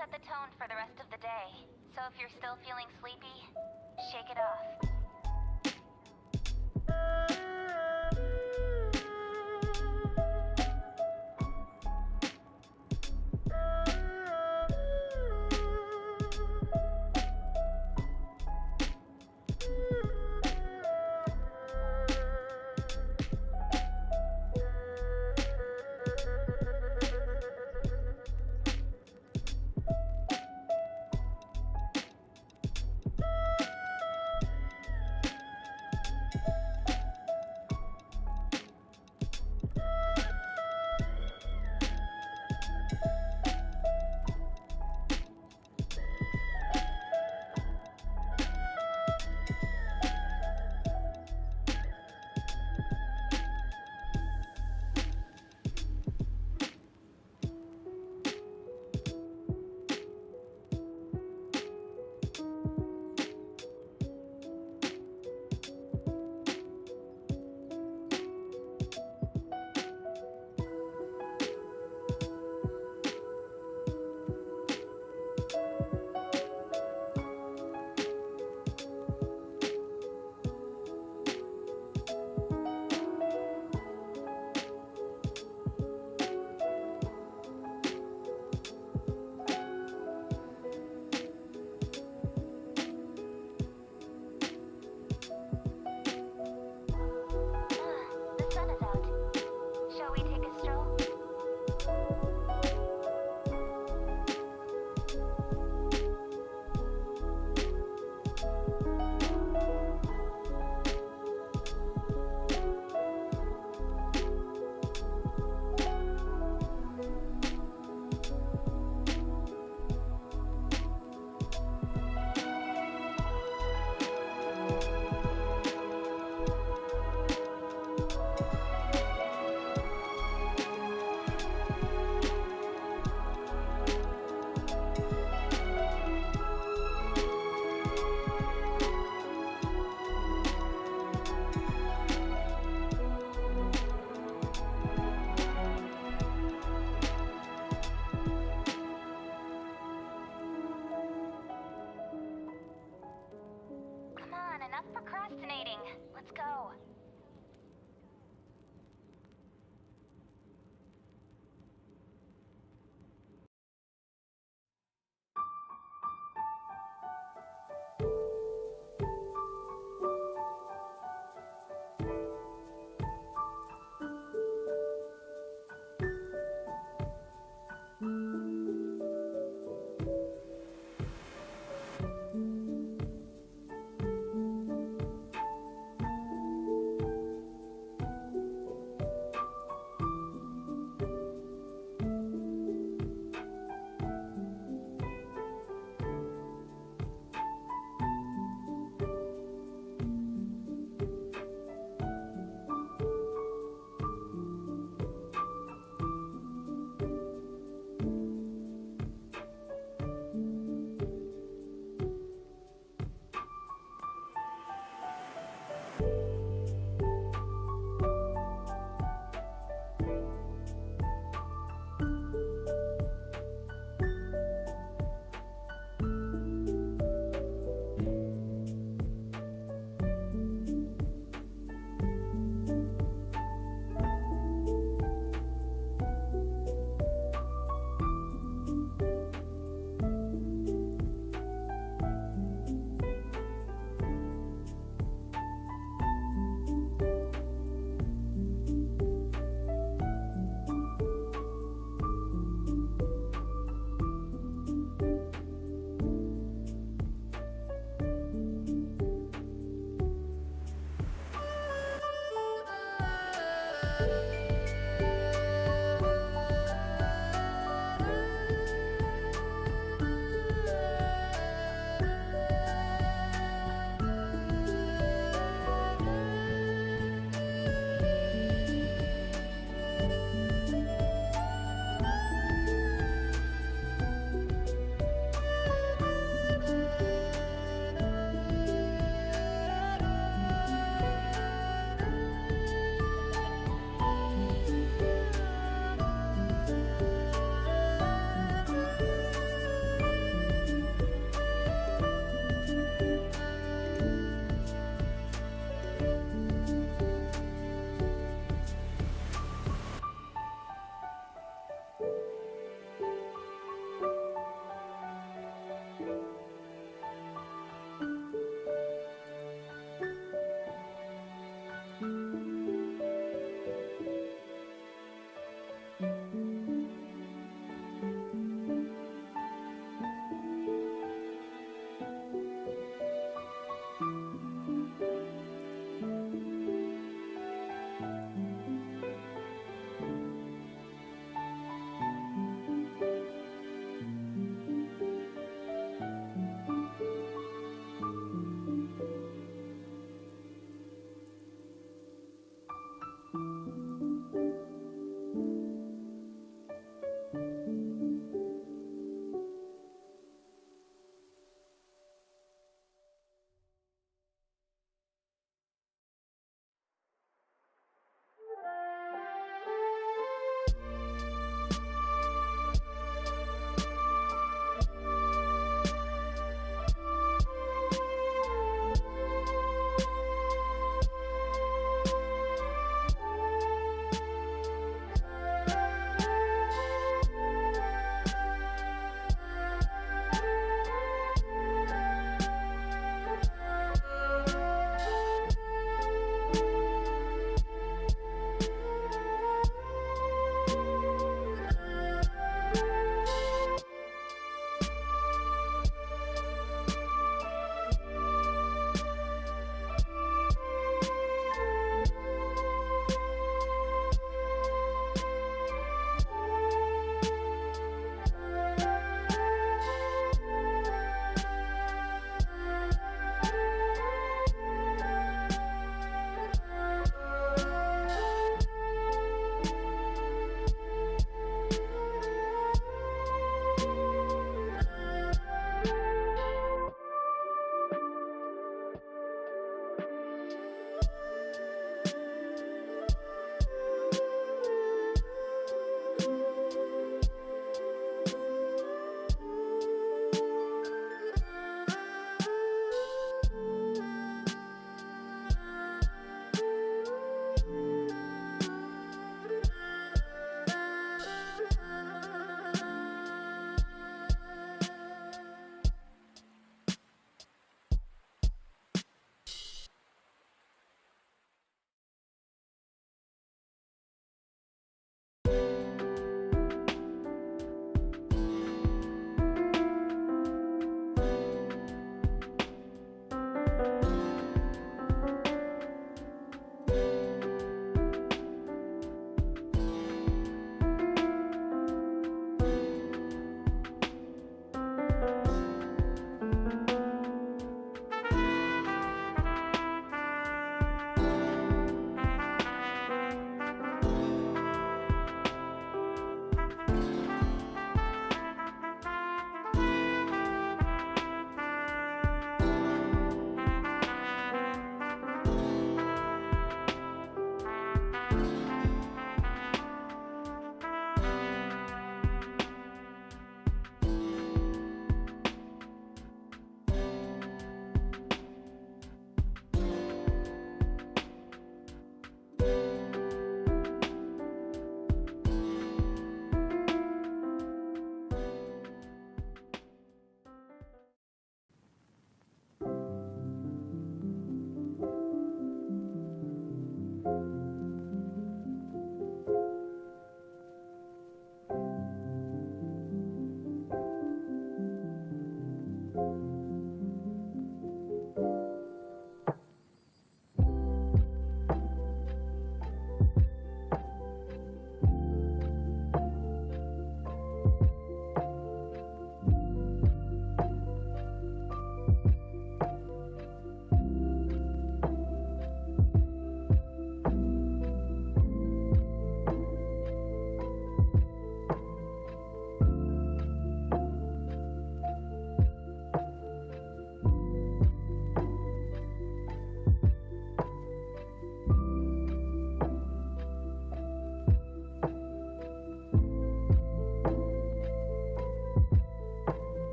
set the tone for the rest of the day. So if you're still feeling sleepy, shake it off.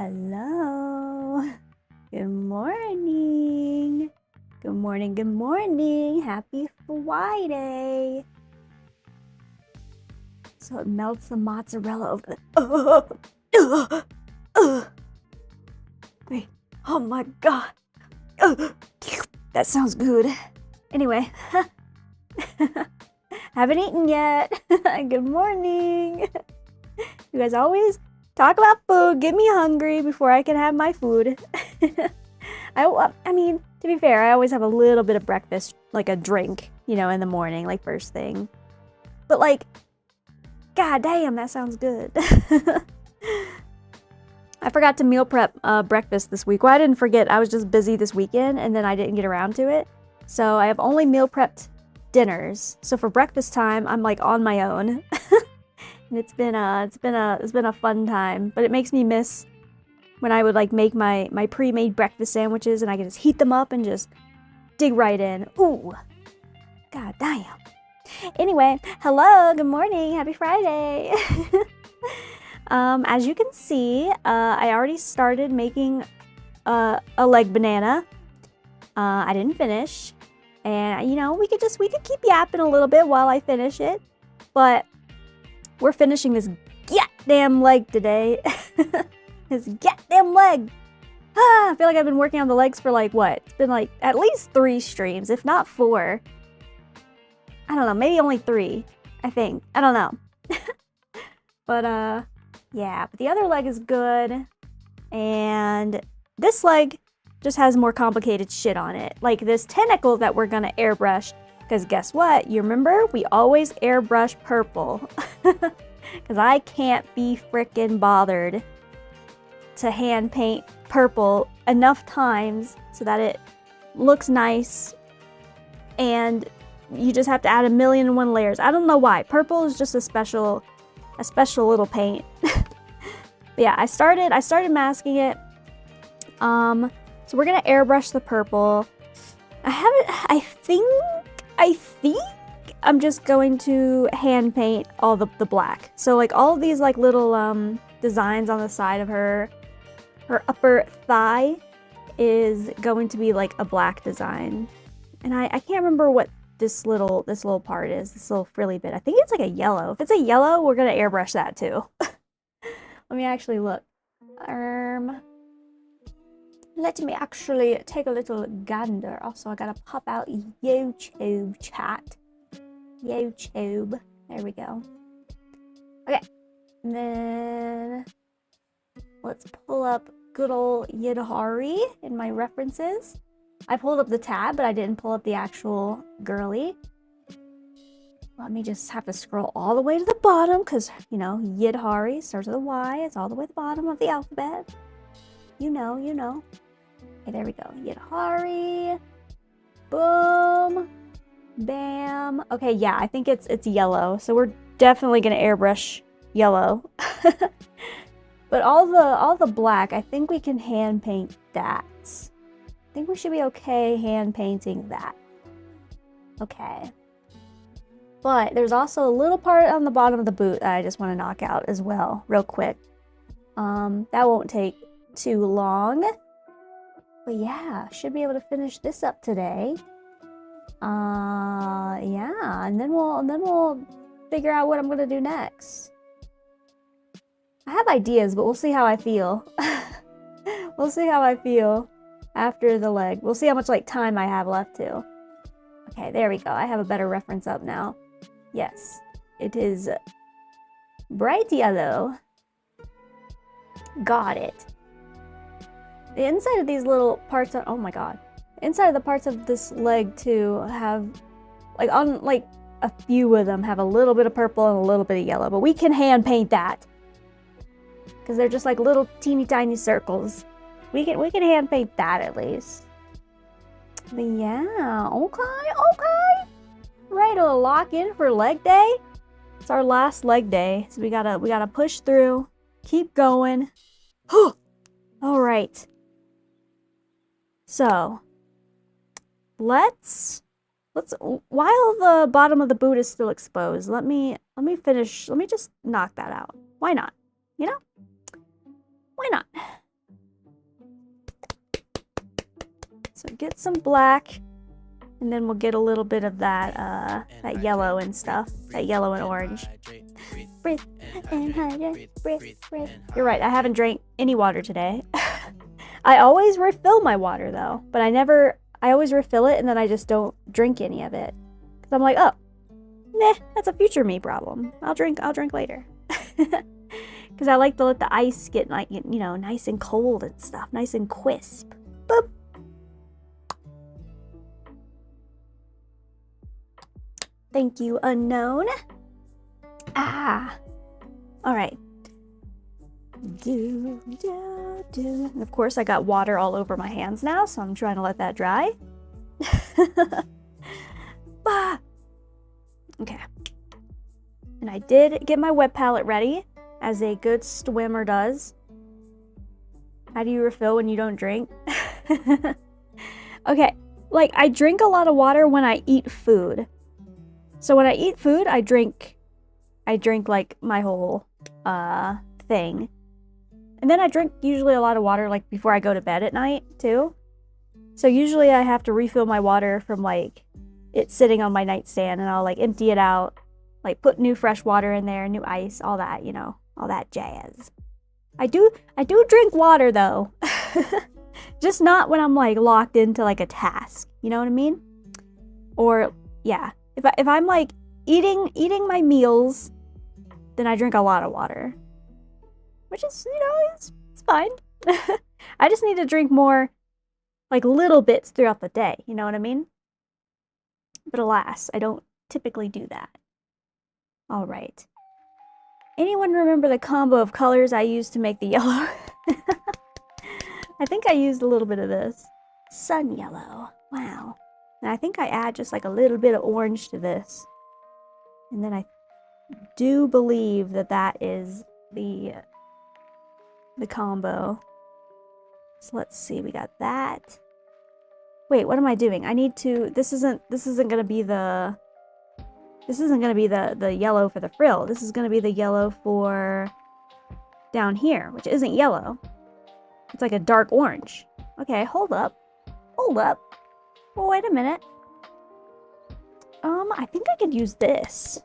Hello. Good morning. Good morning, good morning. Happy Friday. So it melts the mozzarella over the... Wait. Oh my god. That sounds good. Anyway. Haven't eaten yet. Good morning. You guys always talk about food, get me hungry before I can have my food. I mean, to be fair, I always have a little bit of breakfast, like a drink, you know, in the morning, like first thing. But like, god damn, that sounds good. I forgot to meal prep breakfast this week. Well, I didn't forget. I was just busy this weekend, and then I didn't get around to it. So I have only meal prepped dinners. So for breakfast time, I'm like on my own. And it's been a fun time, but it makes me miss when I would like make my pre-made breakfast sandwiches and I could just heat them up and just dig right in. Ooh, god damn. Anyway, hello, good morning, happy Friday. As you can see, I already started making a leg banana. I didn't finish, and you know we could keep yapping a little bit while I finish it, but we're finishing this goddamn leg today. This goddamn leg. I feel like I've been working on the legs for like what? It's been like at least 3 streams, if not 4. I don't know, maybe only 3, I think. I don't know. But yeah, but the other leg is good. And this leg just has more complicated shit on it. Like this tentacle that we're gonna airbrush. Because guess what? You remember? We always airbrush purple. Because I can't be frickin' bothered to hand paint purple enough times so that it looks nice. And you just have to add 1,000,001 layers. I don't know why. Purple is just a special little paint. But yeah, I started masking it. So we're gonna airbrush the purple. I think I'm just going to hand paint all the black. So like all of these like little designs on the side of her upper thigh is going to be like a black design. And I can't remember what this little part is, this little frilly bit. I think it's like a yellow. If it's a yellow, we're gonna airbrush that too. Let me actually look. Let me actually take a little gander. Also, I gotta pop out YouTube chat. YouTube. There we go. Okay. And then let's pull up good old YIDHARI in my references. I pulled up the tab, but I didn't pull up the actual girly. Let me just have to scroll all the way to the bottom because, you know, YIDHARI starts with a Y. It's all the way at the bottom of the alphabet. You know. Okay, there we go. YIDHARI. Boom. Bam. Okay, yeah, I think it's yellow. So we're definitely gonna airbrush yellow. But all the black, I think we can hand paint that. I think we should be okay hand painting that. Okay. But there's also a little part on the bottom of the boot that I just want to knock out as well, real quick. That won't take too long. But yeah, should be able to finish this up today. Yeah, and then we'll figure out what I'm gonna do next. I have ideas, but we'll see how I feel. We'll see how I feel after the leg. We'll see how much like time I have left too. Okay, there we go. I have a better reference up now. Yes, it is bright yellow. Got it. The inside of these little parts are, oh my god. The inside of the parts of this leg too have, like on like a few of them have a little bit of purple and a little bit of yellow, but we can hand paint that. Because they're just like little teeny tiny circles. We can hand paint that at least. But yeah, okay. Right, to lock in for leg day. It's our last leg day, so we gotta push through, keep going. All right. So let's while the bottom of the boot is still exposed, let me finish. Let me just knock that out. Why not? You know? Why not? So get some black, and then we'll get a little bit of that that yellow and stuff. That yellow and orange. Breathe and hydrate. Breathe. You're right, I haven't drank any water today. I always refill my water though, but I always refill it and then I just don't drink any of it. Cause I'm like, oh, nah, that's a future me problem. I'll drink later. Cause I like to let the ice get like, you know, nice and cold and stuff, nice and crisp. Boop. Thank you, unknown. Ah, all right. And of course, I got water all over my hands now, so I'm trying to let that dry. Okay. And I did get my wet palette ready, as a good swimmer does. How do you refill when you don't drink? Okay, like I drink a lot of water when I eat food. So when I eat food, I drink like my whole thing. And then I drink usually a lot of water like before I go to bed at night too. So usually I have to refill my water from like it sitting on my nightstand, and I'll like empty it out, like put new fresh water in there, new ice, all that, you know, all that jazz. I do drink water though. Just not when I'm like locked into like a task, you know what I mean? Or yeah, if I'm like eating my meals, then I drink a lot of water. Which is, you know, it's fine. I just need to drink more, like, little bits throughout the day. You know what I mean? But alas, I don't typically do that. All right. Anyone remember the combo of colors I used to make the yellow? I think I used a little bit of this. Sun yellow. Wow. And I think I add just, like, a little bit of orange to this. And then I do believe that that is the combo. So let's see, we got that. Wait, what am I doing? I need to, this isn't gonna be the yellow for the frill. This is gonna be the yellow for down here, which isn't yellow. It's like a dark orange. Okay, hold up. Well, wait a minute. I think I could use this.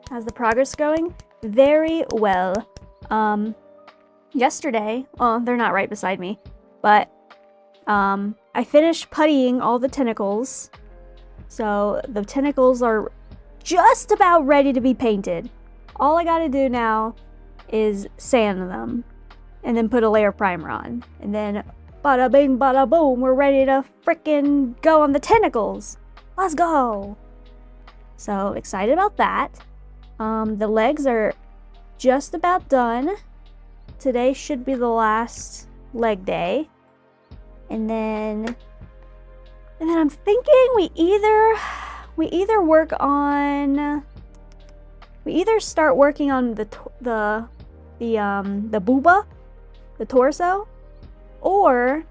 How's the progress going? Very well. Yesterday, oh, they're not right beside me, but I finished puttying all the tentacles. So the tentacles are just about ready to be painted. All I gotta do now is sand them and then put a layer of primer on. And then bada bing, bada boom, we're ready to frickin' go on the tentacles. Let's go. So excited about that. The legs are just about done. Today should be the last leg day. And then I'm thinking we either start working on the booba, the torso, or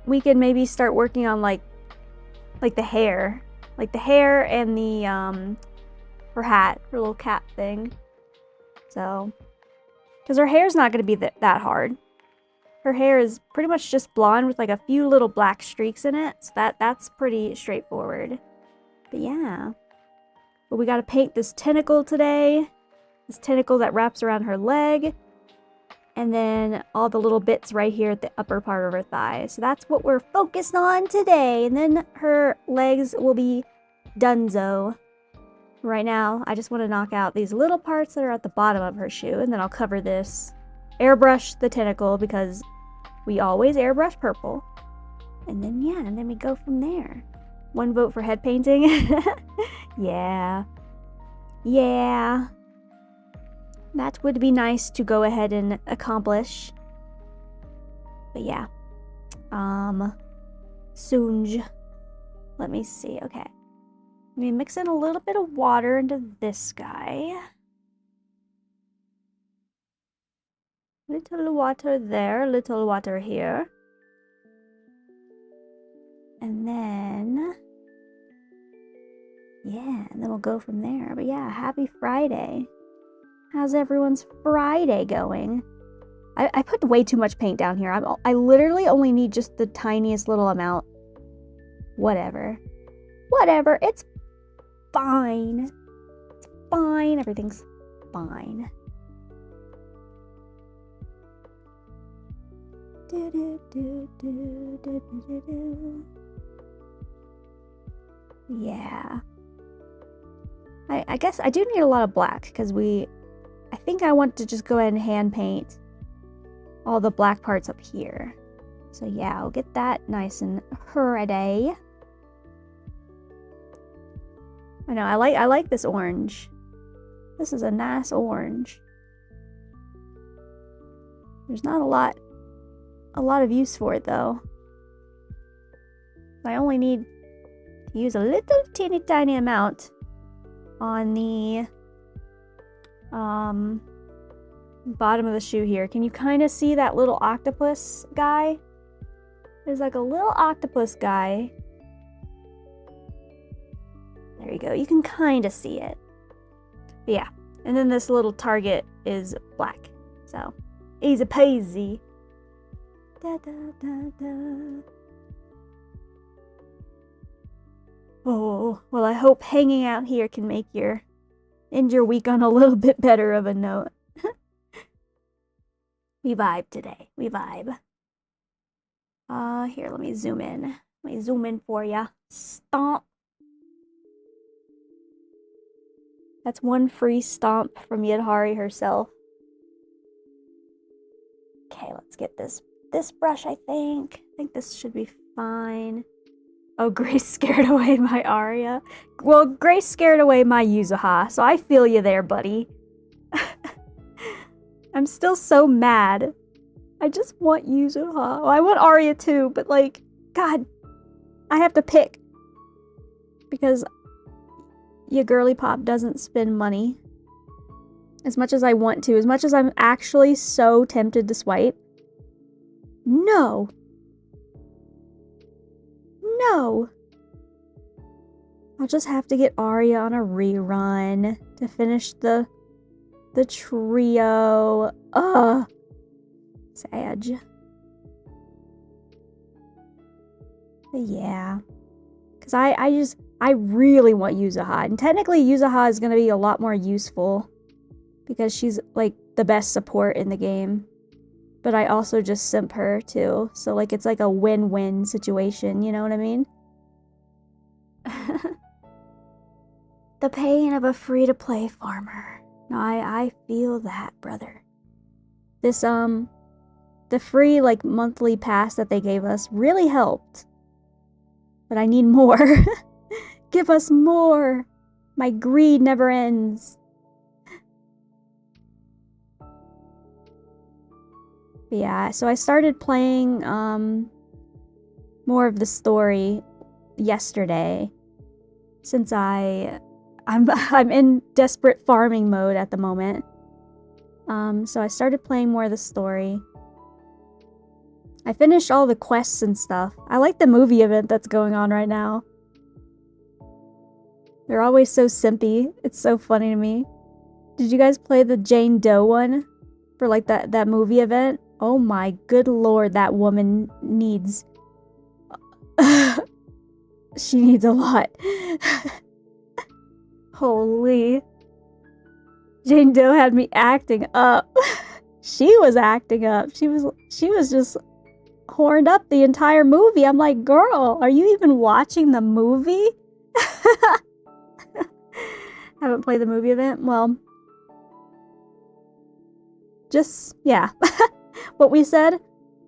we can maybe start working on like the hair and the her hat, her little cap thing. So, because her hair's not going to be that hard. Her hair is pretty much just blonde with like a few little black streaks in it. So that's pretty straightforward. But yeah. But we got to paint this tentacle today. This tentacle that wraps around her leg. And then all the little bits right here at the upper part of her thigh. So that's what we're focused on today. And then her legs will be donezo. Right now, I just want to knock out these little parts that are at the bottom of her shoe. And then I'll cover this, airbrush the tentacle because we always airbrush purple. And then, yeah, and then we go from there. 1 vote for head painting. Yeah. Yeah. That would be nice to go ahead and accomplish. But yeah. Soonj. Let me see. Okay. Let me mix in a little bit of water into this guy. Little water there, little water here. And then, yeah, and then we'll go from there. But yeah, happy Friday. How's everyone's Friday going? I put way too much paint down here. I literally only need just the tiniest little amount. Whatever. Whatever. It's fine. It's fine. Everything's fine. Yeah. I guess I do need a lot of black because I think I want to just go ahead and hand paint all the black parts up here. So yeah, I'll get that nice and ready. I know, I like this orange. This is a nice orange. There's not a lot of use for it though. I only need to use a little teeny tiny amount on the bottom of the shoe here. Can you kind of see that little octopus guy? There's like a little octopus guy. There you go. You can kind of see it. But yeah. And then this little target is black. So, easy peasy. Da, da, da, da. Oh, well, I hope hanging out here can make end your week on a little bit better of a note. We vibe today. We vibe. Here, let me zoom in. Let me zoom in for ya. Stomp. That's one free stomp from YIDHARI herself. Okay, let's get this brush, I think. I think this should be fine. Oh, Grace scared away my Aria. Well, Grace scared away my Yuzuha, so I feel you there, buddy. I'm still so mad. I just want Yuzuha. Well, I want Aria too, but like, God, I have to pick. Because your girly pop doesn't spend money. As much as I want to, as much as I'm actually so tempted to swipe. No. No. I'll just have to get Aria on a rerun to finish the trio. Ugh. Sag. But yeah. Because I really want Yuzuha. And technically Yuzuha is going to be a lot more useful. Because she's like the best support in the game. But I also just simp her too. So like it's like a win-win situation, you know what I mean? The pain of a free-to-play farmer. No, I feel that, brother. This the free like monthly pass that they gave us really helped. But I need more. Give us more. My greed never ends. But yeah, so I started playing more of the story yesterday. Since I'm in desperate farming mode at the moment. So I started playing more of the story. I finished all the quests and stuff. I like the movie event that's going on right now. They're always so simpy. It's so funny to me. Did you guys play the Jane Doe one? For like that movie event? Oh my good lord, that woman needs... she needs a lot. Holy. Jane Doe had me acting up. She was acting up. She was just horned up the entire movie. I'm like, girl, are you even watching the movie? Haven't played the movie event? Well, just, yeah. What we said,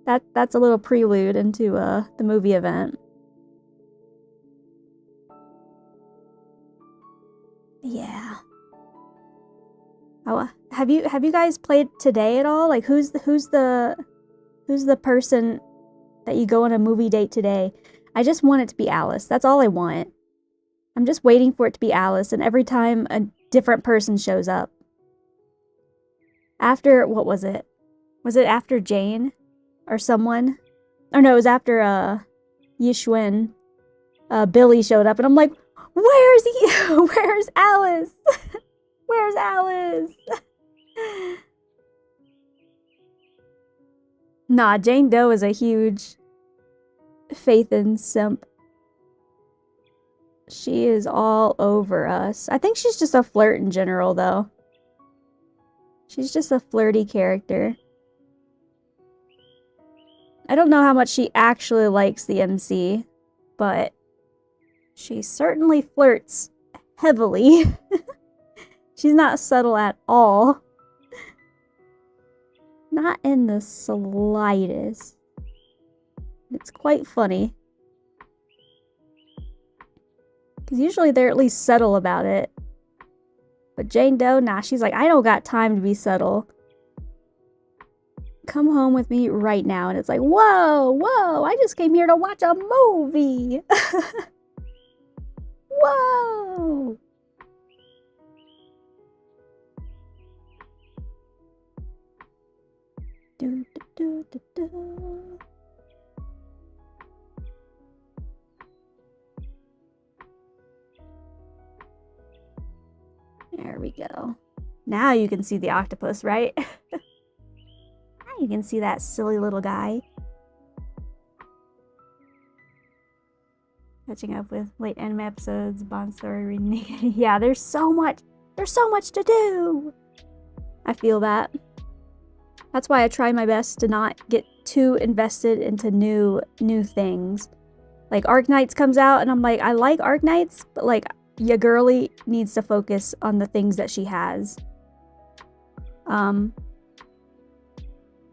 that's a little prelude into the movie event. Yeah. Oh, have you guys played today at all? Like who's the person that you go on a movie date today? I just want it to be Alice. That's all I want. I'm just waiting for it to be Alice, and every time a different person shows up. After, what was it? Was it after Jane? Or someone? Or no, it was after Yishun. Billy showed up, and I'm like, where's he? Where's Alice? Where's Alice? Nah, Jane Doe is a huge faith in simp. She is all over us. I think she's just a flirt in general, though. She's just a flirty character. I don't know how much she actually likes the MC, but she certainly flirts heavily. She's not subtle at all. Not in the slightest. It's quite funny. Because usually they're at least subtle about it. But Jane Doe, nah, she's like, I don't got time to be subtle. Come home with me right now. And it's like, whoa, whoa, I just came here to watch a movie. Whoa. Do, do, do, do, do. There we go. Now you can see the octopus, right? Now you can see that silly little guy. Catching up with late anime episodes, Bond story reading. Yeah, there's so much to do. I feel that. That's why I try my best to not get too invested into new things. Like Arknights comes out and I'm like, I like Arknights, but like your girly needs to focus on the things that she has.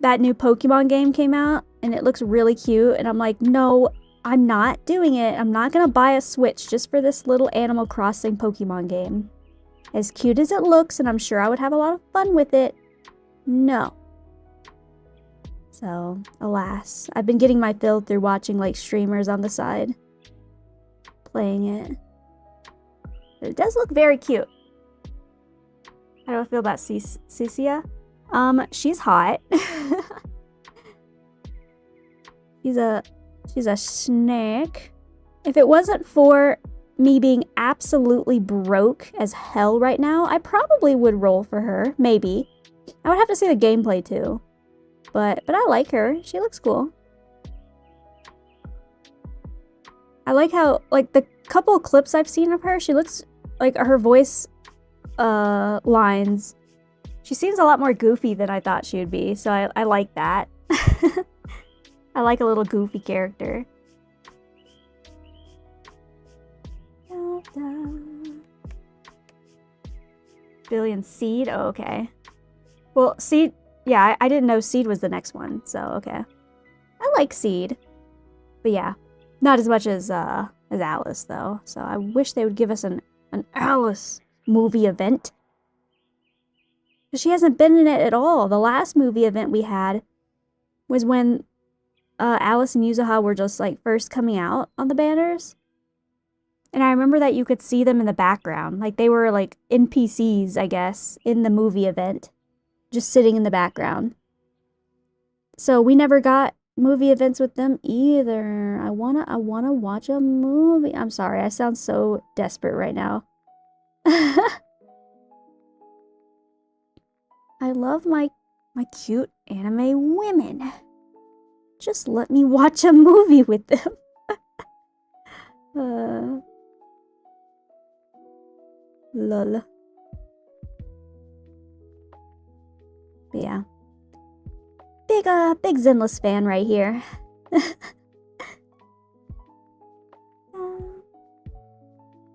That new Pokemon game came out and it looks really cute and I'm like, no, I'm not doing it. I'm not gonna buy a Switch just for this little Animal Crossing Pokemon game. As cute as it looks, and I'm sure I would have a lot of fun with it, no. So, alas. I've been getting my fill through watching like streamers on the side. Playing it. But it does look very cute. How do I feel about Cecilia? She's hot. She's a snack. If it wasn't for me being absolutely broke as hell right now, I probably would roll for her. Maybe. I would have to see the gameplay too. But I like her. She looks cool. I like how, like, the couple clips I've seen of her, she looks like her voice lines. She seems a lot more goofy than I thought she would be, so I like that. I like a little goofy character. Da, da. Billion Seed? Oh, okay. Well, Seed... Yeah, I didn't know Seed was the next one, so okay. I like Seed. But yeah, not as much as Alice, though. So I wish they would give us an Alice movie event. Because she hasn't been in it at all. The last movie event we had was when Alice and Yuzuha were just, like, first coming out on the banners. And I remember that you could see them in the background. Like, they were, like, NPCs, I guess, in the movie event. Just sitting in the background. So we never got movie events with them either. I wanna watch a movie. I'm sorry, I sound so desperate right now. I love my cute anime women. Just let me watch a movie with them. Lol. But yeah. Big Zenless fan right here.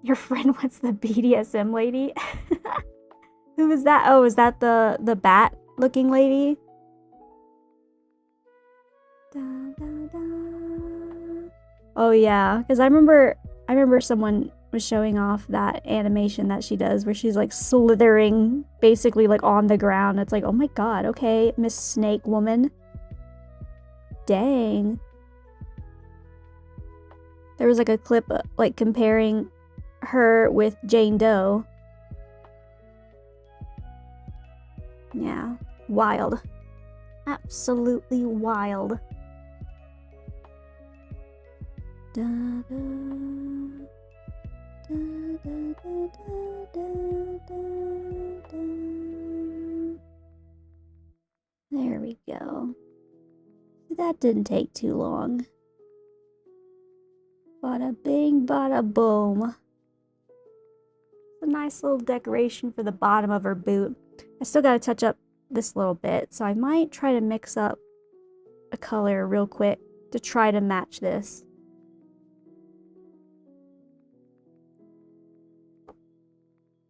Your friend wants the BDSM lady? Who was that? Oh, is that the bat looking lady? Da, da, da. Oh yeah, because I remember someone was showing off that animation that she does where she's like slithering basically like on the ground. It's like, oh my god, okay, Miss Snake Woman. Dang. There was like a clip like comparing her with Jane Doe. Yeah, wild. Absolutely wild. Da, da. There we go. that didn't take too long. Bada bing, bada boom. A nice little decoration for the bottom of her boot. I still gotta touch up this little bit, so I might try to mix up a color real quick to try to match this.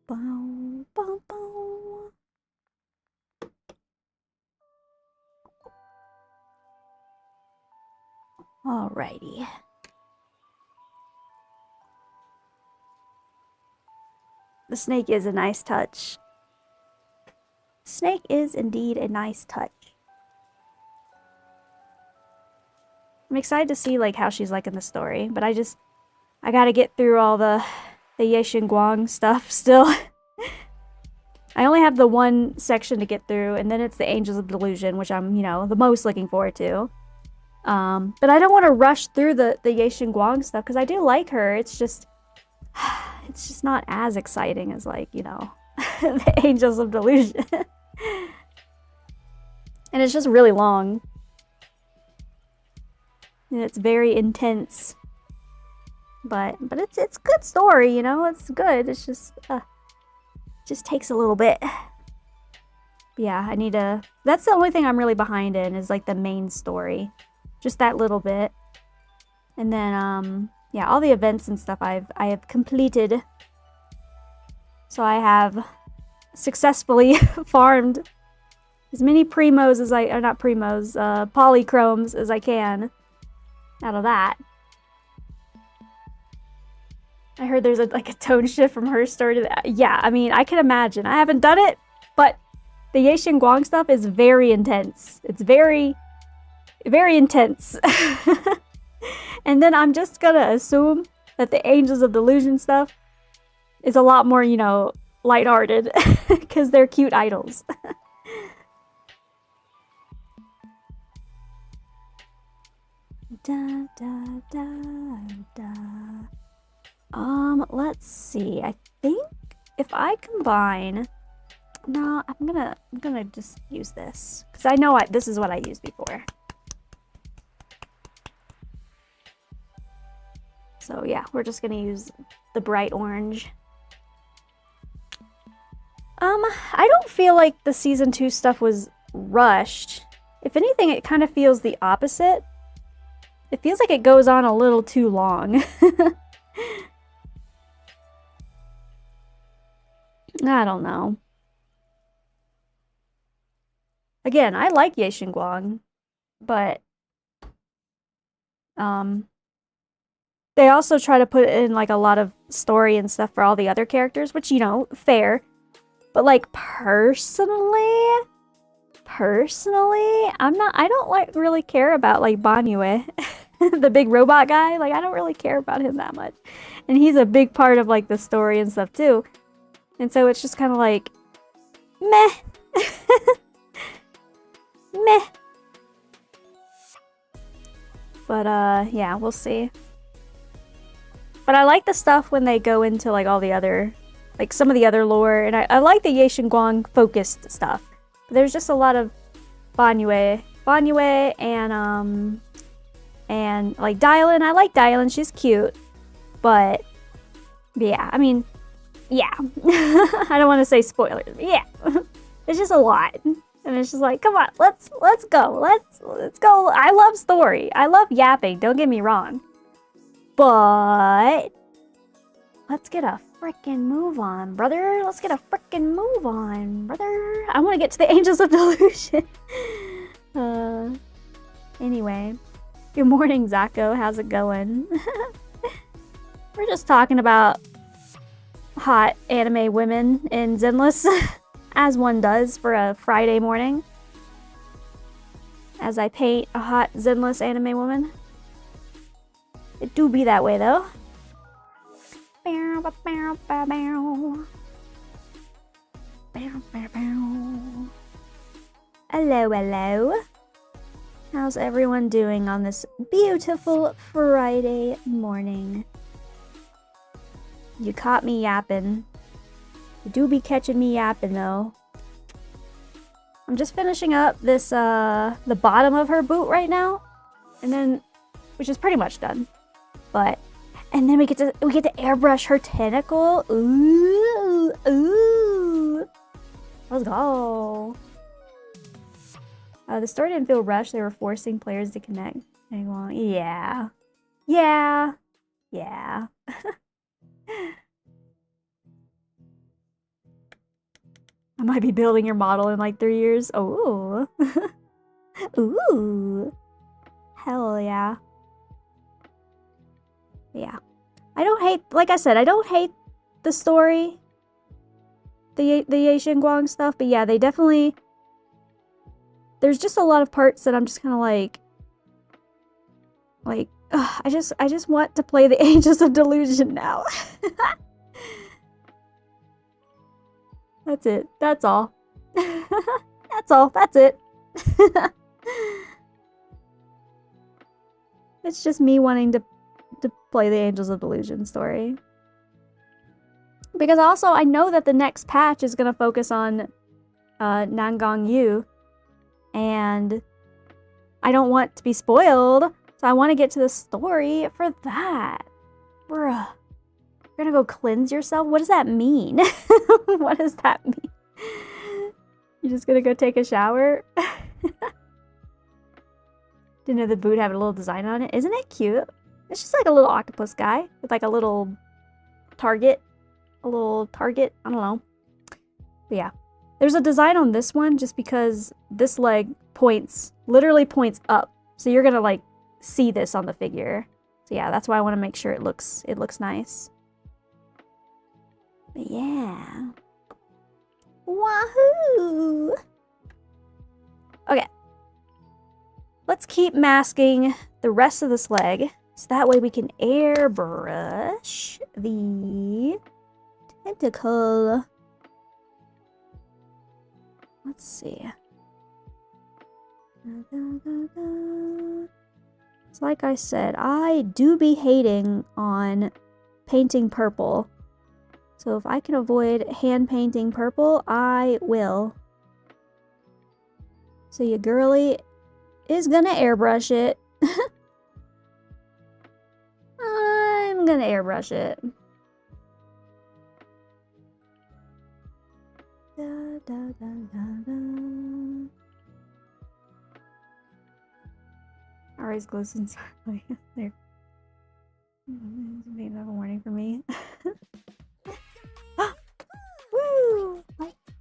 Bow, bow, bow. Alrighty. The snake is a nice touch. Snake is indeed a nice touch. I'm excited to see like how she's like in the story, but I gotta get through all the Yexin Guang stuff still. I only have the one section to get through, and then it's the Angels of Delusion, which I'm, you know, the most looking forward to. But I don't want to rush through the Yexin Guang stuff, because I do like her. It's just not as exciting as, like, you know, the Angels of Delusion. And it's just really long. And it's very intense. But it's good story, you know? It's good. It's just takes a little bit. But yeah, I need to... That's the only thing I'm really behind in, is, like, the main story. Just that little bit. And then, yeah, all the events and stuff I have completed. So I have successfully farmed as many primos as or not primos, polychromes as I can out of that. I heard there's like a tone shift from her story to that. Yeah, I mean, I can imagine. I haven't done it, but the Yexin Guang stuff is very intense. It's very, very intense. And then I'm just gonna assume that the Angels of Delusion stuff is a lot more, you know, lighthearted because they're cute idols. Da, da, da, da. Let's see. I think if I combine... No, I'm gonna just use this. Because I know this is what I used before. So yeah, we're just gonna use the bright orange. I don't feel like the Season 2 stuff was rushed. If anything, it kind of feels the opposite. It feels like it goes on a little too long. I don't know. Again, I like Yexin Guang, but they also try to put in like a lot of story and stuff for all the other characters, which, you know, fair. But like personally, I don't like really care about like Banyue, the big robot guy. Like, I don't really care about him that much. And he's a big part of like the story and stuff too. And so it's just kind of like, meh. Meh. But, yeah, we'll see. But I like the stuff when they go into, like, all the other, like, some of the other lore. And I like the Yexin Guang focused stuff. But there's just a lot of Banyue and, like, Dylan. I like Dylan. She's cute. But, yeah, I mean... Yeah. I don't want to say spoilers. But yeah. It's just a lot. And it's just like, come on, let's go. Let's go. I love story. I love yapping, don't get me wrong. But let's get a frickin' move on, brother. Let's get a frickin' move on, brother. I want to get to the Angels of Delusion. Anyway. Good morning, Zako. How's it going? We're just talking about hot anime women in Zenless, as one does for a Friday morning. As I paint a hot Zenless anime woman. It do be that way though. Hello, hello. How's everyone doing on this beautiful Friday morning? You caught me yapping. You do be catching me yapping, though. I'm just finishing up this, the bottom of her boot right now. And then, which is pretty much done. But, and then we get to airbrush her tentacle. Ooh, ooh. Let's go. The story didn't feel rushed. They were forcing players to connect. Yeah. Yeah. Yeah. I might be building your model in like 3 years. Oh. Ooh. Hell yeah. Yeah. I don't hate, like I said, I don't hate the story. The Ye Guang stuff, but yeah, they definitely, there's just a lot of parts that I'm just kind of like, ugh, I just want to play the Angels of Delusion now. That's it. That's all. That's all. That's it. It's just me wanting to play the Angels of Delusion story. Because also, I know that the next patch is going to focus on Nangang Yu. And I don't want to be spoiled. So I want to get to the story for that. Bruh. You're going to go cleanse yourself? What does that mean? What does that mean? You're just going to go take a shower? Didn't know the boot had a little design on it. Isn't it cute? It's just like a little octopus guy with like a little target. A little target. I don't know. But yeah. There's a design on this one just because this leg points, literally points up. So you're going to like see this on the figure. So yeah, that's why I want to make sure it looks nice. But yeah. Wahoo! Okay. Let's keep masking the rest of this leg. So that way we can airbrush the tentacle. Let's see. So like I said, I do be hating on painting purple. So if I can avoid hand painting purple, I will. So your girly is gonna airbrush it. I'm gonna airbrush it. Da, da, da, da, da. Our eyes glow since there. Maybe have a warning for me. Woo!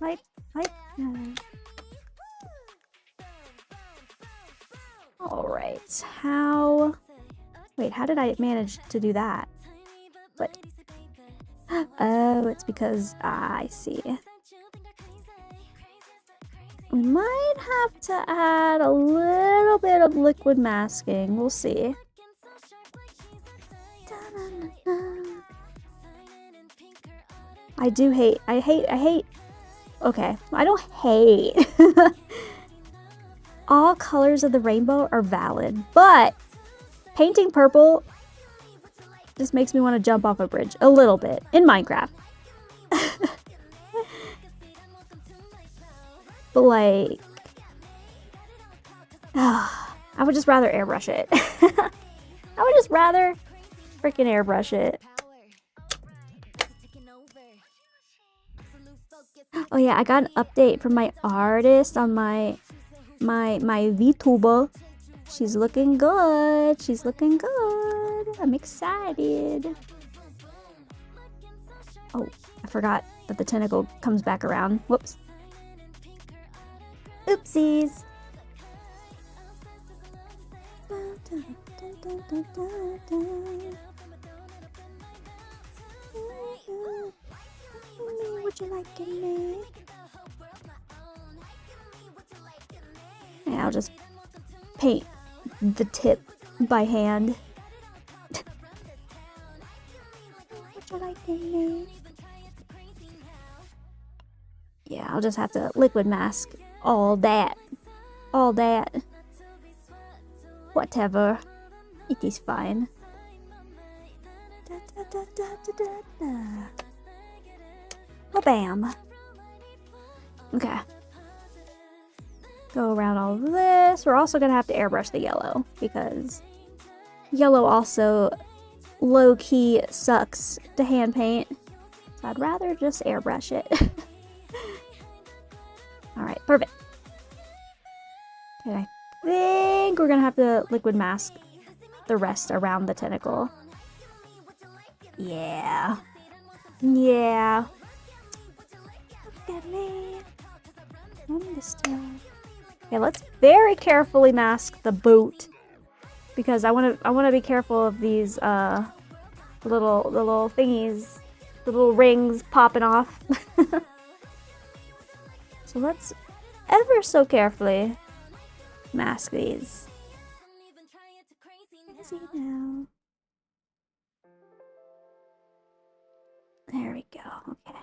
Hype. Alright, wait, how did I manage to do that? What? Oh, it's because, I see. We might have to add a little bit of liquid masking. We'll see. I hate. Okay, I don't hate. All colors of the rainbow are valid, but painting purple just makes me want to jump off a bridge a little bit in Minecraft. But like, I would just rather airbrush it. I would just rather freaking airbrush it. Oh yeah, I got an update from my artist on my VTuber. She's looking good. She's looking good. I'm excited. Oh, I forgot that the tentacle comes back around. Whoops. Oopsies. Would you like me? Yeah, I'll just paint the tip by hand. Would you like me? Yeah, I'll just have to liquid mask all that. All that. Whatever. It is fine. Oh, bam. Okay. Go around all of this. We're also gonna have to airbrush the yellow because yellow also low-key sucks to hand paint. So I'd rather just airbrush it. Alright, perfect. Okay, I think we're gonna have to liquid mask the rest around the tentacle. Yeah. Yeah. Look at me. I'm just okay, let's very carefully mask the boot because I want to be careful of these little thingies, the little rings popping off. So let's ever so carefully mask these. Easy now. There we go. Okay.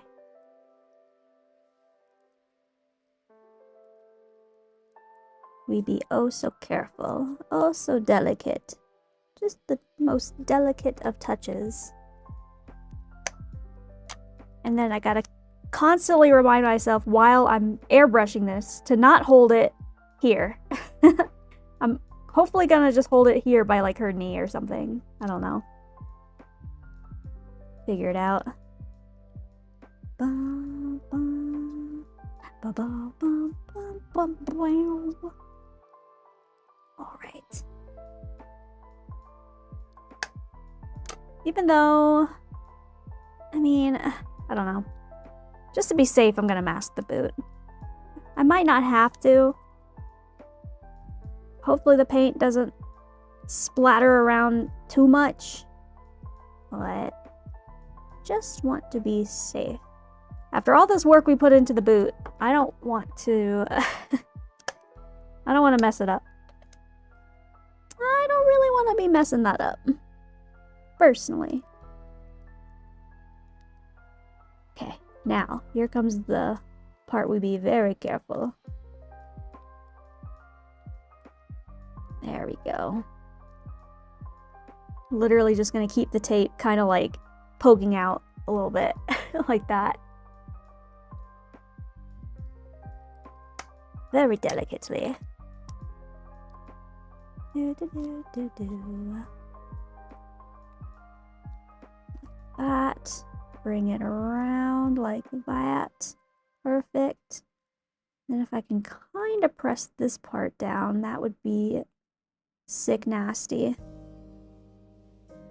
We be oh so careful, oh so delicate. Just the most delicate of touches. And then I gotta constantly remind myself while I'm airbrushing this to not hold it here. I'm hopefully gonna just hold it here by like her knee or something. I don't know. Figure it out. Bum, bum, ba, ba, bum, bum, bum, bum. All right. Even though, I mean, I don't know. Just to be safe, I'm gonna mask the boot. I might not have to. Hopefully the paint doesn't splatter around too much. But just want to be safe. After all this work we put into the boot, I don't want to I don't want to mess it up. I don't really want to be messing that up. Personally. Okay, now here comes the part we be very careful. There we go. Literally just gonna keep the tape kind of like poking out a little bit like that. Very delicately. That. Bring it around like that. Perfect. Then if I can kind of press this part down, that would be sick nasty.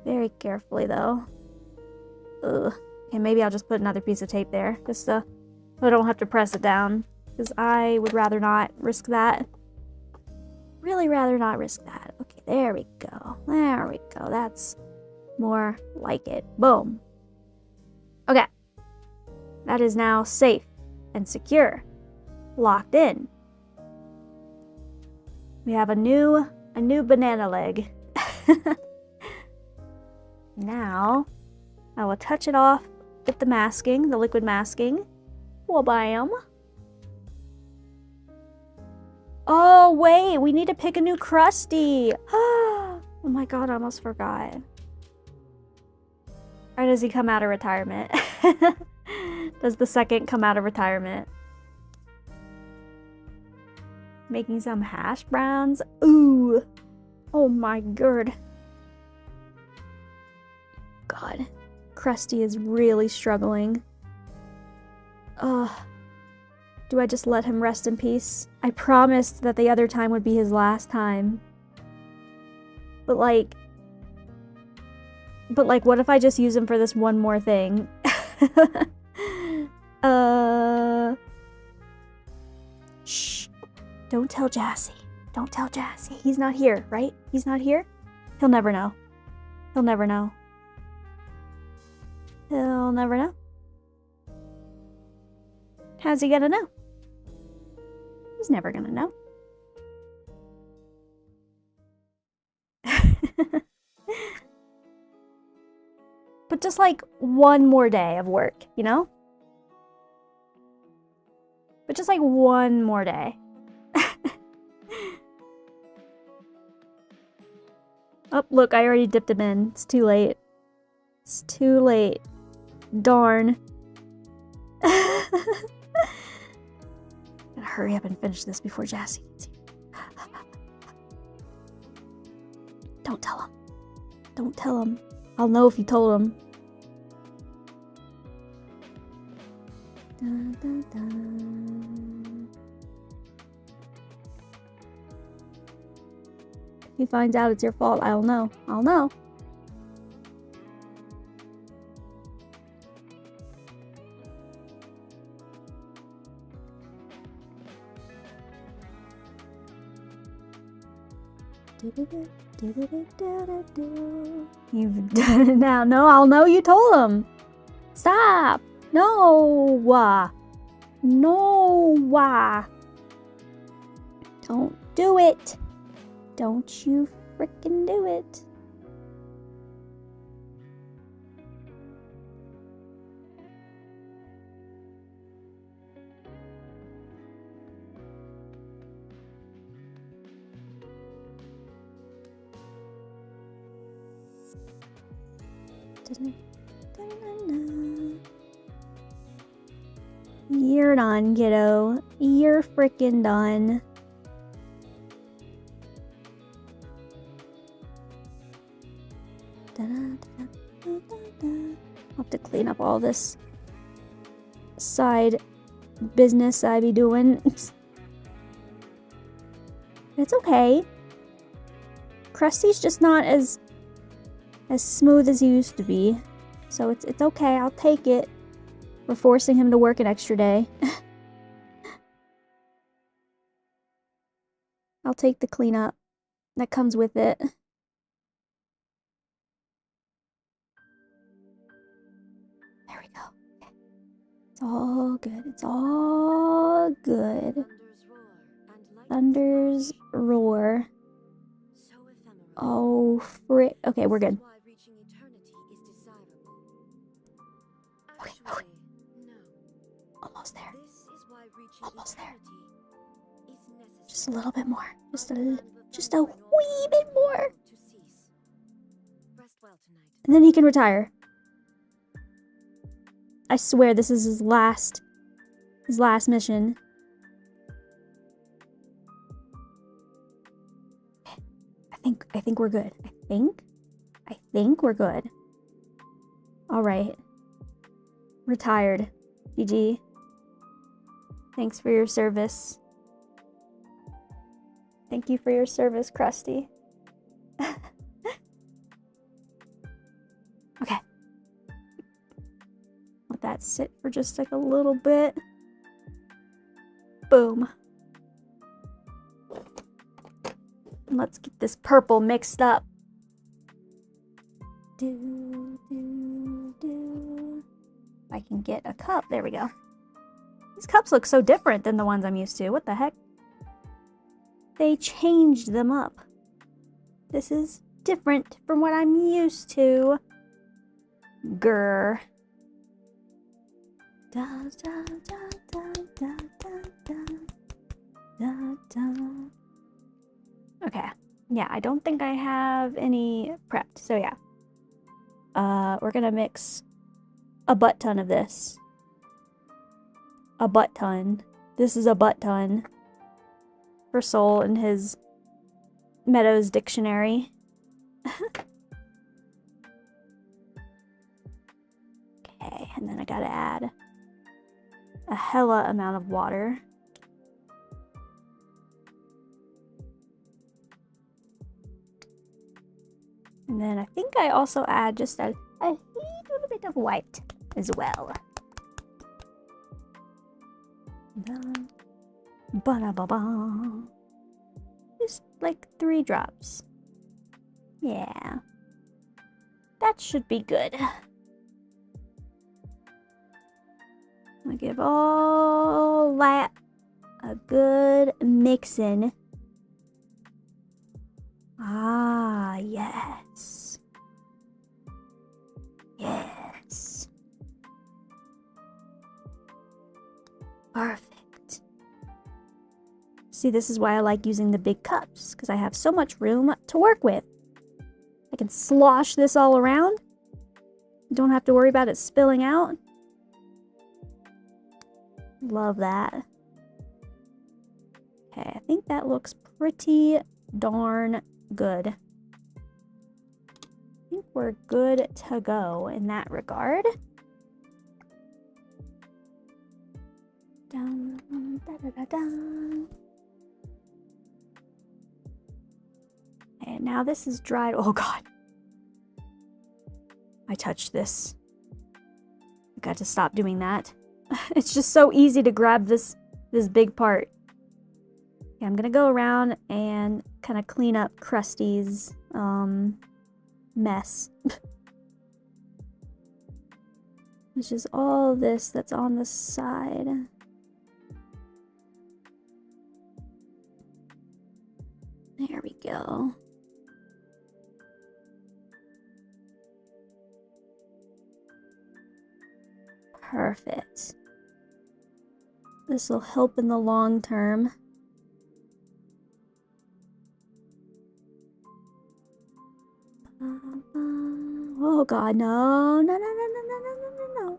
Very carefully though. Ugh. Okay, maybe I'll just put another piece of tape there, just so I don't have to press it down. Because I would rather not risk that. Really rather not risk that. Okay, there we go. There we go. That's more like it. Boom. Okay. That is now safe and secure. Locked in. We have a new banana leg. Now, I will touch it off with the masking, the liquid masking. Wha-bam. Oh, wait, we need to pick a new Krusty. Oh my god, I almost forgot. Or does he come out of retirement? Does the second come out of retirement? Making some hash browns. Ooh. Oh my god. God. Krusty is really struggling. Ugh. Do I just let him rest in peace? I promised that the other time would be his last time. But like, what if I just use him for this one more thing? Shh. Don't tell Jassy. Don't tell Jassy. He's not here, right? He's not here? He'll never know. He'll never know. He'll never know. How's he gonna know? He's never gonna know. But just like one more day of work, you know? But just like one more day. Oh, look, I already dipped him in. It's too late. It's too late. Darn. It hurry up and finish this before Jassy gets here. Don't tell him. Don't tell him. I'll know if you told him. Dun, dun, dun. If he finds out it's your fault, I'll know. I'll know. You've done it now. No, I'll know you told him. Stop. No. No. Don't do it. Don't you frickin' do it. You're done, kiddo. You're freaking done. I'll have to clean up all this side business I be doing. It's okay. Krusty's just not as smooth as he used to be. So it's okay, I'll take it. We're forcing him to work an extra day. I'll take the cleanup that comes with it. There we go. Okay. It's all good. It's all good. Thunder's roar. Oh, frick. Okay, we're good. Okay. Almost there. Almost there. Just a little bit more. Just a wee bit more. And then he can retire. I swear this is his last mission. I think we're good. I think we're good. All right. Retired. GG. Thanks for your service. Thank you for your service, Krusty. Okay. Let that sit for just like a little bit. Boom. And let's get this purple mixed up. I can get a cup. There we go. These cups look so different than the ones I'm used to. What the heck? They changed them up. This is different from what I'm used to. Grr. Da, da, da, da, da, da, da, da. Okay. Yeah, I don't think I have any prepped. So yeah. We're gonna mix a butt ton of this. A butt ton. This is a butt ton. For Soul in his Meadows dictionary. Okay, and then I gotta add a hella amount of water. And then I think I also add just a little bit of white as well. Ba-da-ba-ba. Just like 3 drops. Yeah. That should be good. I'm gonna give all that a good mixin'. Ah, yes. Yes. Perfect. See, this is why I like using the big cups, because I have so much room to work with. I can slosh this all around. Don't have to worry about it spilling out. Love that. Okay, I think that looks pretty darn good. I think we're good to go in that regard. Dun, da, da, da, da. And now this is dried. Oh god. I touched this. I got to stop doing that. It's just so easy to grab this big part. Okay, I'm gonna go around and kind of clean up Krusty's mess. Which is all this that's on the side. There we go. Perfect. This will help in the long term. Oh god, no, no, no, no, no, no, no, no, no.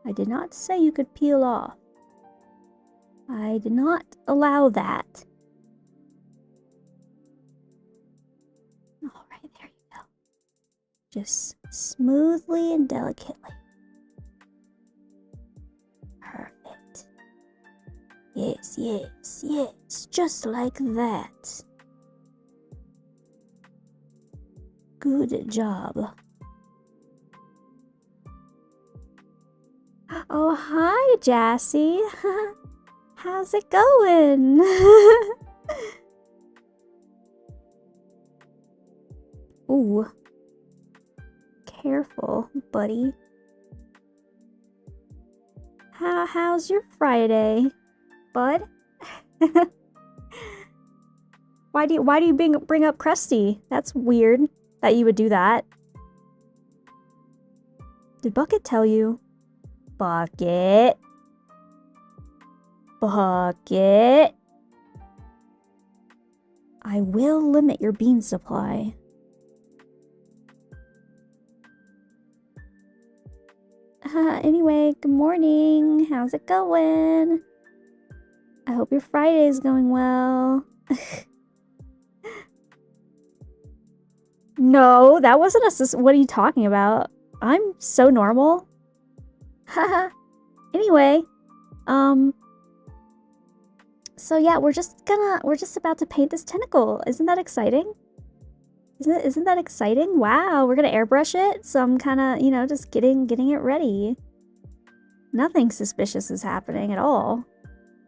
I did not say you could peel off. I did not allow that. Alright, there you go. Just smoothly and delicately. Perfect. Yes, yes, yes, just like that. Good job. Oh, hi, Jassy. How's it going? Ooh. Careful, buddy. How's your Friday, bud? Why do you bring up Krusty? That's weird that you would do that. Did Bucket tell you? Bucket. Bucket. I will limit your bean supply. Anyway, good morning. How's it going? I hope your Friday is going well. No, that wasn't a what are you talking about? I'm so normal. Haha. Anyway, so yeah, we're just about to paint this tentacle. Isn't that exciting? Isn't that exciting? Wow, we're gonna airbrush it. So I'm kind of, you know, just getting it ready. Nothing suspicious is happening at all.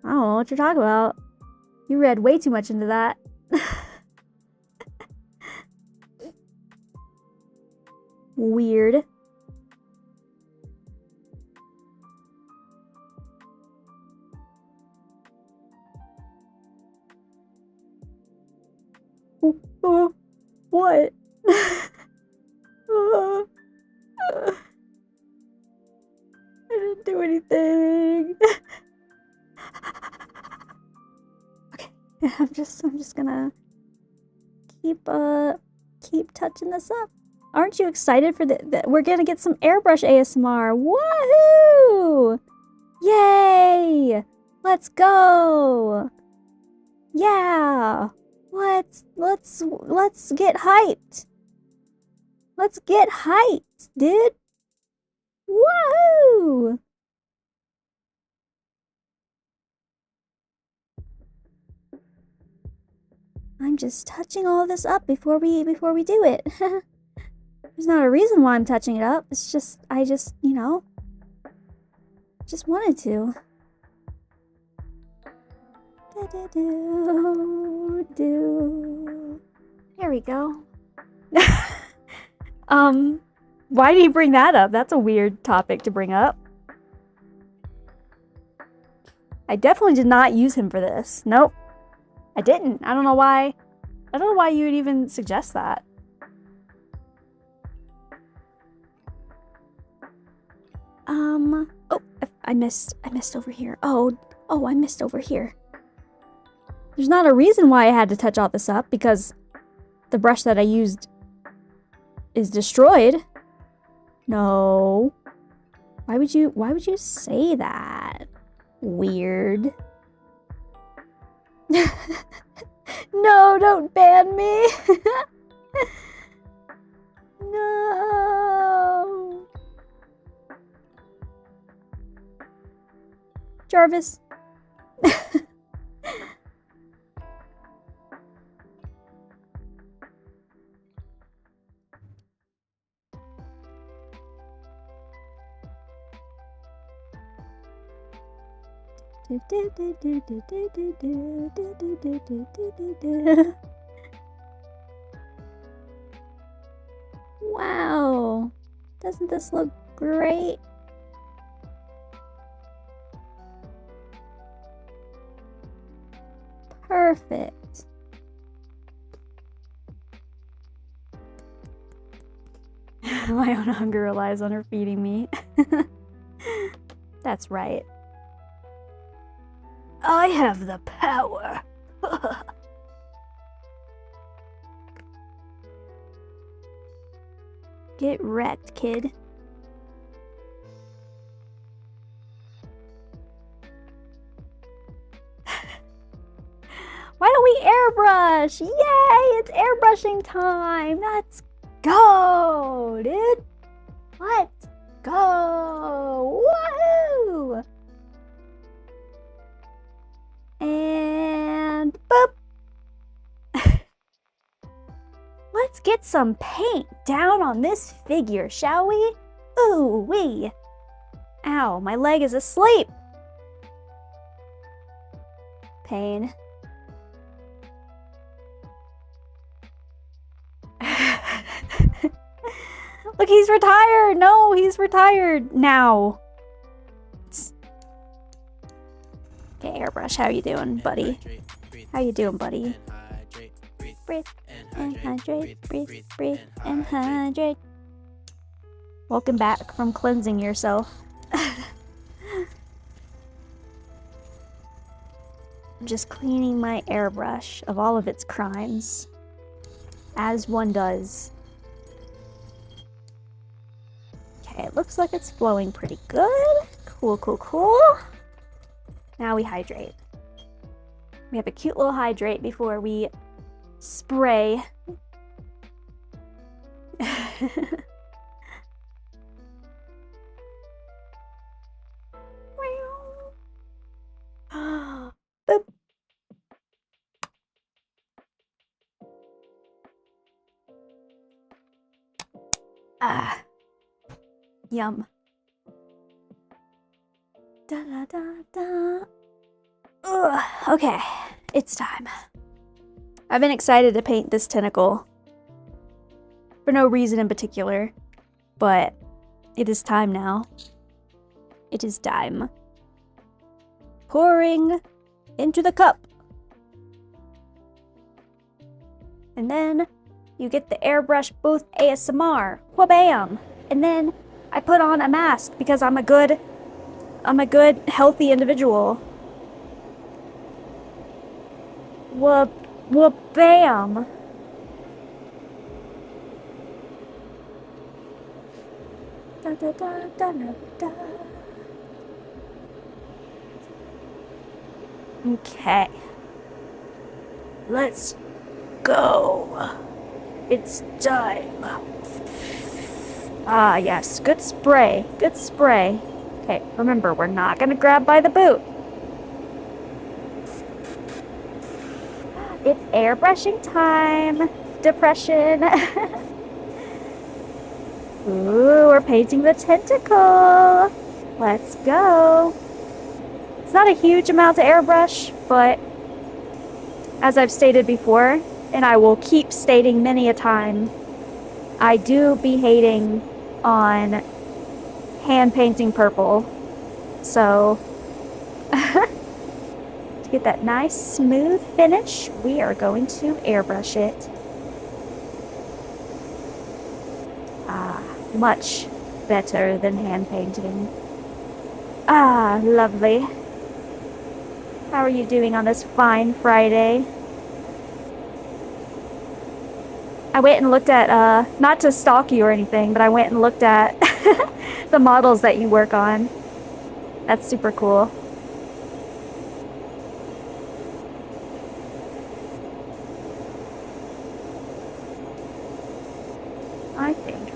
I don't know what you're talking about. You read way too much into that. Weird. What? I didn't do anything. Okay, I'm just gonna keep touching this up. Aren't you excited for the we're gonna get some airbrush ASMR? Woohoo! Yay! Let's go! Yeah! Let's get hyped. Let's get hyped, dude. Woohoo! I'm just touching all this up before we do it. There's not a reason why I'm touching it up. It's just I just, you know, just wanted to. There we go. Why do you bring that up? That's a weird topic to bring up. I definitely did not use him for this. Nope. I didn't. I don't know why. I don't know why you would even suggest that. Oh, I missed over here. Oh, I missed over here. There's not a reason why I had to touch all this up, because the brush that I used is destroyed. No. Why would you say that? Weird. No, don't ban me. No. Jarvis. Wow. Doesn't this look great? Perfect. My own hunger relies on her feeding me. That's right. I have the power. Get wrecked, kid. Why don't we airbrush? Yay! It's airbrushing time! Let's go, dude! Let's go! Woohoo! And boop! Let's get some paint down on this figure, shall we? Ooh wee! Ow, my leg is asleep! Pain. Look, he's retired! No, he's retired now. Okay, airbrush, how you doing, buddy? How you doing, buddy? Breathe and hydrate, breathe, breathe and hydrate. Welcome back from cleansing yourself. I'm just cleaning my airbrush of all of its crimes, as one does. Okay, it looks like it's flowing pretty good. Cool, cool, cool. Now we hydrate. We have a cute little hydrate before we spray. Boop. Ah. Yum. Da da da da. Ugh. Okay, it's time. I've been excited to paint this tentacle for no reason in particular, but it is time now. It is time. Pouring into the cup. And then you get the airbrush booth ASMR. Wha-bam! And then I put on a mask because I'm a good, healthy individual. Wha-bam! Da da da da da da. Okay. Let's go. It's time. Ah, yes. Good spray. Good spray. Okay, remember, we're not gonna grab by the boot. It's airbrushing time. Depression. Ooh, we're painting the tentacle. Let's go. It's not a huge amount to airbrush, but as I've stated before, and I will keep stating many a time, I do be hating on hand painting purple. So, to get that nice smooth finish, we are going to airbrush it. Ah, much better than hand painting. Ah, lovely. How are you doing on this fine Friday? I went and looked at, not to stalk you or anything, but I went and looked at the models that you work on. That's super cool.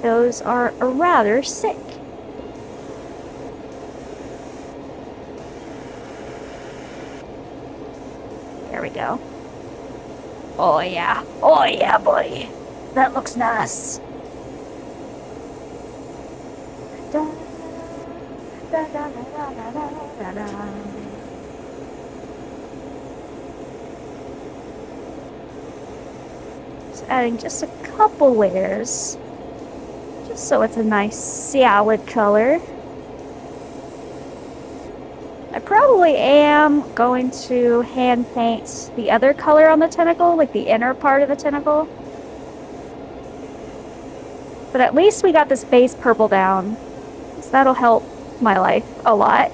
Those are rather sick. There we go. Oh yeah. Oh yeah, boy. That looks nice. Da, da, da, da, da, da, da, da. Just adding just a couple layers. Just so it's a nice salad color. I probably am going to hand paint the other color on the tentacle, like the inner part of the tentacle. But at least we got this base purple down, so that'll help my life a lot.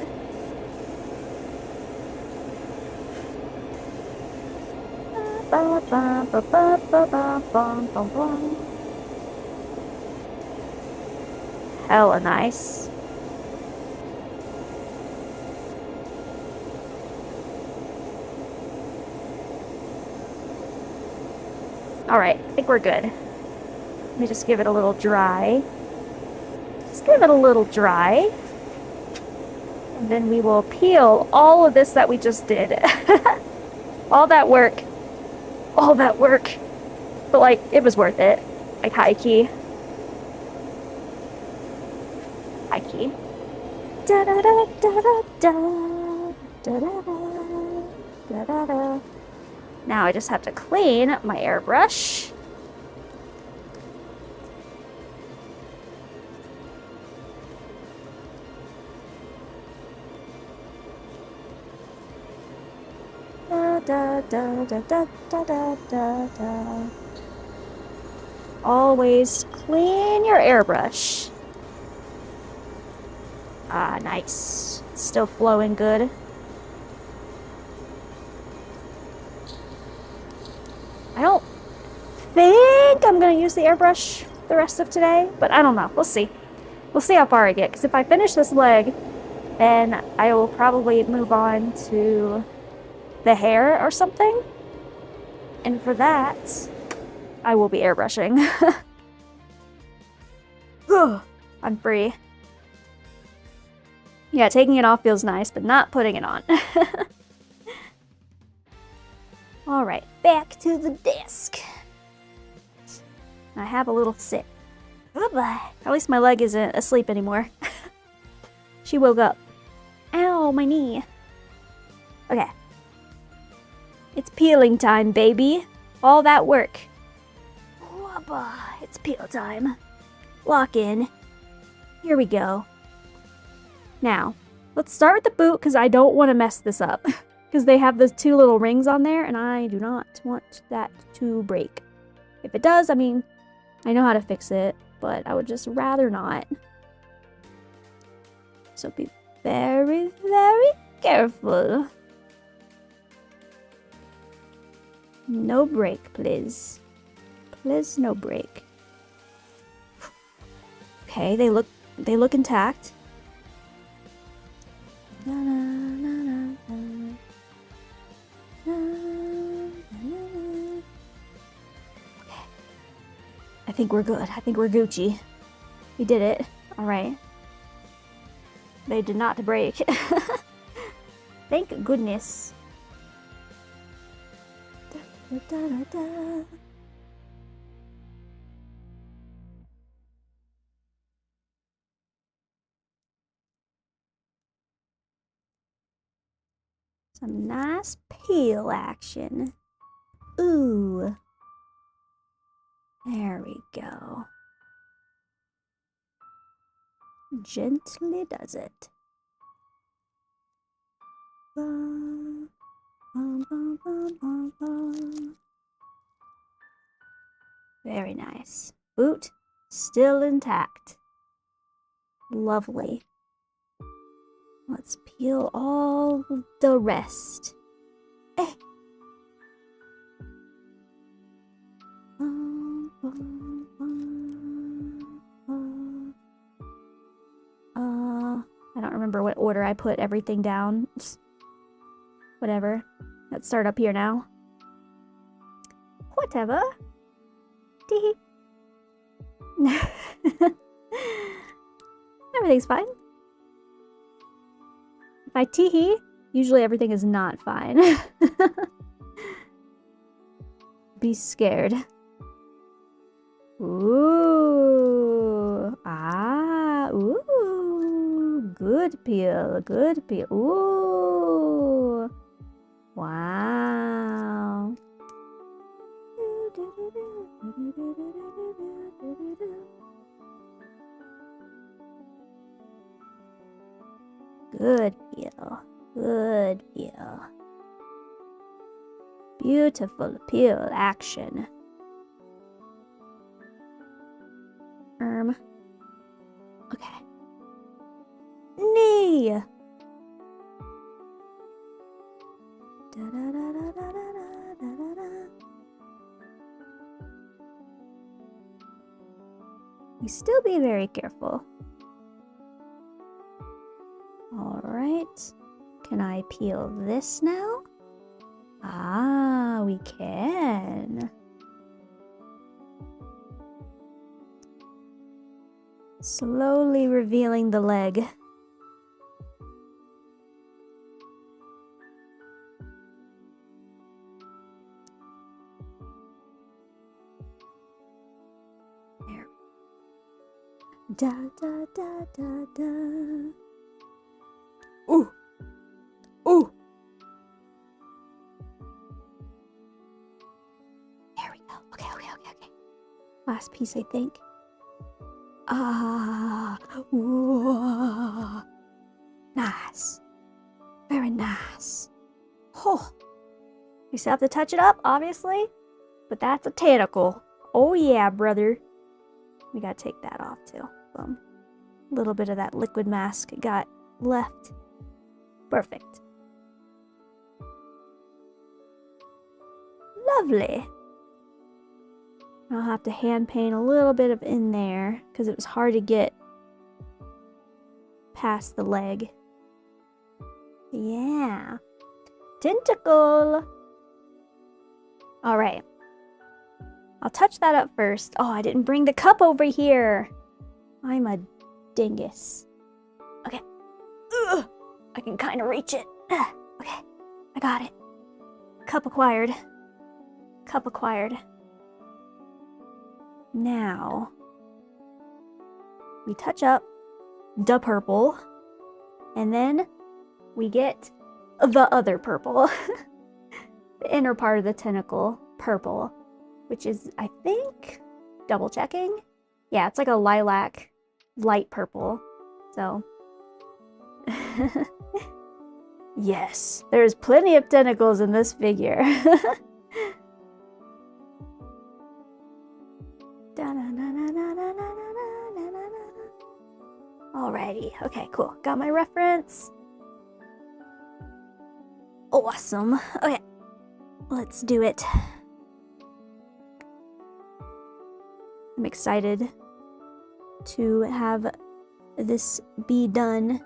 Hella nice. Alright, I think we're good. Let me just give it a little dry. Just give it a little dry. And then we will peel all of this that we just did. All that work. All that work. But, like, it was worth it. Like, high key. High key. Da da da da da da da da da da da. Now I just have to clean my airbrush. Da da da da da da da da da. Always clean your airbrush. Ah, nice. It's still flowing good. I don't think I'm going to use the airbrush the rest of today, but I don't know. We'll see. We'll see how far I get, because if I finish this leg, then I will probably move on to the hair or something. And for that, I will be airbrushing. I'm free. Yeah, taking it off feels nice, but not putting it on. Alright, back to the desk. I have a little sit. Goodbye. At least my leg isn't asleep anymore. She woke up. Ow, my knee. Okay. It's peeling time, baby. All that work. Whoopah. It's peel time. Lock in. Here we go. Now, let's start with the boot because I don't want to mess this up. Because they have those two little rings on there, and I do not want that to break. If it does, I mean, I know how to fix it, but I would just rather not. So be very, very careful. No break, please. Please, no break. Okay, they look intact. Na, na, na, na, na. I think we're good. I think we're Gucci. We did it. Alright. They did not break. Thank goodness. Da, da, da, da. Some nice peel action. Ooh. There we go. Gently does it. Bum, bum, bum, bum, bum, bum. Very nice. Boot still intact. Lovely. Let's peel all the rest. Eh. I don't remember what order I put everything down. Whatever. Let's start up here now. Whatever. Tee. Everything's fine. If I tee-hee, usually everything is not fine. Be scared. Ooh. Ah. Ooh. Good peel. Good peel. Ooh. Wow. Good peel. Good peel. Beautiful peel action. Okay. Knee. We still be very careful. All right. Can I peel this now? Ah, we can. Slowly revealing the leg. There. Da da da da da. Ooh. Ooh. There we go. Okay. Last piece, I think. Ah. Whoa. Nice. Very nice. Oh. We still have to touch it up, obviously. But that's a tentacle. Oh yeah, brother. We gotta take that off too. Boom. A little bit of that liquid mask got left. Perfect. Lovely. I'll have to hand paint a little bit of in there because it was hard to get past the leg. Yeah. Tentacle. All right. I'll touch that up first. Oh, I didn't bring the cup over here. I'm a dingus. Okay. Ugh. I can kind of reach it. Okay. I got it. Cup acquired. Cup acquired. Now, we touch up the purple, and then we get the other purple. The inner part of the tentacle, purple, which is, I think, double checking. Yeah, it's like a lilac, light purple. So, yes, there's plenty of tentacles in this figure. Alrighty, okay, cool. Got my reference. Awesome. Okay, let's do it. I'm excited to have this be done.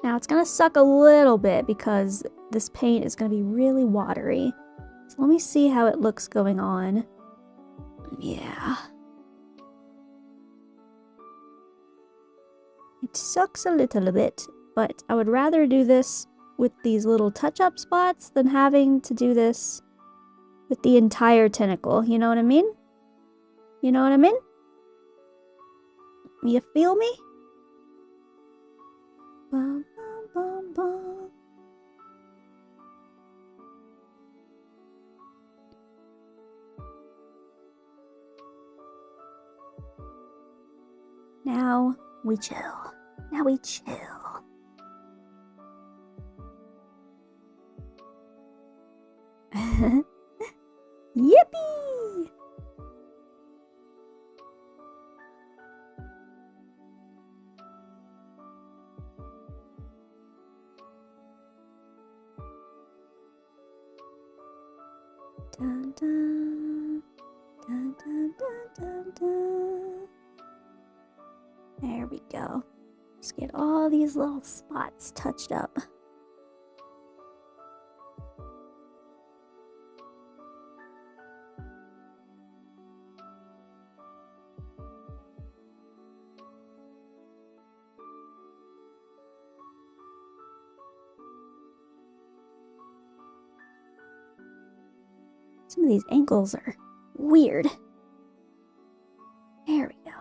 Now it's gonna suck a little bit because this paint is gonna be really watery. So let me see how it looks going on. Yeah. It sucks a little bit, but I would rather do this with these little touch-up spots than having to do this with the entire tentacle. You know what I mean? You know what I mean? You feel me? Bum, bum, bum, bum. Now we chill. Now we chill. Yippee! Dun, dun, dun, dun, dun, dun, dun. There we go. Just get all these little spots touched up. Some of these ankles are weird. There we go.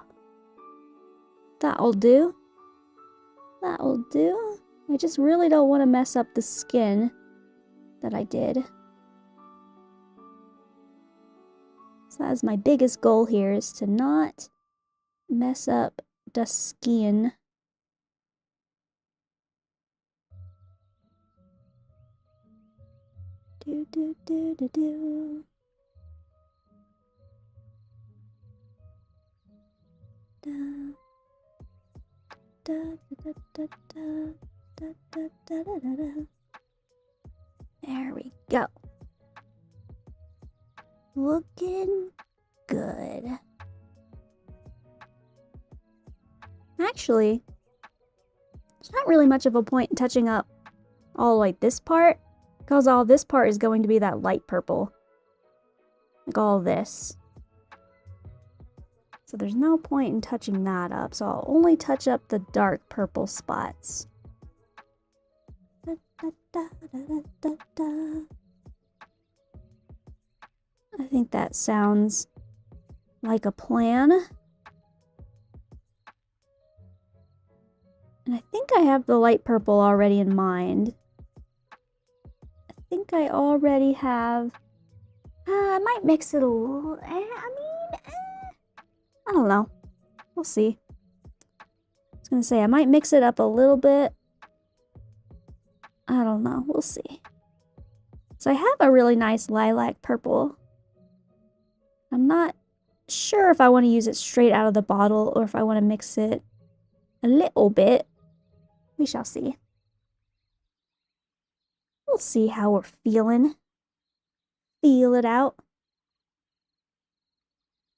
That'll do. That'll do. I just really don't want to mess up the skin that I did. So that's my biggest goal here, is to not mess up the skin. Do do do do do. Da da da da da da da da da da da. There we go. Looking good. Actually, there's not really much of a point in touching up all like this part, because all this part is going to be that light purple. Like all this. So there's no point in touching that up, so I'll only touch up the dark purple spots. Da, da, da, da, da, da. I think that sounds like a plan. And I think I have the light purple already in mind. I think I already have... I might mix it a little... I don't know. We'll see. I was gonna say, I might mix it up a little bit. I don't know. We'll see. So I have a really nice lilac purple. I'm not sure if I want to use it straight out of the bottle or if I want to mix it a little bit. We shall see. We'll see how we're feeling. Feel it out.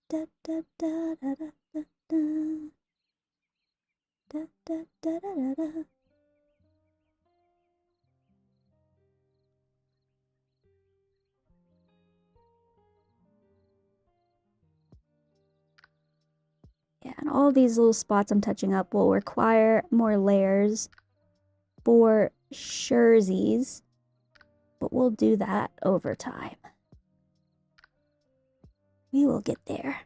Da, da, da, da, da, da, da. Da, da, da, da, da. Yeah, and all these little spots I'm touching up will require more layers for shersies, but we'll do that over time. We will get there.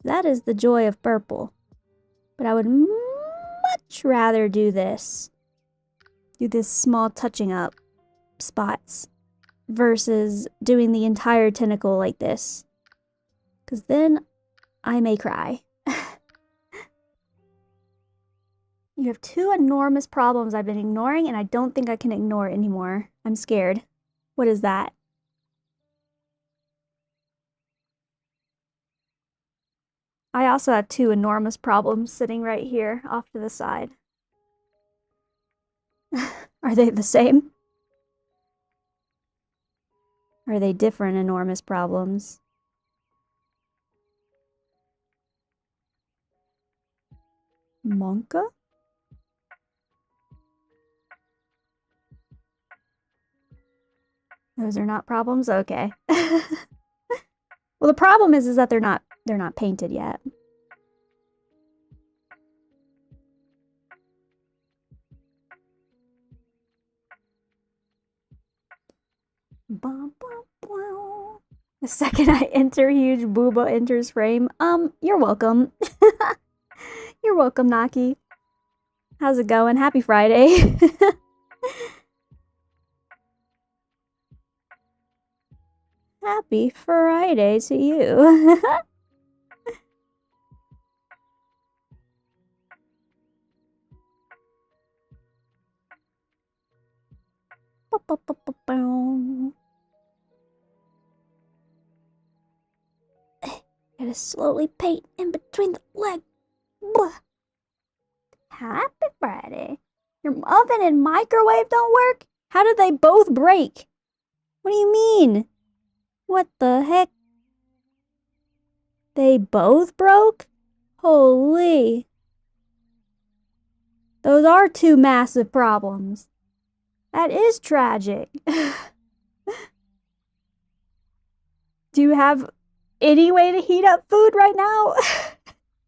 That is the joy of purple. But I would much rather do this. Do this small touching up spots versus doing the entire tentacle like this. Because then I may cry. You have two enormous problems I've been ignoring, and I don't think I can ignore it anymore. I'm scared. What is that? I also have two enormous problems sitting right here off to the side. Are they the same? Are they different enormous problems? Monka? Those are not problems? Okay. Well, the problem is that they're not painted yet. Bum, bum, bum. The second I enter, huge booba enters frame. You're welcome. You're welcome, Naki. How's it going? Happy Friday. Happy Friday to you. Gotta slowly paint in between the leg. Happy Friday. Your oven and microwave don't work? How did they both break? What do you mean? What the heck? They both broke? Holy. Those are two massive problems. That is tragic. Do you have any way to heat up food right now?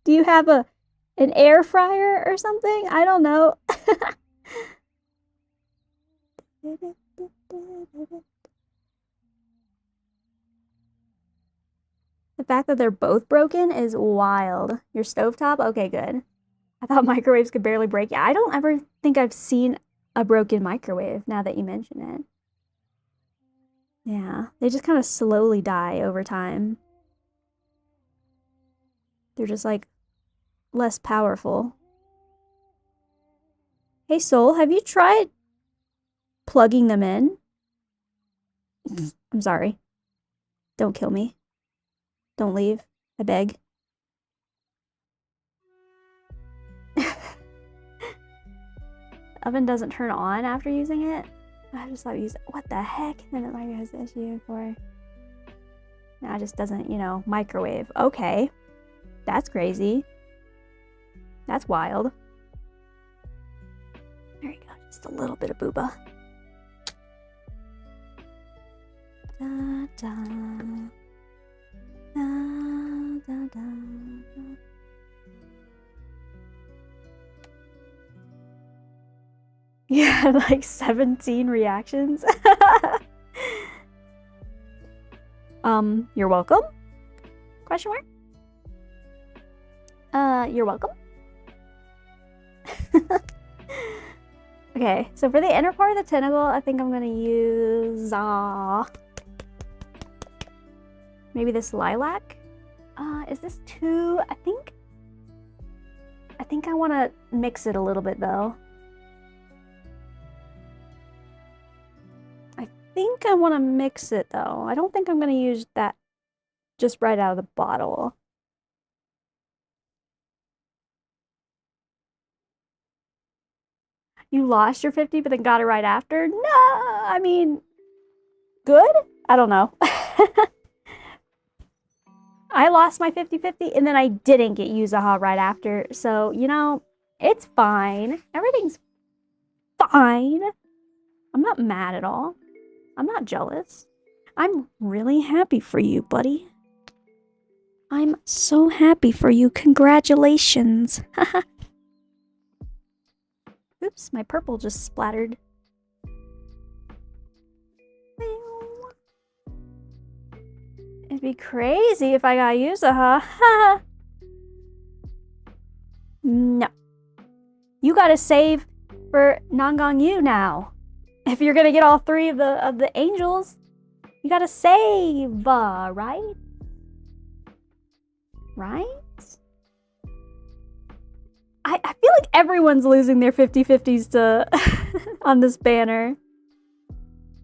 Do you have a An air fryer or something? I don't know. The fact that they're both broken is wild. Your stovetop? Okay, good. I thought microwaves could barely break. Yeah, I don't ever think I've seen a broken microwave now that you mention it. Yeah, they just kind of slowly die over time. They're just like less powerful. Hey Soul, have you tried plugging them in? I'm sorry. Don't kill me. Don't leave. I beg. Oven doesn't turn on after using it. I just thought what the heck? Then it might has issue for. Now it just doesn't, you know, microwave. Okay. That's crazy. That's wild. There you go. Just a little bit of booba. Da, da, da, da, da. Yeah, like 17 reactions. You're welcome? Question mark? You're welcome? Okay, so for the inner part of the tentacle, I think I'm gonna use maybe this lilac. Is this too? I think I want to mix it a little bit though. I think I want to mix it though. I don't think I'm gonna use that just right out of the bottle. You lost your 50 but then got it right after? No, I mean, good? I don't know. I lost my 50-50 and then I didn't get Yuzaha right after. So, you know, it's fine. Everything's fine. I'm not mad at all. I'm not jealous. I'm really happy for you, buddy. I'm so happy for you. Congratulations. Oops, my purple just splattered. It'd be crazy if I got Yuzaha. No. You gotta save for Nangang Yu now. If you're gonna get all three of the angels, you gotta save, right? Right? I feel like everyone's losing their 50-50s to on this banner.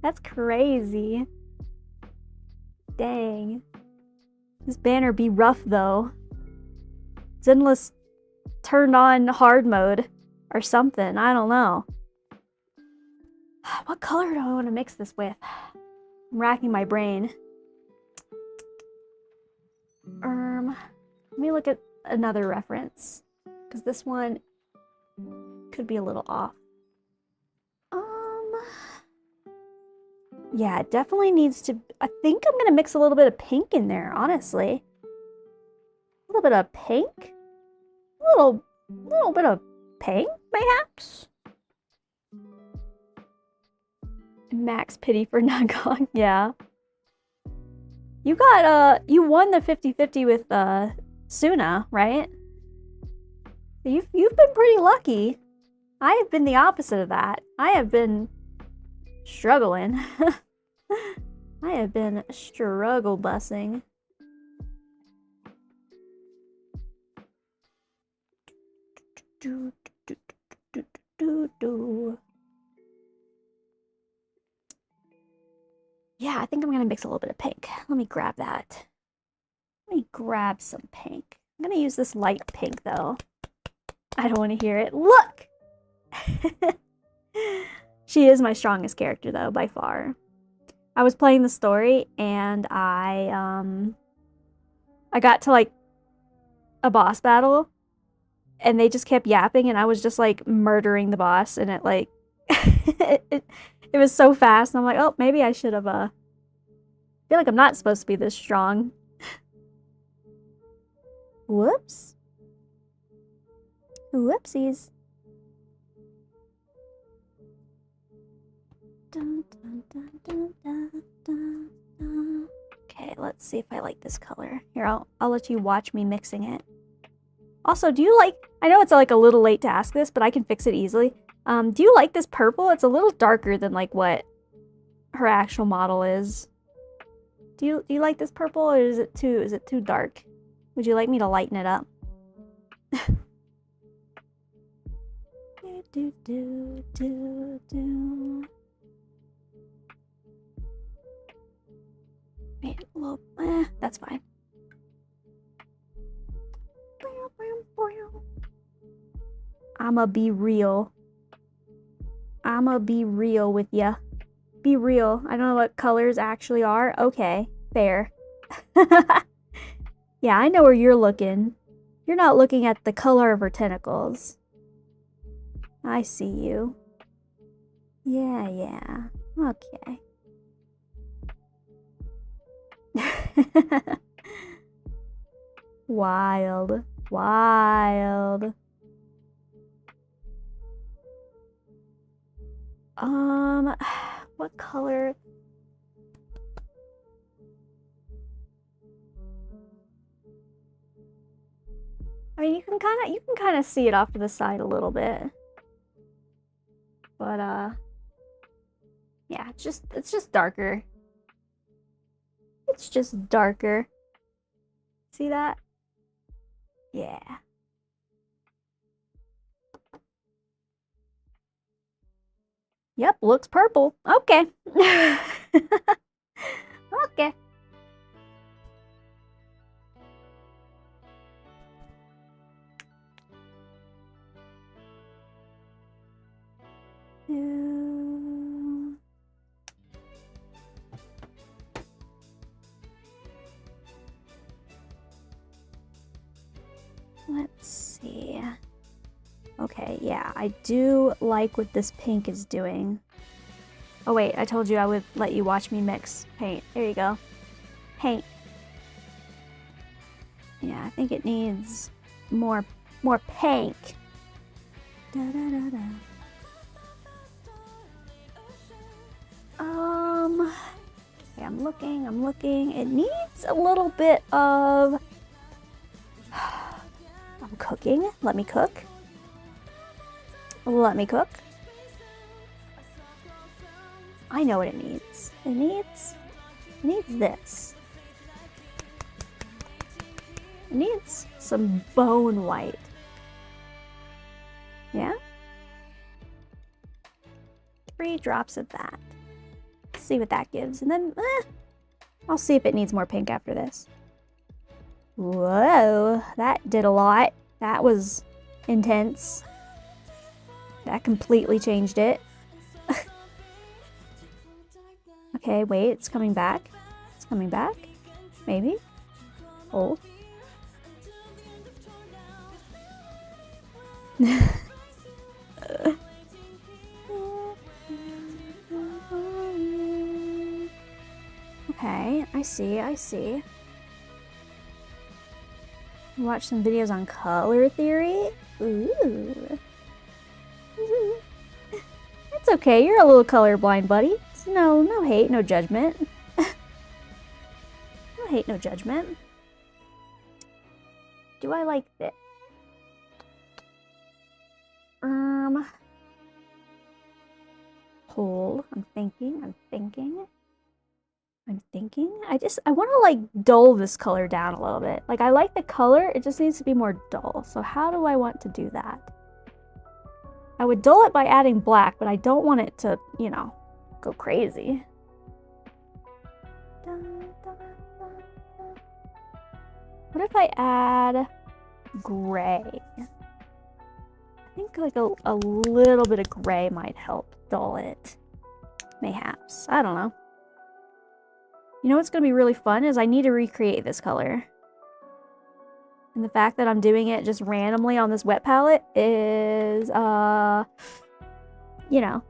That's crazy. Dang. This banner be rough though. ZENLESS turned on hard mode or something. I don't know. What color do I want to mix this with? I'm racking my brain. Let me look at another reference. Because this one could be a little off. Yeah, it definitely needs to... I think I'm going to mix a little bit of pink in there, honestly. A little bit of pink? A little bit of pink, perhaps? Max pity for Nagong, yeah. You got, you won the 50-50 with, Suna, right? You've been pretty lucky. I have been the opposite of that. I have been struggling. I have been struggle bussing. Yeah, I think I'm gonna mix a little bit of pink. Let me grab that. Let me grab some pink. I'm gonna use this light pink though. I don't want to hear it. Look! She is my strongest character though, by far. I was playing the story and I got to like a boss battle and they just kept yapping and I was just like murdering the boss and it like it was so fast and I'm like, oh, maybe I should have I feel like I'm not supposed to be this strong. Whoops. Whoopsies. Dun, dun, dun, dun, dun, dun, dun. Okay, let's see if I like this color. Here, I'll let you watch me mixing it. Also, do you like, I know it's like a little late to ask this, but I can fix it easily. Do you like this purple? It's a little darker than like what her actual model is. Do you like this purple, or is it too dark? Would you like me to lighten it up? do, do, do, do. Wait, a little, that's fine. I'ma be real. I'ma be real with ya. Be real. I don't know what colors actually are. Okay, fair. Yeah, I know where you're looking. You're not looking at the color of her tentacles. I see you. Yeah, yeah. Okay. Wild. Wild. What color? I mean, you can kind of see it off to the side a little bit. But yeah, it's just darker. It's just darker. See that? Yeah. Yep, looks purple. Okay. Okay. Let's see. Okay, yeah, I do like what this pink is doing. Oh wait, I told you I would let you watch me mix paint. There you go. Paint. Yeah, I think it needs more pink. Da, da, da, da. Okay, I'm looking. It needs a little bit of... I'm cooking. Let me cook. Let me cook. I know what it needs. It needs this. It needs some bone white. Yeah? 3 drops of that. Let's see what that gives. And then, I'll see if it needs more pink after this. Whoa, that did a lot. That was intense. That completely changed it. Okay, wait, it's coming back. It's coming back. Maybe. Hold. Okay, I see. Watch some videos on color theory. Ooh. It's okay, you're a little colorblind, buddy. No hate, no judgment. No hate, no judgment. Do I like this? Hold. I'm thinking. I want to like dull this color down a little bit. Like I like the color, it just needs to be more dull. So how do I want to do that? I would dull it by adding black, but I don't want it to, you know, go crazy. What if I add gray? I think like a little bit of gray might help dull it. Mayhaps. I don't know. You know what's going to be really fun is I need to recreate this color. And the fact that I'm doing it just randomly on this wet palette is, you know,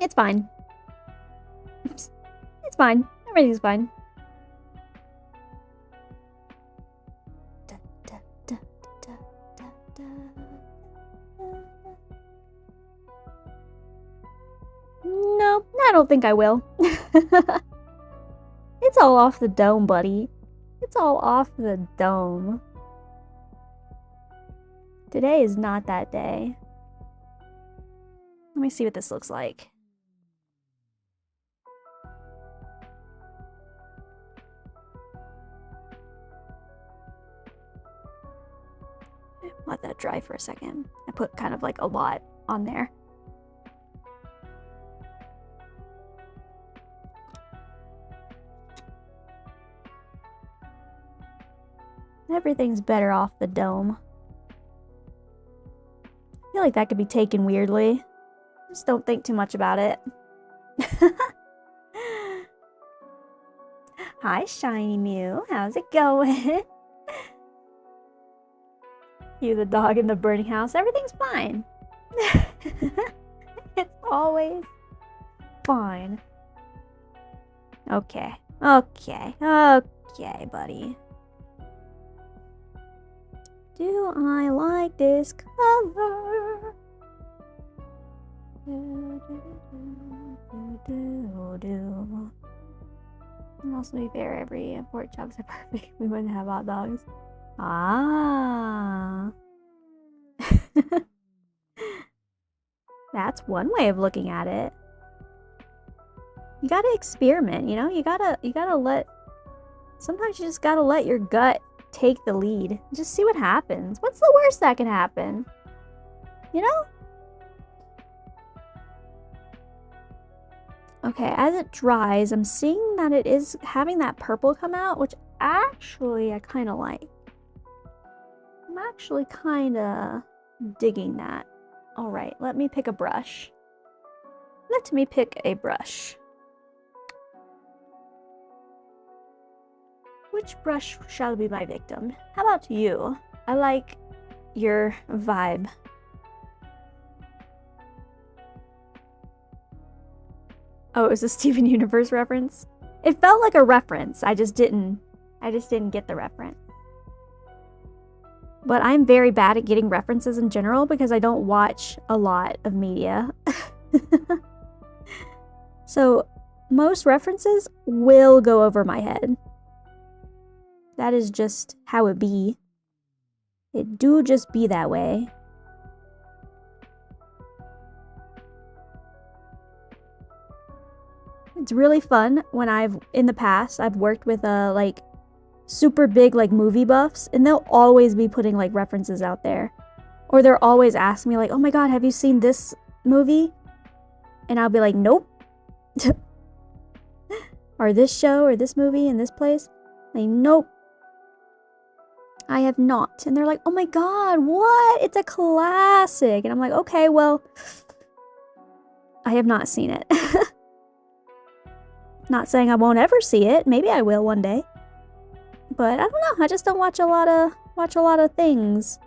it's fine. It's fine. Everything's fine. I don't think I will. It's all off the dome, buddy. It's all off the dome. Today is not that day. Let me see what this looks like. Let that dry for a second. I put kind of like a lot on there. Everything's better off the dome. I feel like that could be taken weirdly. Just don't think too much about it. Hi, Shiny Mew. How's it going? You, the dog in the burning house. Everything's fine. It's always fine. Okay. Okay. Okay, buddy. Do I like this color? And also, to be fair, every pork chops are perfect. We wouldn't have hot dogs. Ah. That's one way of looking at it. You gotta experiment, you know? You gotta let... Sometimes you just gotta let your gut take the lead. Just see what happens. What's the worst that can happen? You know? Okay, as it dries, I'm seeing that it is having that purple come out, which actually I kind of like. I'm actually kind of digging that. All right, let me pick a brush. Let me pick a brush. Which brush shall be my victim? How about you? I like your vibe. Oh, it was a Steven Universe reference? It felt like a reference. I just didn't get the reference. But I'm very bad at getting references in general because I don't watch a lot of media. So most references will go over my head. That is just how it be. It do just be that way. It's really fun when in the past, I've worked with like super big like movie buffs, and they'll always be putting like references out there. Or they're always asking me like, oh my god, have you seen this movie? And I'll be like, nope. Or this show, or this movie, in this place. Like, nope. I have not. And they're like, oh my god, what? It's a classic. And I'm like, okay, well, I have not seen it. Not saying I won't ever see it. Maybe I will one day. But I don't know. I just don't watch a lot of things.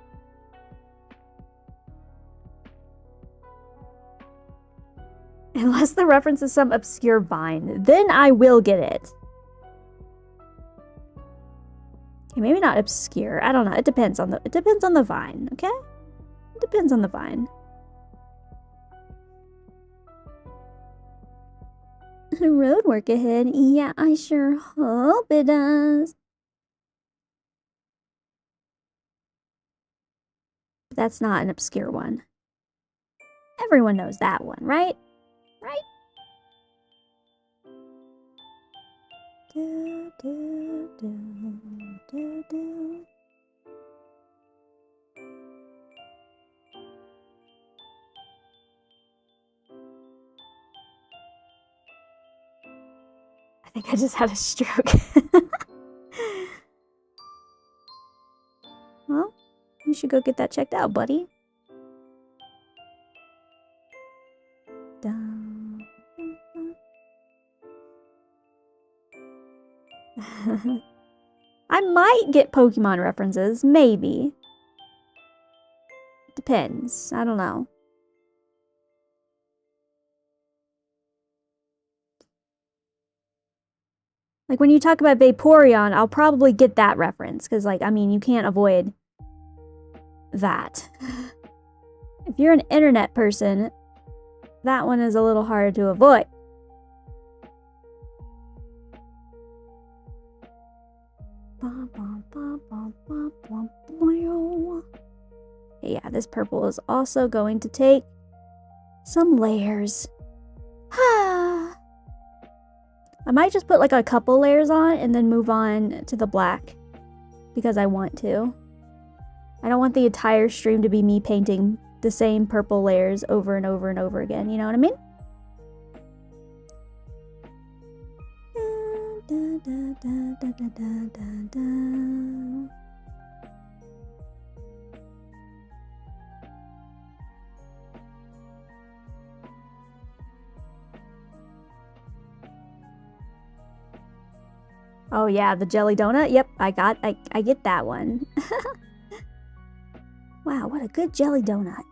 Unless the reference is some obscure Vine, then I will get it. Okay, maybe not obscure. I don't know. It depends on the Vine, okay? It depends on the Vine. Road work ahead. Yeah, I sure hope it does. But that's not an obscure one. Everyone knows that one, right? Right? Do, do, do, do, do. I think I just had a stroke. Well, you should go get that checked out, buddy. I might get Pokemon references, maybe. Depends. I don't know. Like, when you talk about Vaporeon, I'll probably get that reference. Because, like, I mean, you can't avoid that. If you're an internet person, that one is a little harder to avoid. Yeah, this purple is also going to take some layers. I might just put like a couple layers on and then move on to the black because I want to. I don't want the entire stream to be me painting the same purple layers over and over and over again, you know what I mean? Oh yeah, the jelly donut. Yep, I get that one. Wow, what a good jelly donut.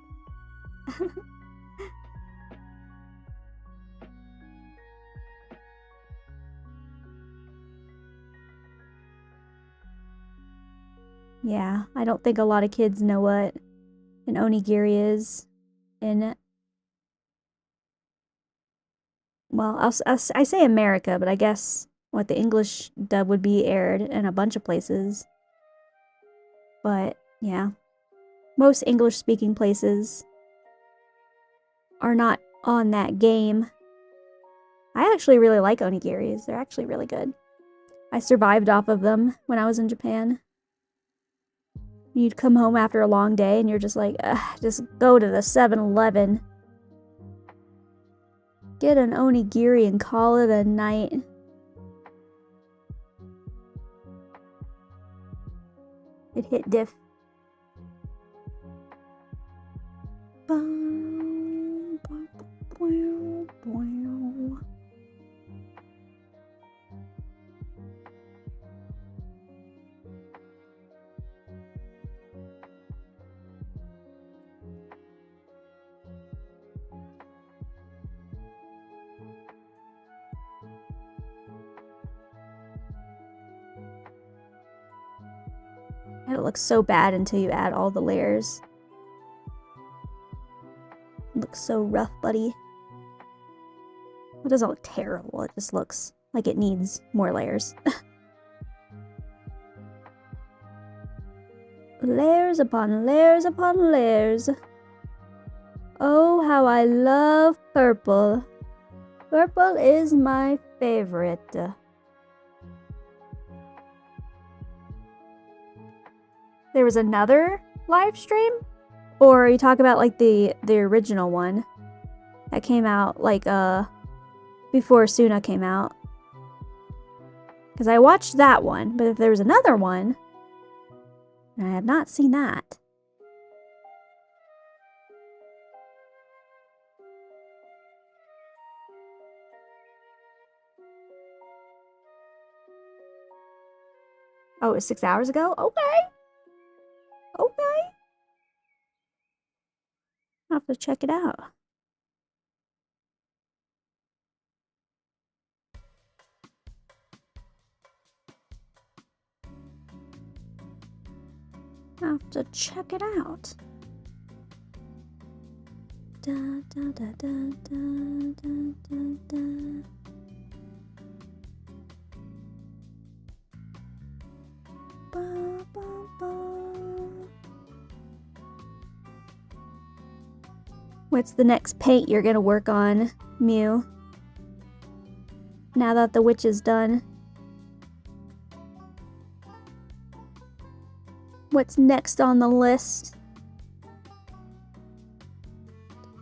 Yeah, I don't think a lot of kids know what an onigiri is. And well, I say America, but I guess what the English dub would be aired in a bunch of places. But yeah, most English-speaking places are not on that game. I actually really like onigiris. They're actually really good. I survived off of them when I was in Japan. You'd come home after a long day and you're just like, just go to the 7-Eleven. Get an onigiri and call it a night. It hit diff. It looks so bad until you add all the layers. It looks so rough, buddy. It doesn't look terrible, it just looks like it needs more layers. Layers upon layers upon layers. Oh, how I love purple. Purple is my favorite. There was another live stream? Or you talk about like the original one that came out like before Suna came out. Because I watched that one, but if there was another one, I have not seen that. Oh, it was 6 hours ago? Okay. Okay. I'll have to check it out. I'll have to check it out. Da, da, da, da, da, da, da, da. Ba, ba, ba. What's the next paint you're gonna work on, Mew? Now that the witch is done. What's next on the list?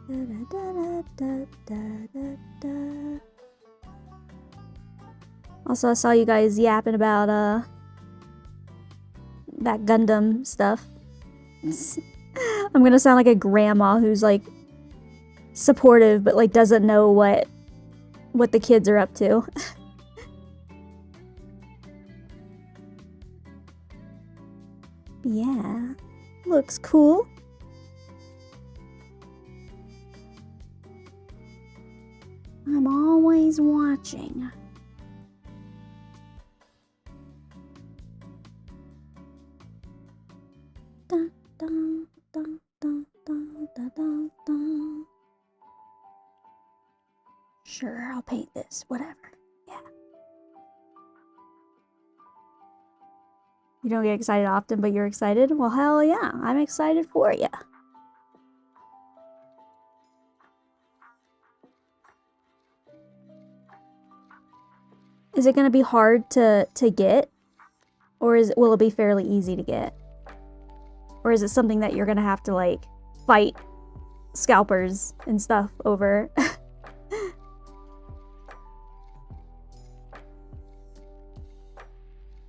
Da, da, da, da, da. Also, I saw you guys yapping about that Gundam stuff. I'm gonna sound like a grandma who's like supportive but like doesn't know what the kids are up to. Yeah, looks cool. I'm always watching. Dun, dun, dun, dun, dun, dun, dun, dun. Sure, I'll paint this, whatever. Yeah. You don't get excited often, but you're excited? Well, hell yeah, I'm excited for you. Is it going to be hard to get? Or will it be fairly easy to get? Or is it something that you're going to have to, like, fight scalpers and stuff over?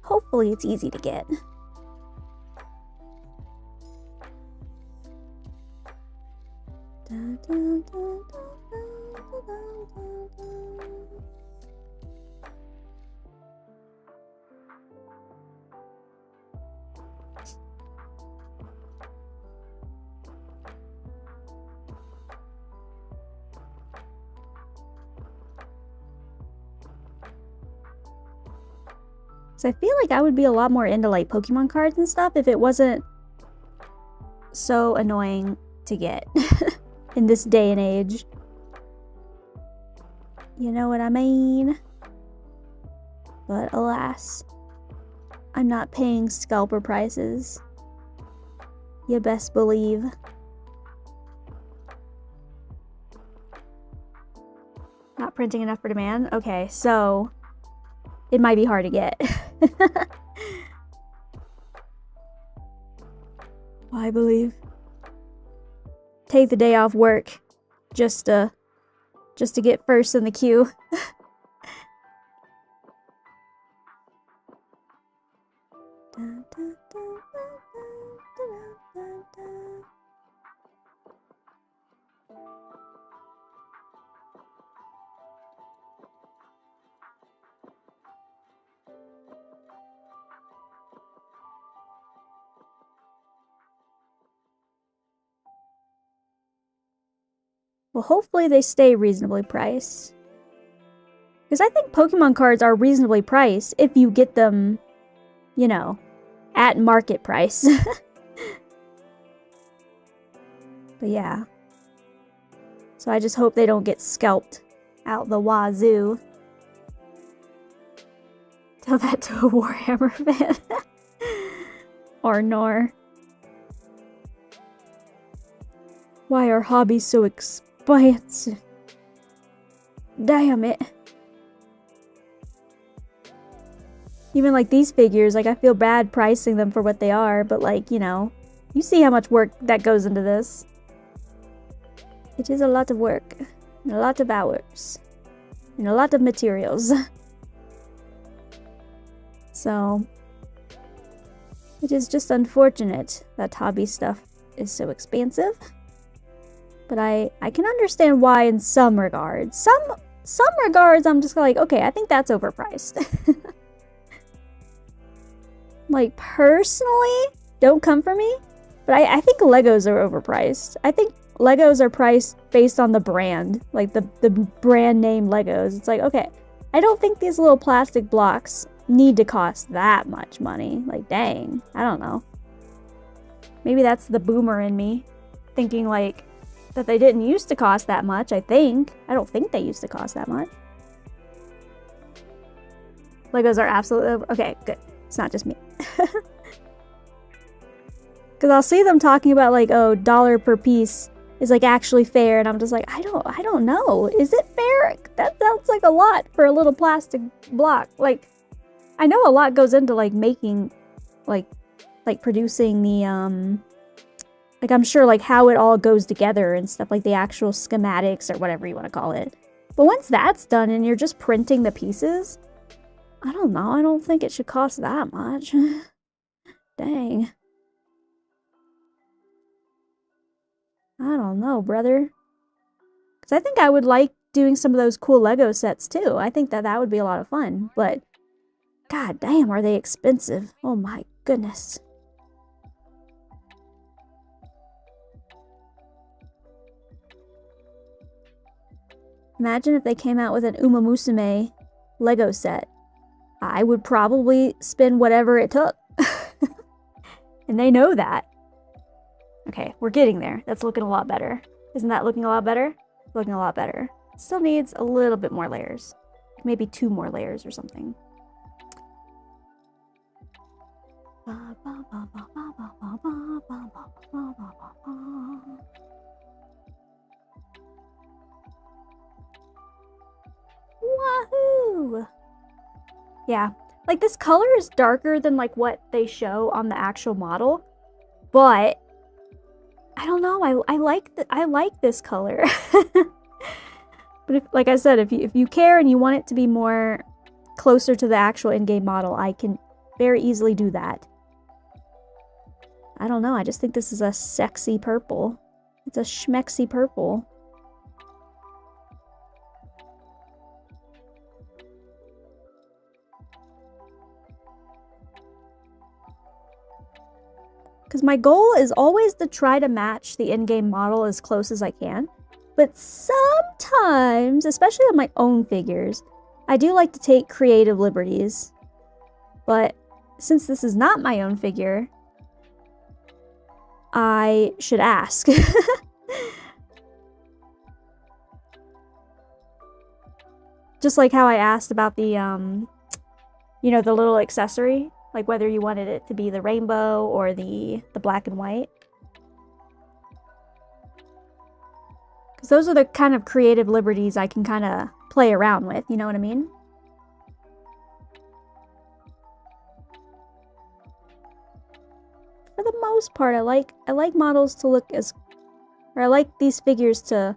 Hopefully it's easy to get. So I feel like I would be a lot more into like Pokemon cards and stuff if it wasn't so annoying to get in this day and age. You know what I mean? But alas, I'm not paying scalper prices. You best believe. Not printing enough for demand? Okay, so it might be hard to get. I believe. Take the day off work just to get first in the queue. Well, hopefully they stay reasonably priced. Because I think Pokemon cards are reasonably priced if you get them, you know, at market price. But yeah. So I just hope they don't get scalped out the wazoo. Tell that to a Warhammer fan. Or Nor. Why are hobbies so expensive? Damn it. Even like these figures, like I feel bad pricing them for what they are, but like, you know, you see how much work that goes into this. It is a lot of work, and a lot of hours, and a lot of materials. So, it is just unfortunate that hobby stuff is so expensive. But I can understand why in some regards. Some regards I'm just like, okay, I think that's overpriced. Like, personally, don't come for me, but I think Legos are overpriced. I think Legos are priced based on the brand, like the brand name Legos. It's like, okay, I don't think these little plastic blocks need to cost that much money. Like, dang, I don't know. Maybe that's the boomer in me, thinking like, that they didn't used to cost that much, I think. I don't think they used to cost that much. Legos are absolutely... Okay, good. It's not just me. Because I'll see them talking about, like, oh, $1 per piece is, like, actually fair. And I'm just like, I don't know. Is it fair? That sounds like a lot for a little plastic block. Like, I know a lot goes into, like, making, like producing the, like, I'm sure, like, how it all goes together and stuff, like the actual schematics or whatever you want to call it. But once that's done and you're just printing the pieces, I don't know. I don't think it should cost that much. Dang. I don't know, brother. Because I think I would like doing some of those cool Lego sets, too. I think that would be a lot of fun. But, god damn, are they expensive. Oh my goodness. Imagine if they came out with an Uma Musume Lego set. I would probably spend whatever it took. And they know that. Okay, we're getting there. That's looking a lot better. Isn't that looking a lot better? Looking a lot better. Still needs a little bit more layers. Maybe 2 more layers or something. Wahoo! Yeah, like this color is darker than like what they show on the actual model, but I don't know. I like this color. But if, like I said, if you care and you want it to be more closer to the actual in-game model, I can very easily do that. I don't know. I just think this is a sexy purple. It's a schmexy purple. Because my goal is always to try to match the in-game model as close as I can. But sometimes, especially on my own figures, I do like to take creative liberties. But since this is not my own figure, I should ask. Just like how I asked about the, you know, the little accessory. Like whether you wanted it to be the rainbow or the black and white. Because those are the kind of creative liberties I can kind of play around with, you know what I mean? For the most part, I like models to look as, or I like these figures to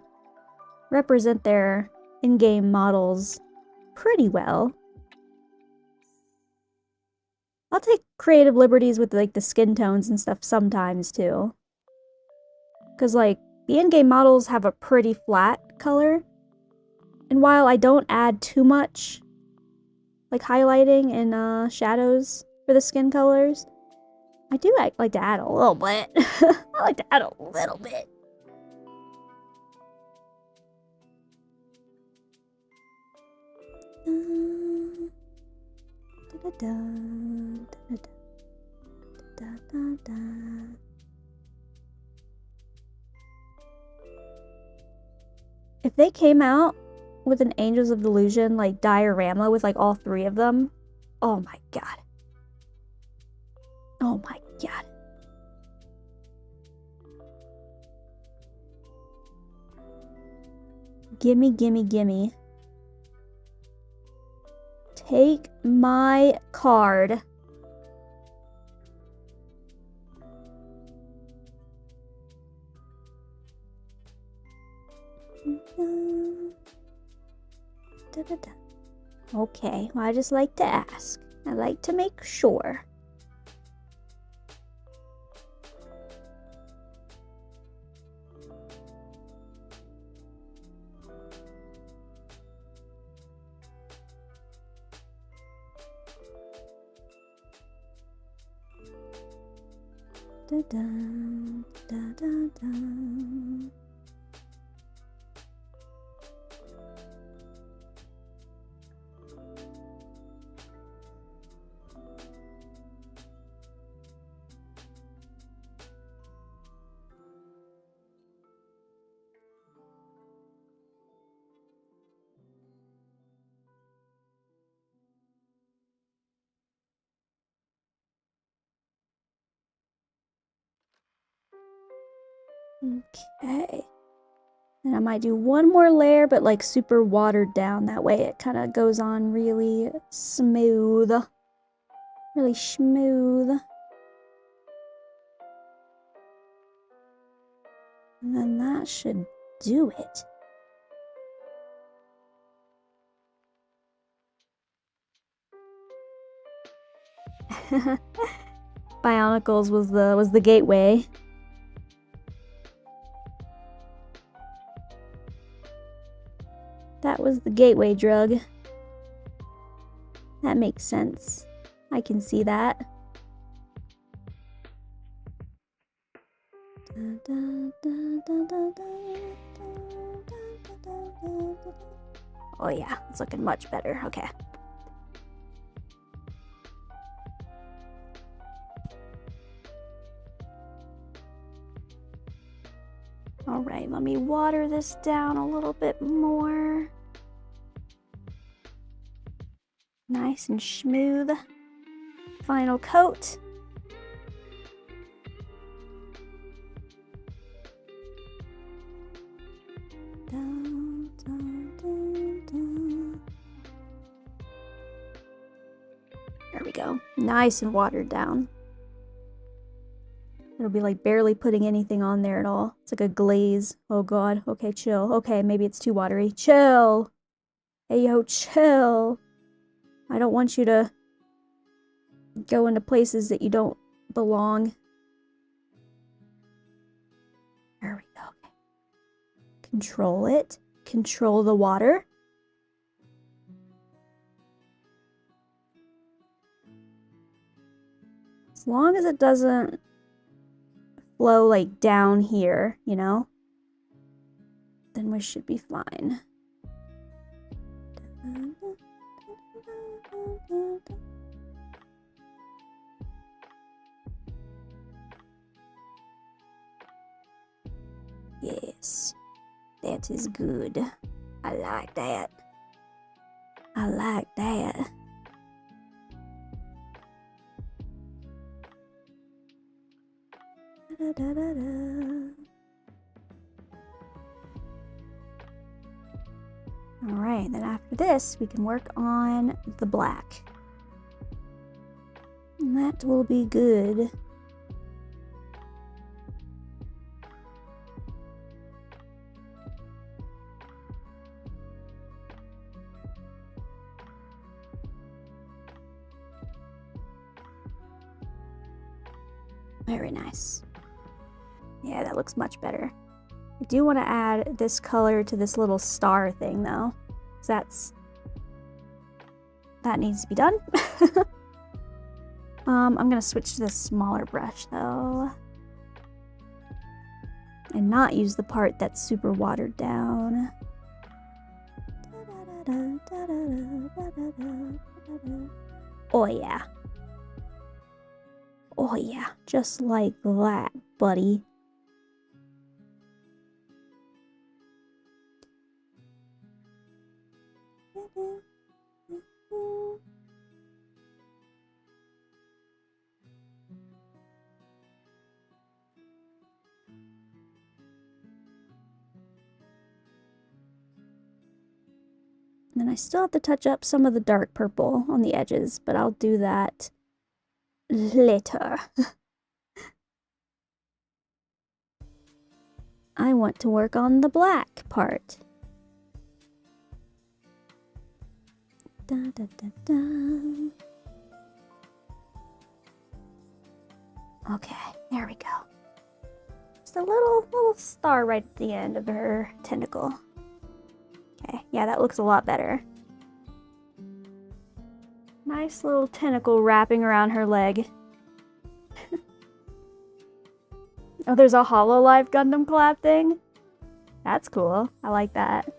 represent their in-game models pretty well. I'll take creative liberties with like the skin tones and stuff sometimes too. Because like the in-game models have a pretty flat color. And while I don't add too much like highlighting and shadows for the skin colors, I do like to add a little bit. I like to add a little bit. If they came out with an Angels of Delusion like diorama with like all three of them, oh my god. Oh my god. Gimme, gimme, gimme. Take my card. Okay, well, I just like to ask. I like to make sure. Da da da da da. Okay. And I might do one more layer, but like super watered down. That way it kind of goes on really smooth. Really smooth. And then that should do it. Bionicles was the gateway. That was the gateway drug. That makes sense. I can see that. Oh yeah, it's looking much better. Okay. All right, let me water this down a little bit more. Nice and smooth. Final coat. nice and watered down. It'll be like barely putting anything on there at all. It's like a glaze. Oh god. Okay, chill. Okay, maybe it's too watery. Chill! Hey yo, chill! I don't want you to go into places that you don't belong. There we go. Okay. Control it. Control the water. As long as it doesn't flow like down here, you know, then we should be fine. Yes, that is good. I like that. I like that. Da, da, da, da. Alright, then after this, we can work on the black. And that will be good. Very nice. Yeah, that looks much better. I do want to add this color to this little star thing though, because that needs to be done. I'm gonna switch to this smaller brush though, and not use the part that's super watered down. Oh yeah. Oh yeah, just like that, buddy. And then I still have to touch up some of the dark purple on the edges, but I'll do that later. I want to work on the black part. Da, da, da, da. Okay, there we go. Just a little star right at the end of her tentacle. Okay, yeah, that looks a lot better. Nice little tentacle wrapping around her leg. Oh, there's a Hololive Gundam collab thing? That's cool. I like that.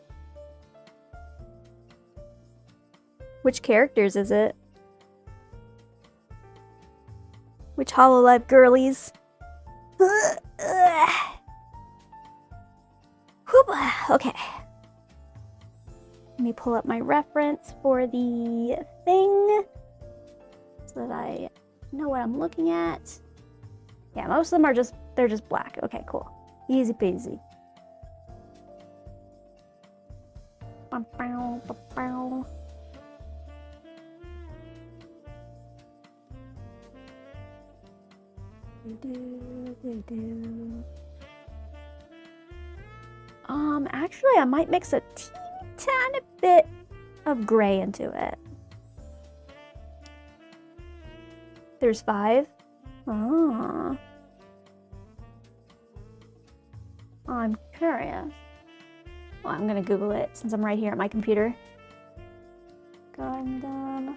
Which characters is it? Which Hololive girlies? Okay. Let me pull up my reference for the thing so that I know what I'm looking at. Yeah, most of them are they're just black. Okay, cool. Easy peasy. Actually, I might mix a tiny bit of gray into it. There's 5. Oh. I'm curious. Well, I'm gonna Google it since I'm right here at my computer. Gundam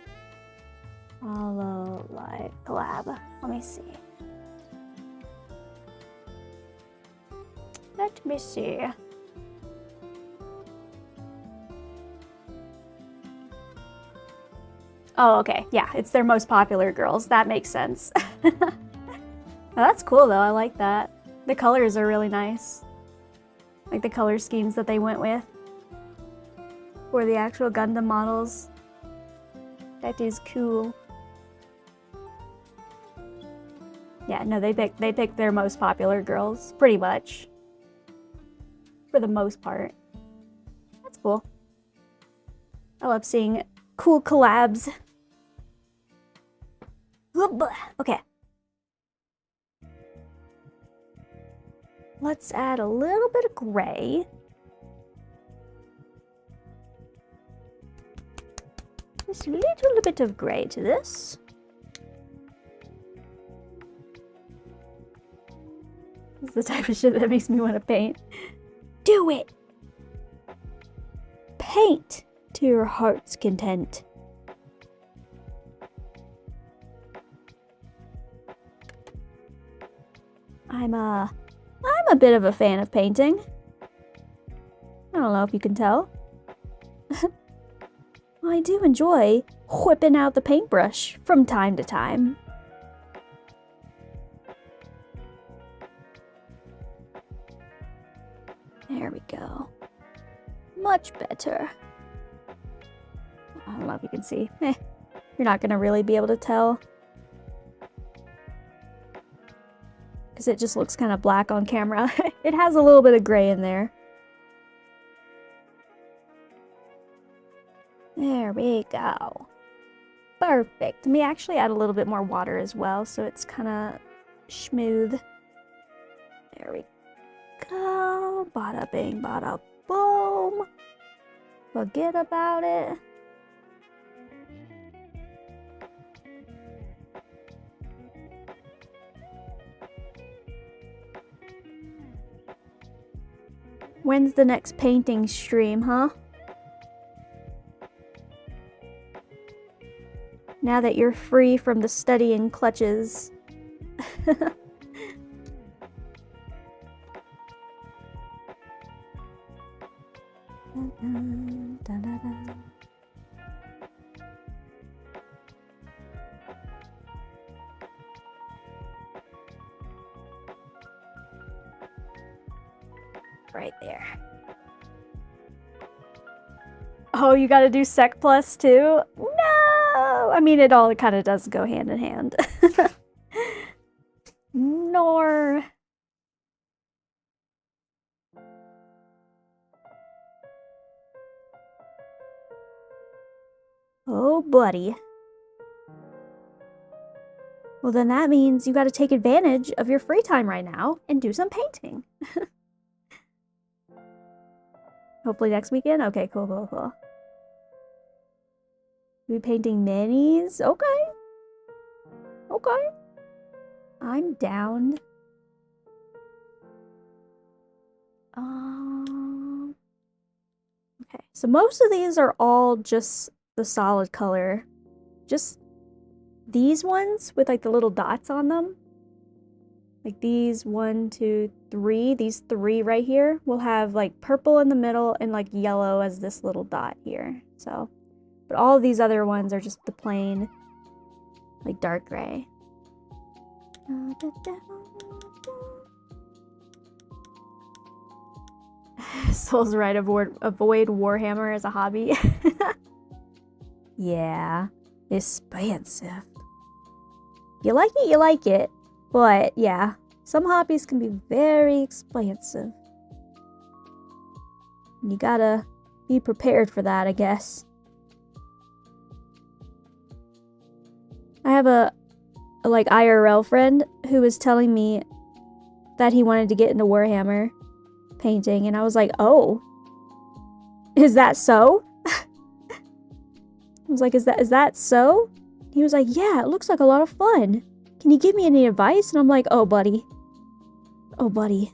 Hololive collab. Let me see. Let me see. Oh, okay. Yeah, it's their most popular girls. That makes sense. Oh, that's cool, though. I like that. The colors are really nice. Like the color schemes that they went with for the actual Gundam models. That is cool. Yeah, no, they picked their most popular girls, pretty much. For the most part. That's cool. I love seeing cool collabs. Okay. Let's add a little bit of gray. Just a little bit of gray to this. This is the type of shit that makes me want to paint. Do it! Paint to your heart's content. I'm a bit of a fan of painting. I don't know if you can tell. I do enjoy whipping out the paintbrush from time to time. There we go. Much better. I don't know if you can see. You're not gonna really be able to tell. Because it just looks kind of black on camera. It has a little bit of gray in there. There we go. Perfect. Let me actually add a little bit more water as well, so it's kind of smooth. There we go. Bada bing, bada boom. Forget about it. When's the next painting stream, huh? Now that you're free from the studying clutches. Right there. Oh, you gotta do Sec Plus too? No! I mean, it all kind of does go hand in hand. Nor. Oh, buddy. Well, then that means you gotta take advantage of your free time right now and do some painting. Hopefully next weekend? Okay, cool, cool, cool. We painting minis? Okay. Okay. I'm down. Okay, so most of these are all just the solid color. Just these ones with like the little dots on them. Like these 1, 2, 3, these 3 right here will have like purple in the middle and like yellow as this little dot here. So, but all of these other ones are just the plain like dark gray. Soul's right, avoid Warhammer as a hobby. Yeah, expensive. You like it, you like it. But, yeah, some hobbies can be very expensive. You gotta be prepared for that, I guess. I have a like, IRL friend who was telling me that he wanted to get into Warhammer painting, and I was like, oh, is that so? I was like, is that so? He was like, yeah, it looks like a lot of fun. Can you give me any advice? And I'm like, oh, buddy. Oh, buddy.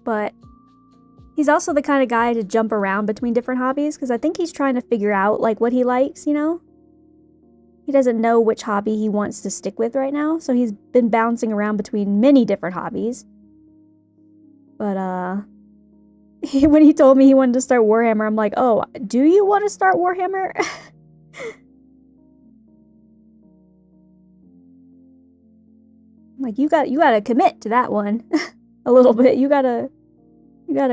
But he's also the kind of guy to jump around between different hobbies, because I think he's trying to figure out, like, what he likes, you know? He doesn't know which hobby he wants to stick with right now, so he's been bouncing around between many different hobbies. But, when he told me he wanted to start Warhammer, I'm like, oh, do you want to start Warhammer? Like, you gotta commit to that one a little bit. You gotta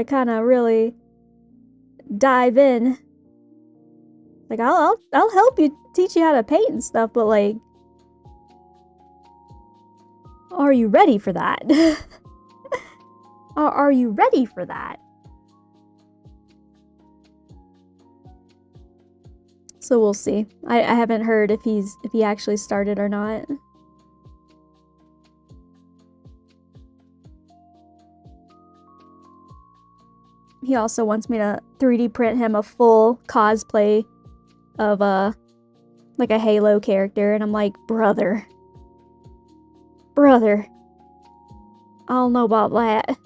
kind of really dive in. Like, I'll help you, teach you how to paint and stuff, but like, are you ready for that? Are you ready for that? So we'll see. I haven't heard if he actually started or not. He also wants me to 3D print him a full cosplay of like a Halo character, and I'm like, brother, I don't know about that.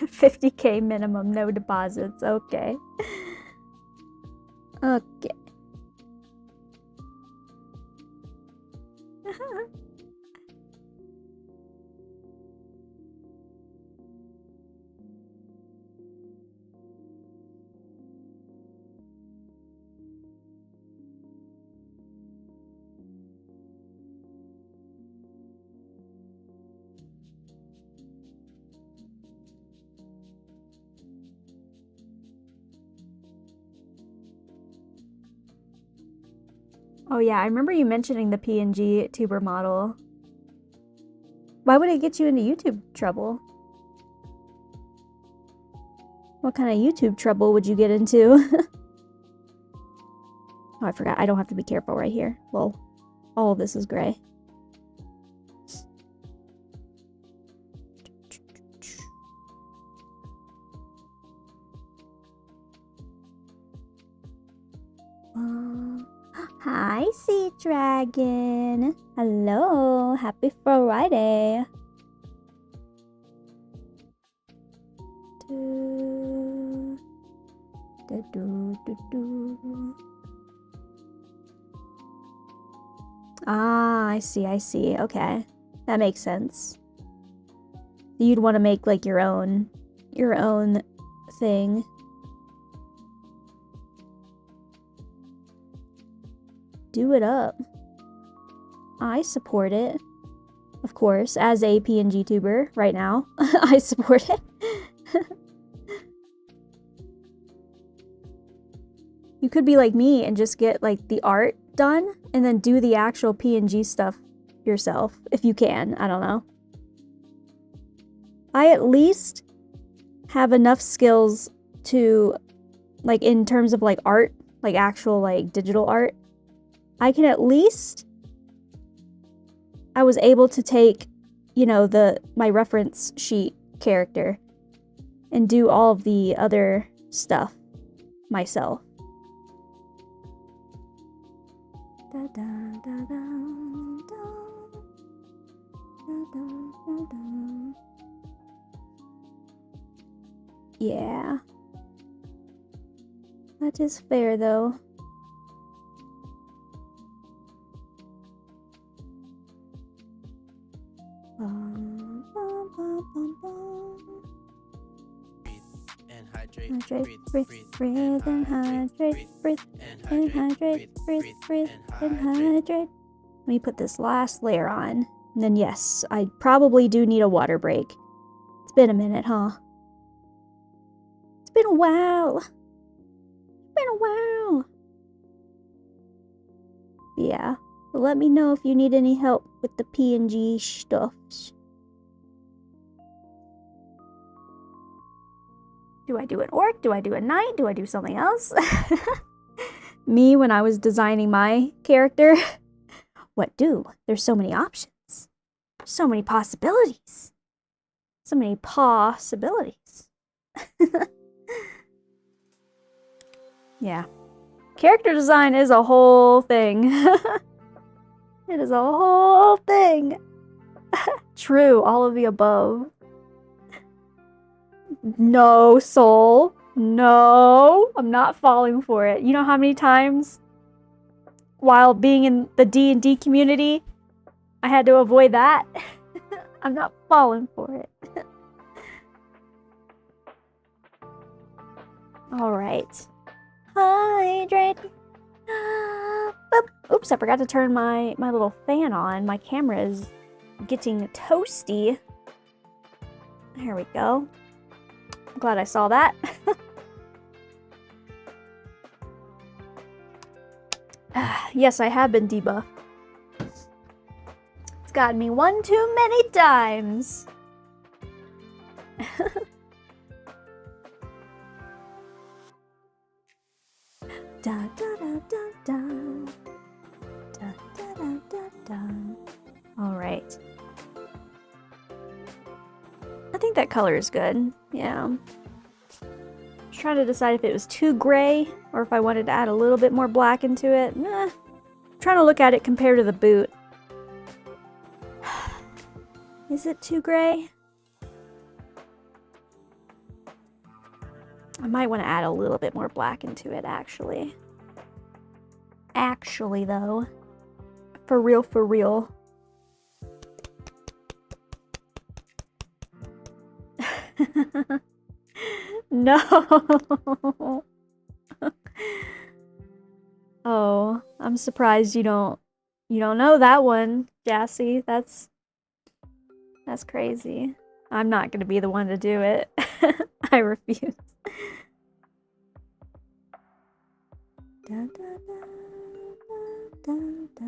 50K minimum, no deposits. Okay. Okay. Oh yeah, I remember you mentioning the PNG tuber model. Why would it get you into YouTube trouble? What kind of YouTube trouble would you get into? Oh, I forgot. I don't have to be careful right here. Well, all of this is gray. Hi, Sea Dragon. Hello. Happy Friday. Ah, I see. Okay. That makes sense. You'd want to make like your own thing. Do it up. I support it. Of course, as a PNG tuber right now, I support it. You could be like me and just get like the art done and then do the actual PNG stuff yourself if you can. I don't know. I at least have enough skills to, like, in terms of like art, like actual like digital art, I can at least, I was able to take, you know, my reference sheet character and do all of the other stuff myself. Yeah. That is fair though. Breathe and hydrate, breathe and hydrate, breathe and hydrate. Let me put this last layer on. And then yes, I probably do need a water break. It's been a minute, huh? It's been a while. It's been a while. Yeah. Let me know if you need any help with the PNG stuffs. Do I do an orc? Do I do a knight? Do I do something else? Me, when I was designing my character, what do? There's so many options. So many possibilities. So many possibilities. Yeah. Character design is a whole thing. It is a whole thing. True, all of the above. No, soul. No, I'm not falling for it. You know how many times while being in the D&D community, I had to avoid that? I'm not falling for it. Alright. Hydrate. Boop. Oops, I forgot to turn my little fan on. My camera is getting toasty. There we go. I'm glad I saw that. Yes, I have been debuffed. It's gotten me one too many times. Da da da da da. Da da da da da. All right. I think that color is good. Yeah. Just trying to decide if it was too gray or if I wanted to add a little bit more black into it. Nah. Trying to look at it compared to the boot. Is it too gray? I might want to add a little bit more black into it, actually. Actually, though. For real, for real. No! Oh, I'm surprised you don't know that one, Jassy. That's crazy. I'm not gonna be the one to do it. I refuse. Da, da, da, da, da.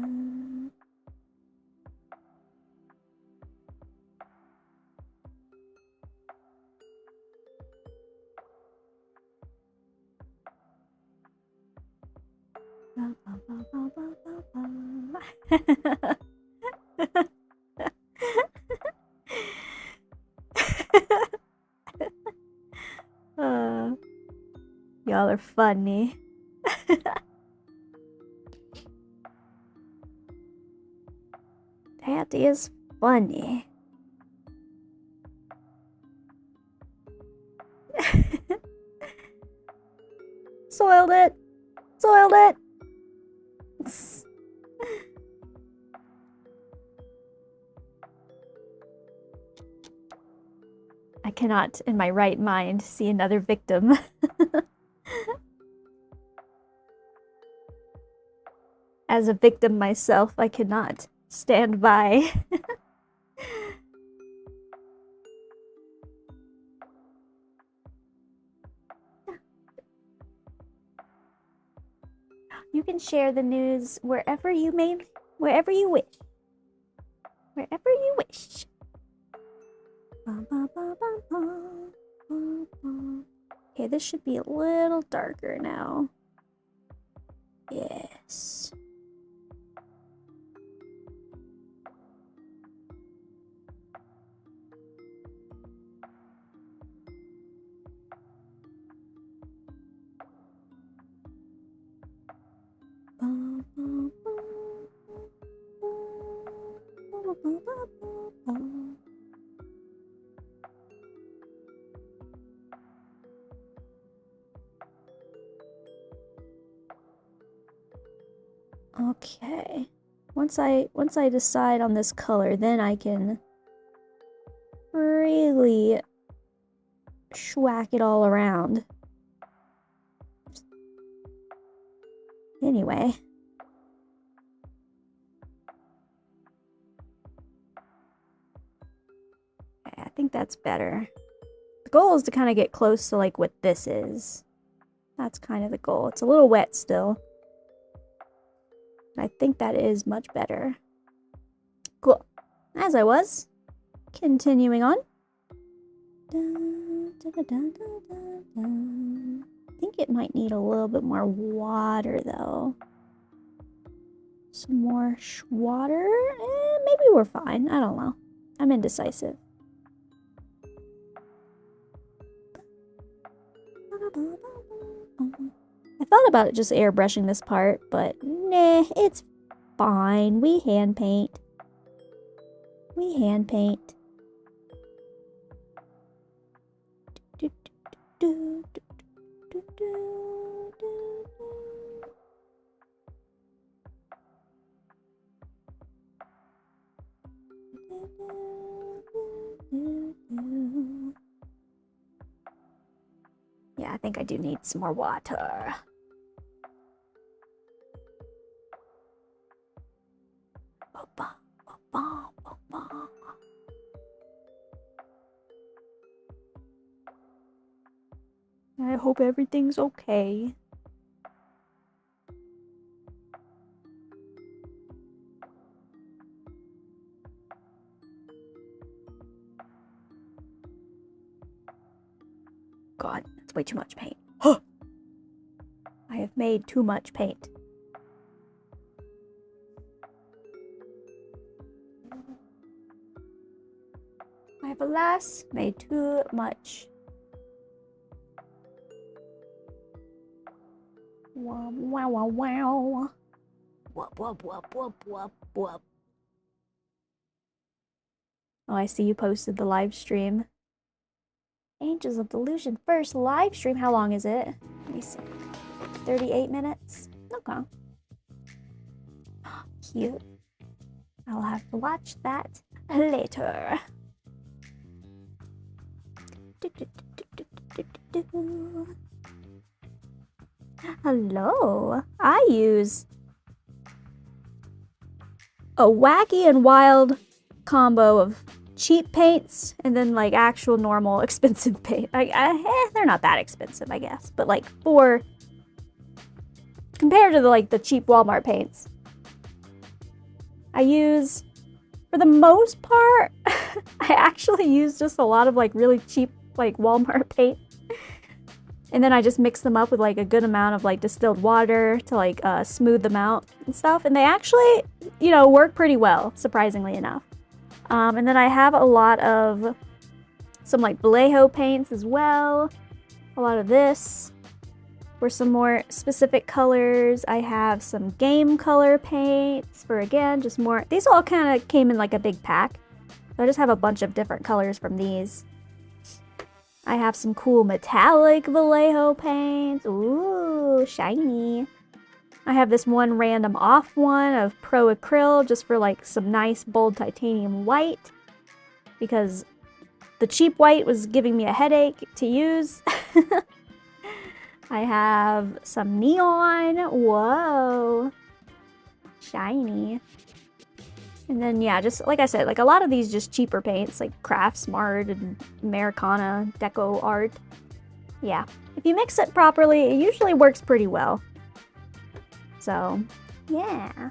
Y'all are funny. That is funny. Soiled it. Soiled it. I cannot, in my right mind, see another victim. As a victim myself, I cannot stand by. You can share the news wherever you wish. Wherever you wish. Okay, this should be a little darker now. Yes. Okay. Once I decide on this color, then I can really schwack it all around. Anyway. Okay, I think that's better. The goal is to kind of get close to like what this is. That's kind of the goal. It's a little wet still. I think that is much better. Cool. As I was, continuing on. I think it might need a little bit more water though. Some more water? Maybe we're fine. I don't know. I'm indecisive. I thought about just airbrushing this part, but nah, it's fine. We hand paint. We hand paint. Yeah, I think I do need some more water. I hope everything's okay. god, that's way too much paint. I have made too much paint. I have alas made too much. Wow, wow, wow, wow. Whoop, whoop, whoop, whoop, whoop, whoop. Oh, I see you posted the live stream. Angels of Delusion first live stream. How long is it? Let me see. 38 minutes? Okay. Cute. I'll have to watch that later. Hello. I use a wacky and wild combo of cheap paints and then like actual normal expensive paint. They're not that expensive, I guess, but like compared to the cheap Walmart paints, I use, for the most part, I actually use just a lot of like really cheap like Walmart paint, and then I just mix them up with like a good amount of like distilled water to like smooth them out and stuff, and they actually, you know, work pretty well, surprisingly enough. And then I have a lot of some like Vallejo paints as well. A lot of this for some more specific colors. I have some game color paints for, again, just more. These all kind of came in like a big pack. So I just have a bunch of different colors from these. I have some cool metallic Vallejo paints. Ooh, shiny. I have this one random off one of Pro Acryl just for like some nice bold titanium white, because the cheap white was giving me a headache to use. I have some neon. Whoa. Shiny. And then, yeah, just like I said, like a lot of these just cheaper paints like Craft Smart and Americana Deco Art. Yeah. If you mix it properly, it usually works pretty well. So, yeah.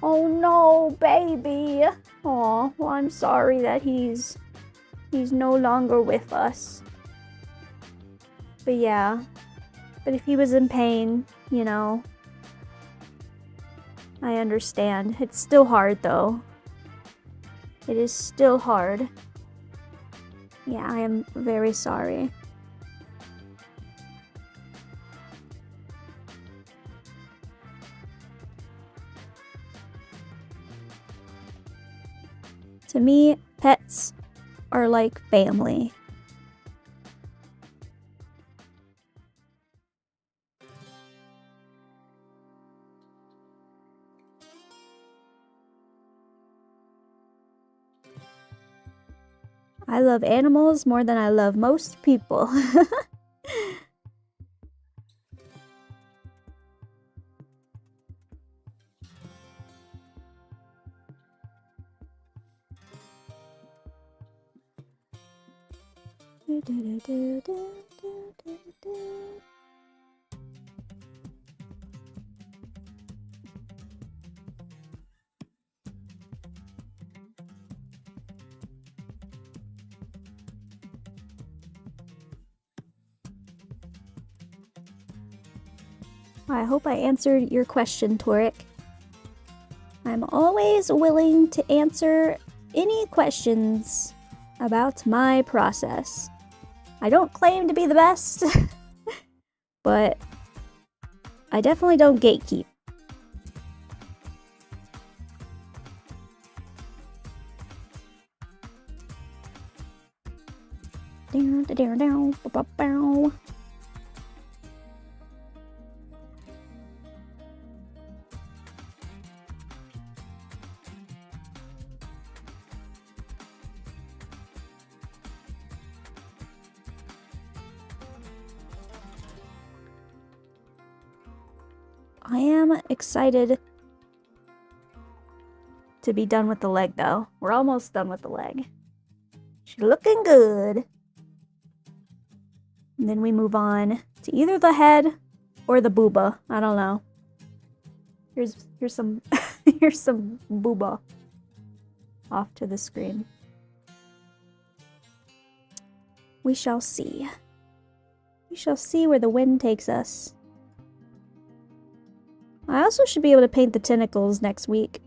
Oh no, baby. Oh, well, I'm sorry that he's no longer with us. But yeah. But if he was in pain, you know, I understand. It's still hard though. It is still hard. Yeah, I am very sorry. To me, pets are like family. I love animals more than I love most people. I hope I answered your question, Torek. I'm always willing to answer any questions about my process. I don't claim to be the best, but I definitely don't gatekeep. I am excited to be done with the leg, though. We're almost done with the leg. She's looking good. And then we move on to either the head or the booba. I don't know. Here's some here's some booba off to the screen. We shall see. We shall see where the wind takes us. I also should be able to paint the tentacles next week.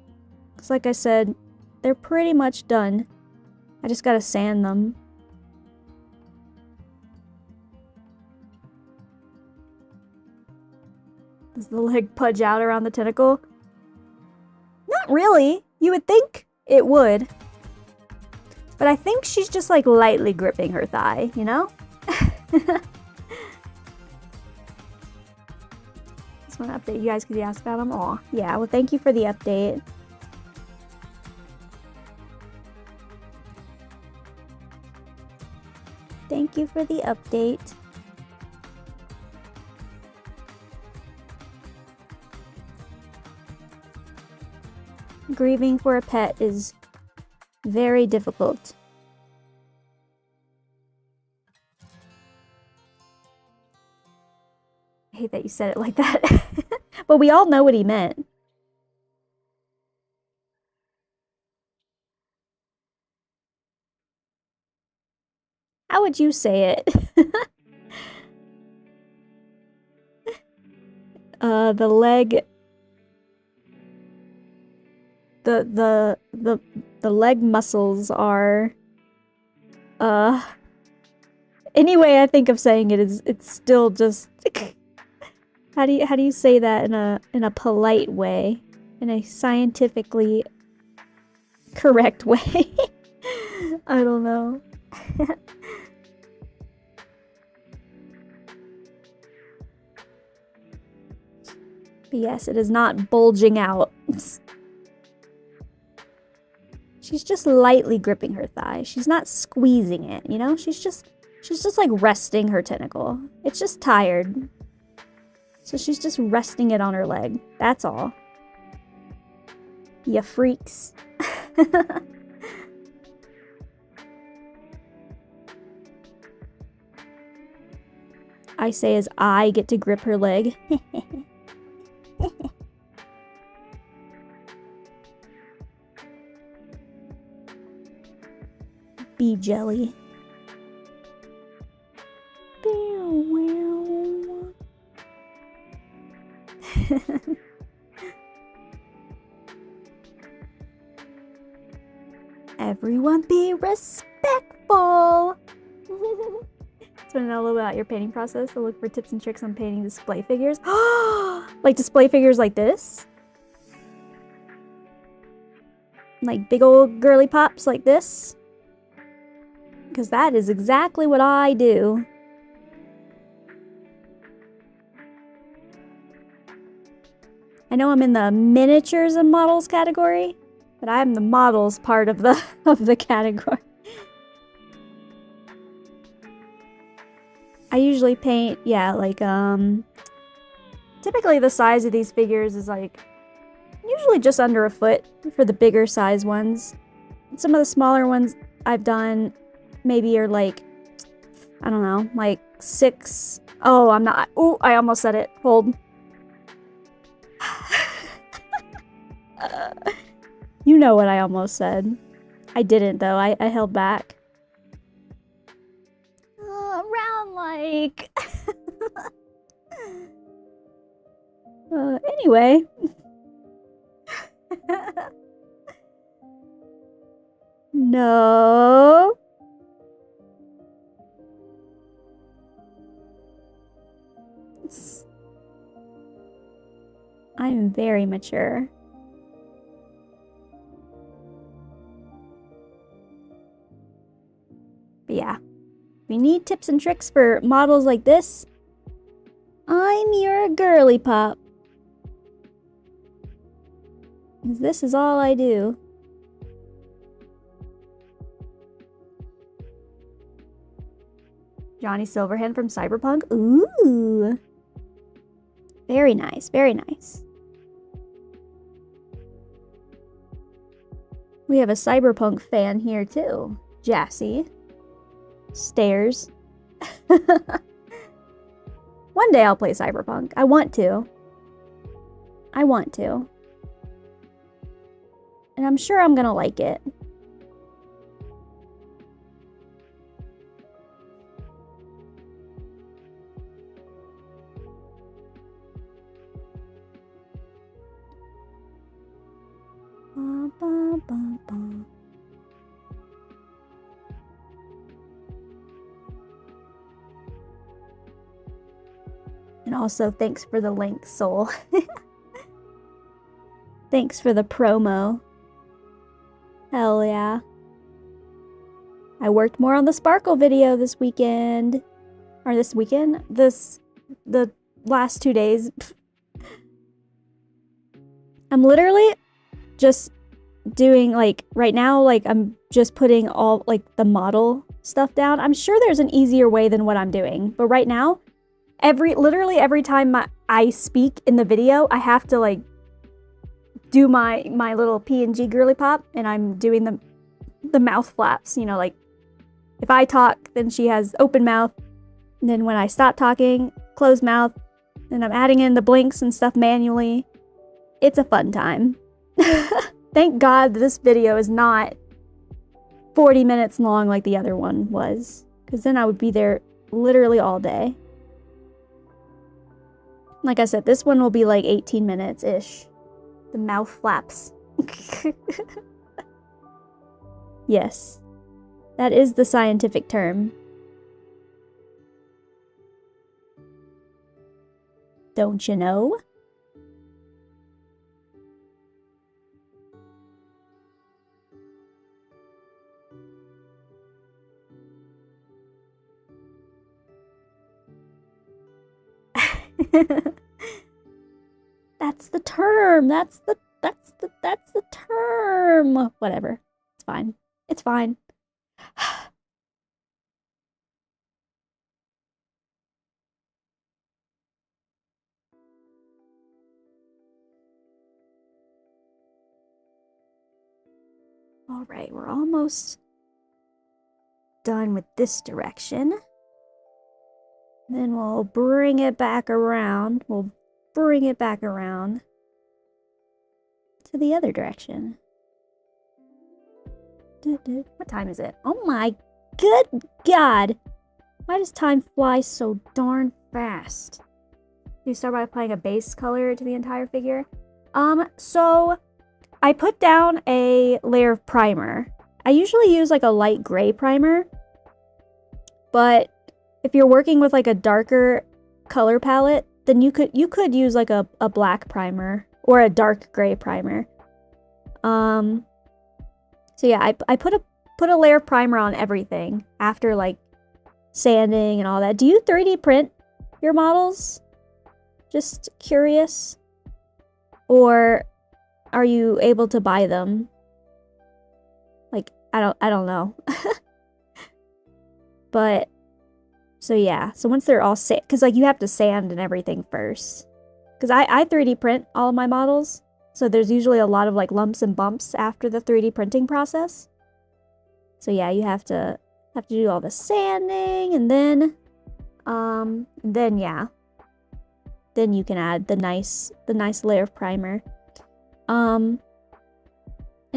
Because like I said, they're pretty much done. I just gotta sand them. Does the leg pudge out around the tentacle? Not really. You would think it would. But I think she's just like lightly gripping her thigh, you know? Just want to update you guys because you asked about them. Aw, yeah, well thank you for the update. Thank you for the update. Grieving for a pet is very difficult. I hate that you said it like that. But we all know what he meant. How would you say it? The leg... The leg muscles are... Any way I think of saying it is, it's still just... How do you say that in a polite way? In a scientifically correct way? I don't know. But yes, it is not bulging out. She's just lightly gripping her thigh. She's not squeezing it, you know? She's just like resting her tentacle. It's just tired. So she's just resting it on her leg. That's all. Ya freaks. I say as I get to grip her leg. Bee jelly. Everyone be respectful. Just want to know a little about your painting process. So look for tips and tricks on painting display figures. Like display figures like this? Like big old girly pops like this? Because that is exactly what I do. I know I'm in the miniatures and models category, but I'm the models part of the category. I usually paint, yeah, like typically the size of these figures is like usually just under a foot for the bigger size ones. Some of the smaller ones I've done maybe are like, I don't know, like 6. Oh, I'm not. Oh, I almost said it. Hold. You know what I almost said. I didn't though. I held back. Around like... anyway. No. I'm very mature. But yeah, if you need tips and tricks for models like this, I'm your girly pop. 'Cause this is all I do. Johnny Silverhand from Cyberpunk. Ooh. Very nice, very nice. We have a Cyberpunk fan here too. Jassy. Stairs. One day I'll play Cyberpunk. I want to. I want to. And I'm sure I'm gonna like it. And also, thanks for the link, Soul. Thanks for the promo. Hell yeah. I worked more on the sparkle video this weekend. Or this weekend? The last 2 days. I'm literally just doing, like, right now, like, I'm just putting all, like, the model stuff down. I'm sure there's an easier way than what I'm doing. But right now, literally every time I speak in the video, I have to, like, do my little PNG girly pop, and I'm doing the mouth flaps, you know, like, if I talk, then she has open mouth, and then when I stop talking, closed mouth, and I'm adding in the blinks and stuff manually. It's a fun time. Thank God this video is not 40 minutes long like the other one was, because then I would be there literally all day. Like I said, this one will be like 18 minutes-ish. The mouth flaps. Yes. That is the scientific term. Don't you know? That's the term. That's the term. Whatever. It's fine. It's fine. All right, we're almost done with this direction. Then we'll bring it back around. We'll bring it back around to the other direction. What time is it? Oh my good God! Why does time fly so darn fast? You start by applying a base color to the entire figure. So I put down a layer of primer. I usually use like a light gray primer, but if you're working with like a darker color palette, then you could use like a black primer or a dark gray primer. So yeah, I put a layer of primer on everything after like sanding and all that. Do you 3D print your models? Just curious. Or are you able to buy them? Like, I don't know. But so yeah, so once they're all set, because like you have to sand and everything first. Because I 3D print all of my models, so there's usually a lot of like lumps and bumps after the 3D printing process. So yeah, you have to do all the sanding, and then yeah, then you can add the nice layer of primer. In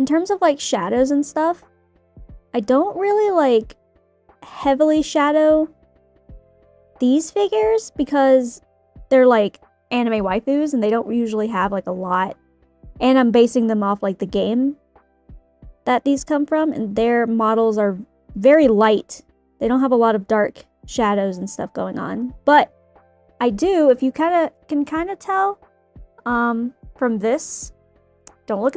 terms of like shadows and stuff, I don't really like heavily shadow these figures because they're like anime waifus and they don't usually have like a lot, and I'm basing them off like the game that these come from, and their models are very light. They don't have a lot of dark shadows and stuff going on, but I do, if you can kind of tell from this, don't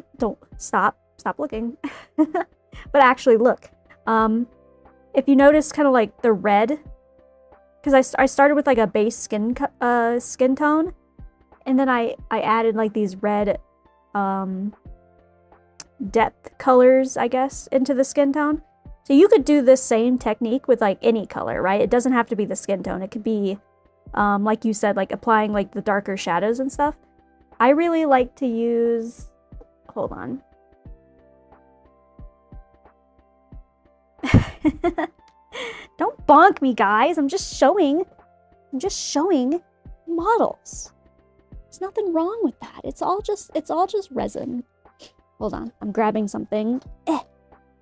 stop looking. But actually look, if you notice kind of like the red, because I started with like a base skin tone, and then I added like these red depth colors, I guess, into the skin tone. So you could do this same technique with like any color, right? It doesn't have to be the skin tone. It could be like you said, like applying like the darker shadows and stuff. I really like to use, hold on. Don't bonk me, guys. I'm just showing models. There's nothing wrong with that. It's all just resin. Hold on. I'm grabbing something. I'm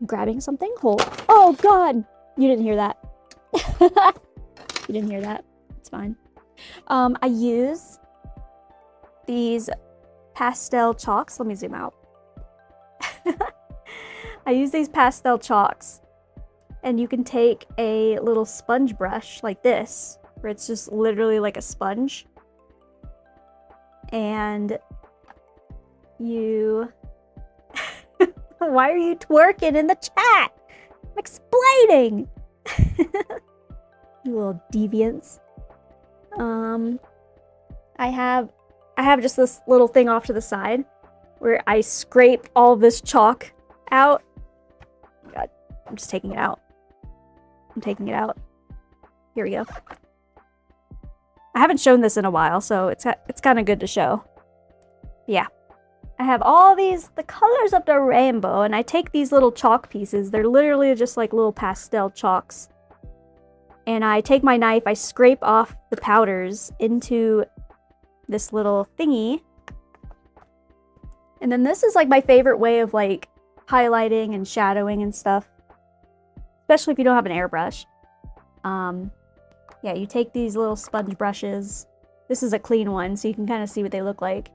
grabbing something. Hold. Oh God. You didn't hear that. You didn't hear that. It's fine. I use these pastel chalks. Let me zoom out. I use these pastel chalks, and you can take a little sponge brush like this, where it's just literally like a sponge, and you... Why are you twerking in the chat? I'm explaining! You little deviants. I have just this little thing off to the side where I scrape all this chalk out. God, I'm just taking it out. I'm taking it out. Here we go. I haven't shown this in a while, so it's kind of good to show. Yeah. I have all the colors of the rainbow, and I take these little chalk pieces. They're literally just like little pastel chalks. And I take my knife, I scrape off the powders into this little thingy. And then this is like my favorite way of like highlighting and shadowing and stuff. Especially if you don't have an airbrush. Yeah, you take these little sponge brushes. This is a clean one, so you can kind of see what they look like.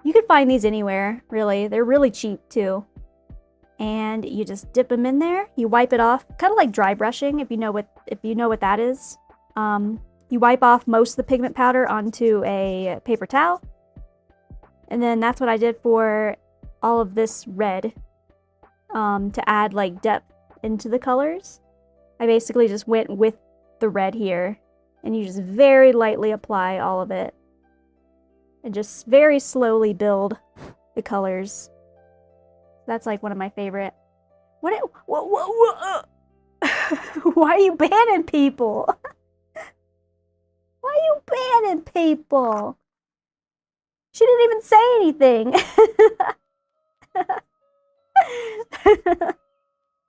You can find these anywhere, really. They're really cheap, too. And you just dip them in there. You wipe it off, kind of like dry brushing, if you know what that is. You wipe off most of the pigment powder onto a paper towel. And then that's what I did for all of this red, to add like depth into the colors. I basically just went with the red here, and you just very lightly apply all of it. And just very slowly build the colors. That's like one of my favorite. What? Why are you banning people? Why are you banning people? She didn't even say anything.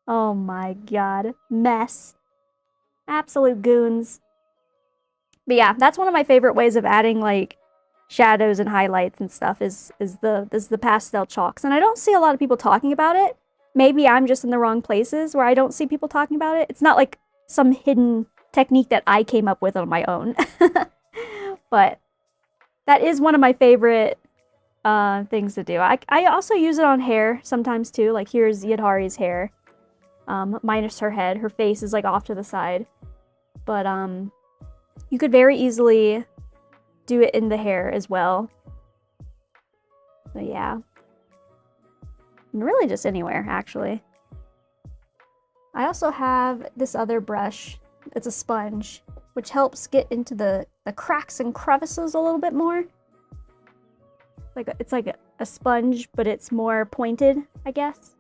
Oh my god. Mess. Absolute goons. But yeah, that's one of my favorite ways of adding like shadows and highlights and stuff is the pastel chalks. And I don't see a lot of people talking about it. Maybe I'm just in the wrong places where I don't see people talking about it. It's not like some hidden technique that I came up with on my own. But that is one of my favorite things to do. I also use it on hair sometimes too. Like here's YIDHARI's hair. Minus her head. Her face is like off to the side. But you could very easily do it in the hair as well. So yeah. And really just anywhere, actually. I also have this other brush. It's a sponge, which helps get into the cracks and crevices a little bit more. It's like a sponge, but it's more pointed, I guess.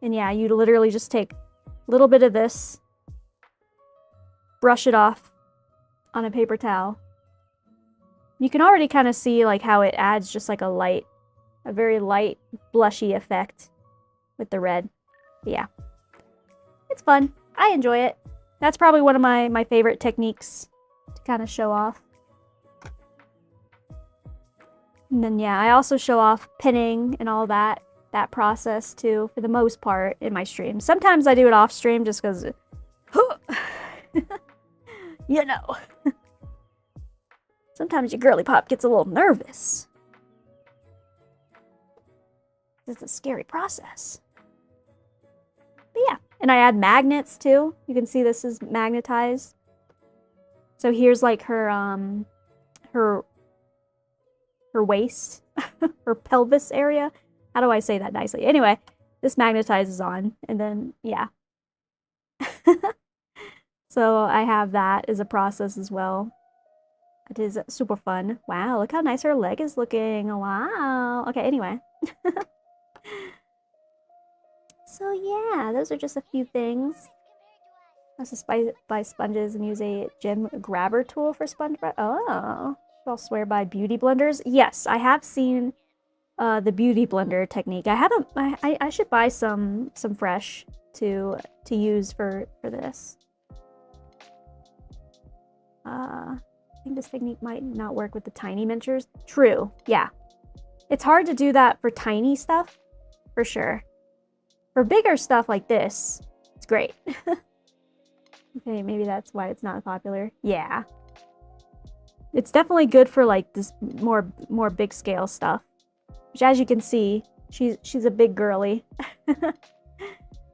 And yeah, you literally just take a little bit of this, brush it off on a paper towel. You can already kind of see like how it adds just like a very light blushy effect with the red. But yeah, it's fun. I enjoy it. That's probably one of my favorite techniques to kind of show off. And then yeah, I also show off pinning and all that process too, for the most part, in my streams. Sometimes I do it off stream just because, you know. Sometimes your girly pop gets a little nervous. It's a scary process. But yeah, and I add magnets too. You can see this is magnetized. So here's like her waist, her pelvis area. How do I say that nicely? Anyway, this magnetizes on, and then yeah. So I have that as a process as well. It is super fun. Wow, look how nice her leg is looking. Wow. Okay, anyway. So yeah, those are just a few things. I also buy sponges and use a gem grabber tool for sponge brush. Oh, I'll swear by beauty blenders. Yes, I have seen the beauty blender technique. I haven't. I should buy some fresh to use for this. I think this technique might not work with the tiny miniatures. True. Yeah, it's hard to do that for tiny stuff, for sure. For bigger stuff like this, it's great. Okay, maybe that's why it's not popular. Yeah. It's definitely good for like this more big scale stuff. Which, as you can see, she's a big girly.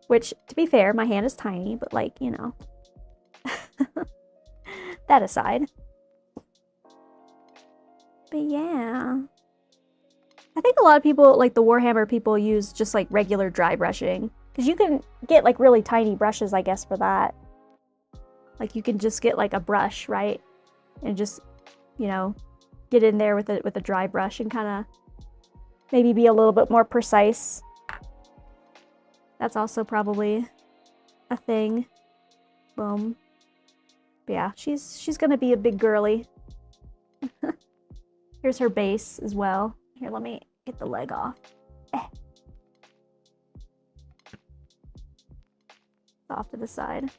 Which, to be fair, my hand is tiny, but like, you know. That aside. But yeah. I think a lot of people, like the Warhammer people, use just like regular dry brushing. Because you can get like really tiny brushes, I guess, for that. Like you can just get like a brush, right? And just, you know, get in there with a dry brush and kind of maybe be a little bit more precise. That's also probably a thing. Boom. But yeah, she's gonna be a big girly. Here's her base as well. Here, let me get the leg off. Off to the side.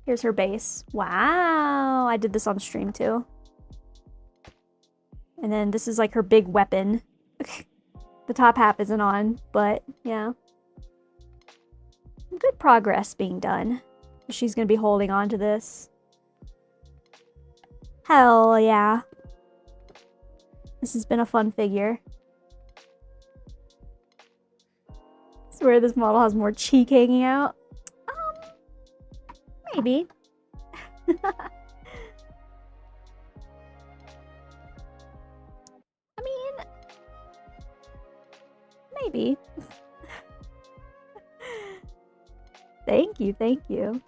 Here's her base. Wow, I did this on stream too. And then this is like her big weapon. The top half isn't on, but yeah. Good progress being done. She's gonna be holding on to this. Hell yeah. This has been a fun figure. I swear this model has more cheek hanging out. Maybe. I mean, maybe. Thank you, thank you.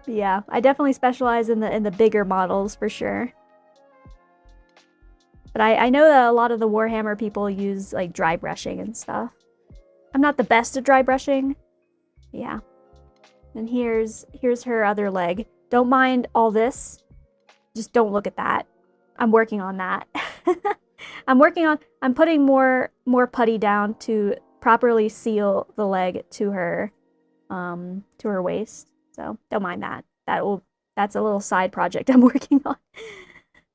But yeah, I definitely specialize in the bigger models for sure. But I know that a lot of the Warhammer people use like dry brushing and stuff. I'm not the best at dry brushing. Yeah. And here's her other leg. Don't mind all this. Just don't look at that. I'm working on that. I'm putting more putty down to properly seal the leg to her waist. So don't mind that. That's a little side project I'm working on.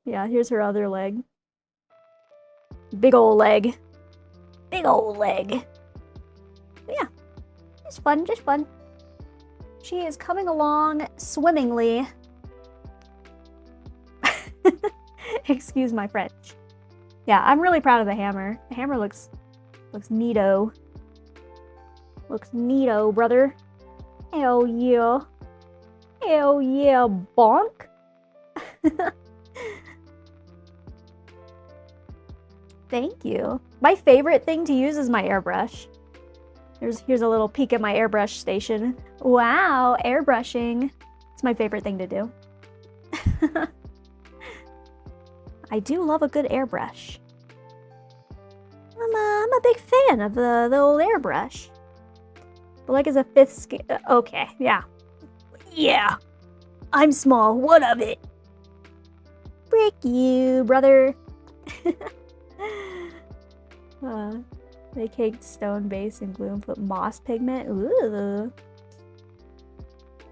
Yeah, here's her other leg. Big old leg. Big old leg. But yeah. Just fun, just fun. She is coming along swimmingly. Excuse my French. Yeah, I'm really proud of the hammer. The hammer looks neato. Looks neato, brother. Hell yeah. Hell yeah, bonk. Thank you. My favorite thing to use is my airbrush. Here's a little peek at my airbrush station. Wow, airbrushing. It's my favorite thing to do. I do love a good airbrush. I'm a big fan of the old airbrush. The leg is a 5th scale. Okay, yeah. Yeah. I'm small. What of it? Frick you, brother. They caked stone base and glue and put moss pigment. Ooh.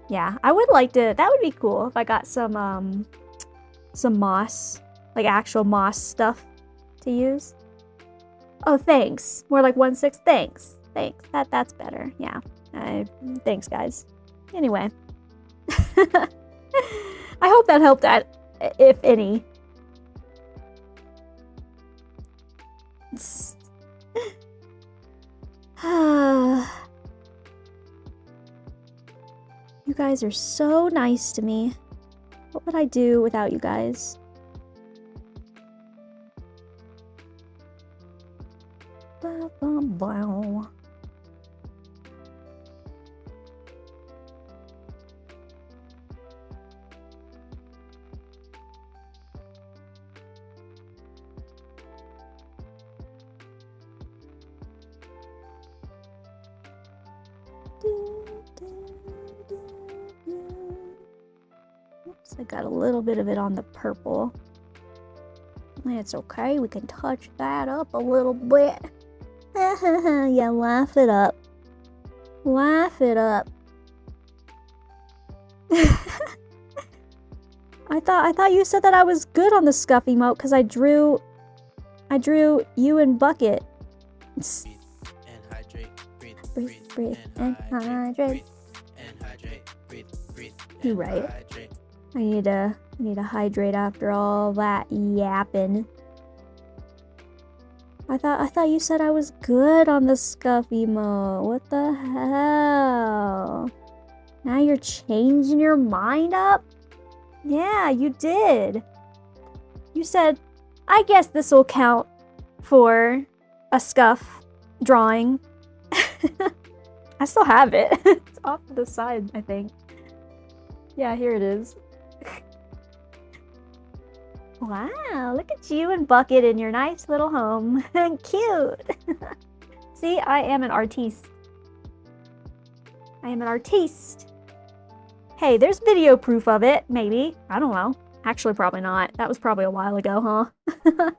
Yeah, I would like to. That would be cool if I got some moss, like actual moss stuff to use. Oh, thanks. More like 1/6. Thanks. Thanks. That's better. Yeah. Thanks, guys. Anyway, I hope that helped out, if any. You guys are so nice to me. What would I do without you guys? Wow. Oops, I got a little bit of it on the purple. It's okay, we can touch that up a little bit. Yeah, laugh it up. Laugh it up. I thought you said that I was good on the scuff emote because I drew you and Bucket. Breathe and hydrate. You're right. I need to hydrate after all that yapping. I thought you said I was good on the scuff emote. What the hell? Now you're changing your mind up? Yeah, you did. You said, I guess this will count for a scuff drawing. I still have it. It's off to the side, I think. Yeah, here it is. Wow, look at you and Bucket in your nice little home. Cute. See, I am an artiste. I am an artiste. Hey, there's video proof of it, maybe. I don't know. Actually, probably not. That was probably a while ago, huh?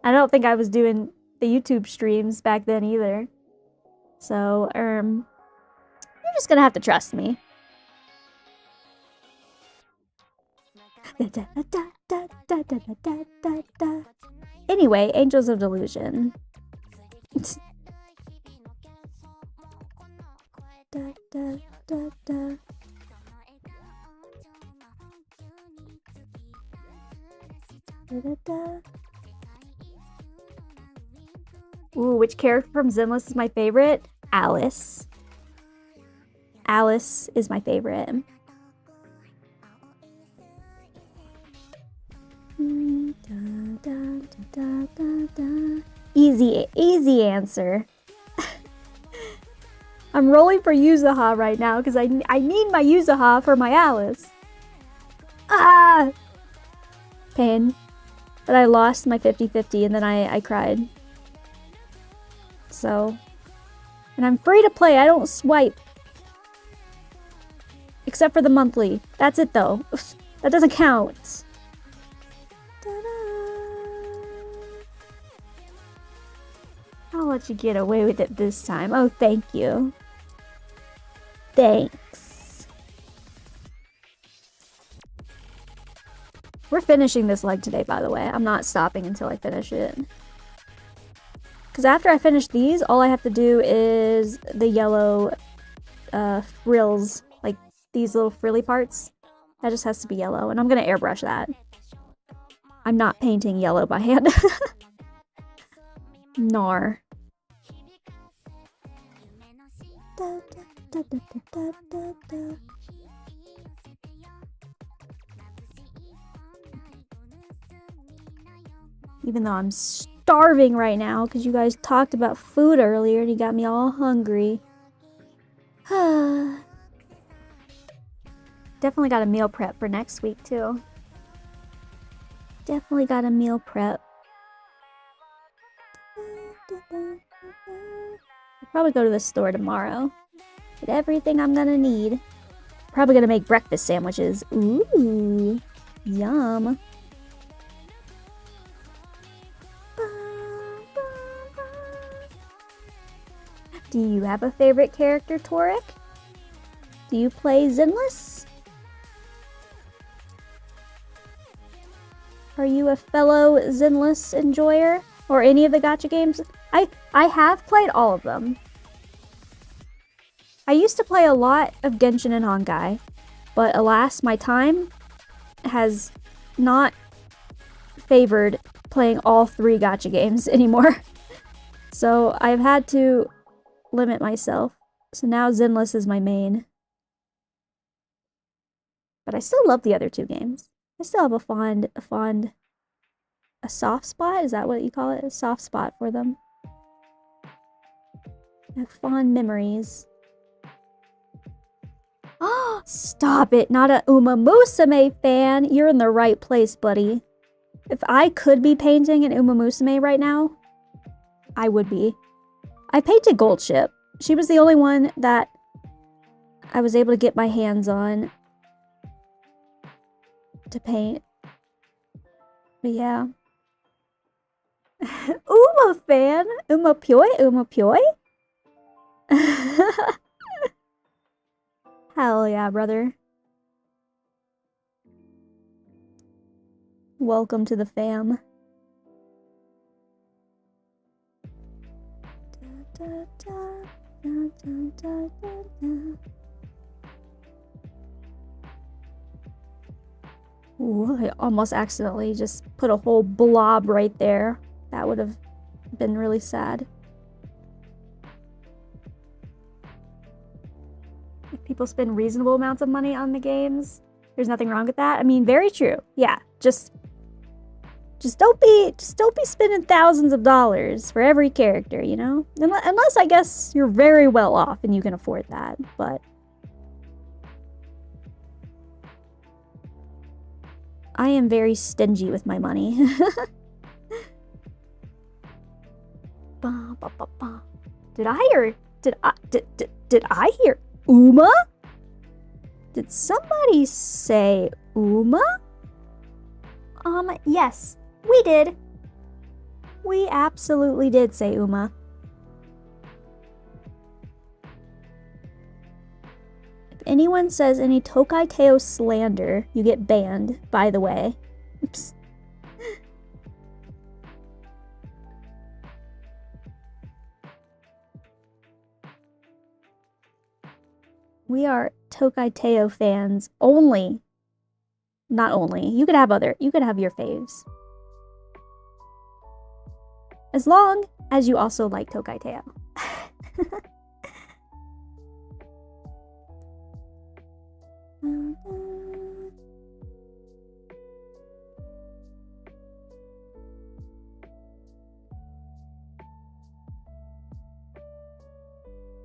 I don't think I was doing the YouTube streams back then either. So, you're just gonna have to trust me. Anyway, Angels of Delusion. Ooh, which character from Zenless is my favorite? Alice. Alice is my favorite. Easy answer. I'm rolling for Yuzuha right now because I need my Yuzuha for my Alice. Ah! Pain. But I lost my 50-50 and then I cried. So. And I'm free to play. I don't swipe. Except for the monthly. That's it though. That doesn't count. I'll let you get away with it this time. Oh, thank you. Thanks. We're finishing this leg today, by the way. I'm not stopping until I finish it. Because after I finish these, all I have to do is the yellow frills. Like, these little frilly parts. That just has to be yellow. And I'm going to airbrush that. I'm not painting yellow by hand. Nar. Even though I'm starving right now because you guys talked about food earlier and you got me all hungry. Definitely got a meal prep for next week too. Definitely got a meal prep. I'll probably go to the store tomorrow. Get everything I'm gonna need. Probably gonna make breakfast sandwiches. Ooh, yum. Do you have a favorite character, Torek? Do you play Zenless? Are you a fellow Zenless enjoyer? Or any of the gacha games? I have played all of them. I used to play a lot of Genshin and Honkai, but alas, my time has not favored playing all 3 gacha games anymore. So I've had to limit myself. So now Zenless is my main. But I still love the other 2 games. I still have a soft spot? Is that what you call it? A soft spot for them. I have fond memories. Oh, stop it. Not a Uma Musume fan. You're in the right place, buddy. If I could be painting an Uma Musume right now, I would be. I painted Gold Ship. She was the only one that I was able to get my hands on to paint. But yeah. Uma fan? Uma Pyoy? Uma Pyoy? Hell yeah, brother. Welcome to the fam. Ooh, I almost accidentally just put a whole blob right there. That would have been really sad. If people spend reasonable amounts of money on the games, there's nothing wrong with that. I mean, very true. Yeah, just Just don't be spending thousands of dollars for every character, you know? Unless I guess you're very well off and you can afford that, but I am very stingy with my money. Did I hear Uma? Did somebody say Uma? Yes, we did. We absolutely did say Uma. If anyone says any Tokai Teo slander, you get banned, by the way. Oops. We are Tokai Teo fans only. Not only. You could have your faves. As long as you also like Tokai Teo.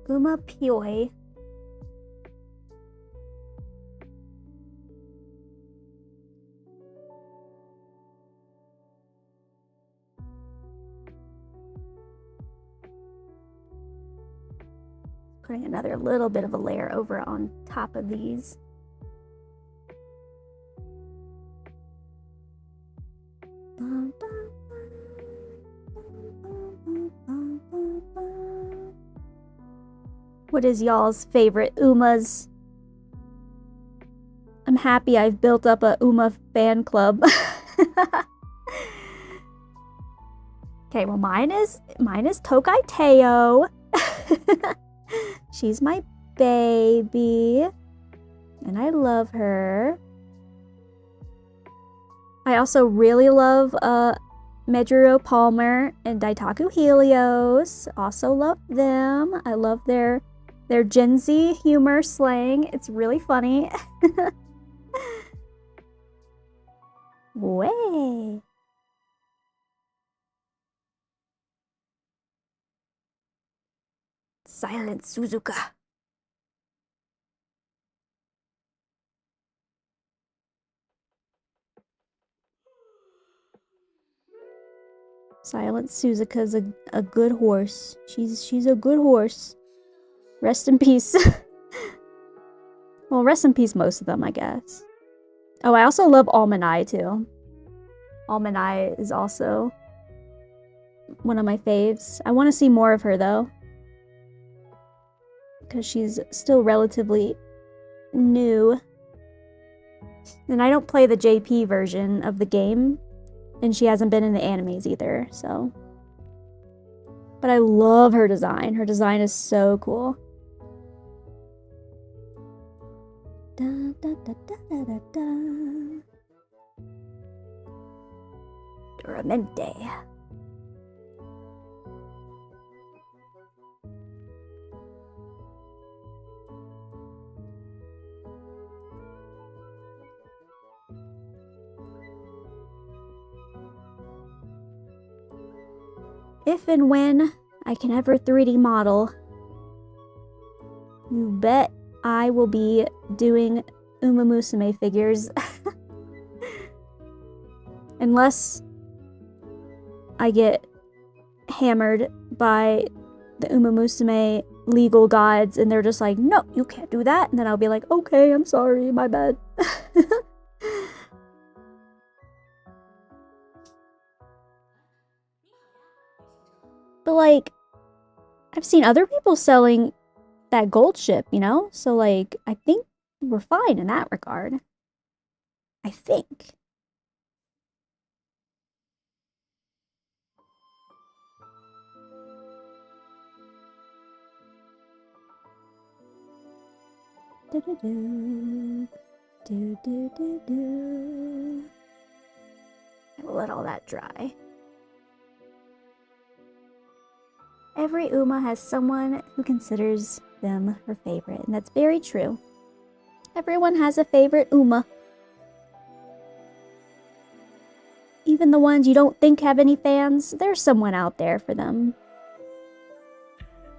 Uma Pioi. Putting another little bit of a layer over on top of these. What is y'all's favorite Umas? I'm happy I've built up a Uma fan club. Okay, well mine is Tokai Teo. She's my baby, and I love her. I also really love Medruro Palmer and Daitaku Helios. Also love them. I love their Gen Z humor slang. It's really funny. Way. Silent Suzuka. Silent Suzuka's a good horse. She's a good horse. Rest in peace. Well, rest in peace most of them, I guess. Oh, I also love Almanai too. Almanai is also one of my faves. I want to see more of her though, because she's still relatively new. And I don't play the JP version of the game, and she hasn't been in the animes either, so. But I love her design. Her design is so cool. Da, da, da, da, da, da, da. Duramente. If and when I can ever 3D model, you bet I will be doing Uma Musume figures. Unless I get hammered by the Uma Musume legal gods and they're just like, no, you can't do that. And then I'll be like, okay, I'm sorry, my bad. But like, I've seen other people selling that gold ship, you know? So like, I think we're fine in that regard. I think. I will let all that dry. Every Uma has someone who considers them her favorite, and that's very true. Everyone has a favorite Uma. Even the ones you don't think have any fans, there's someone out there for them.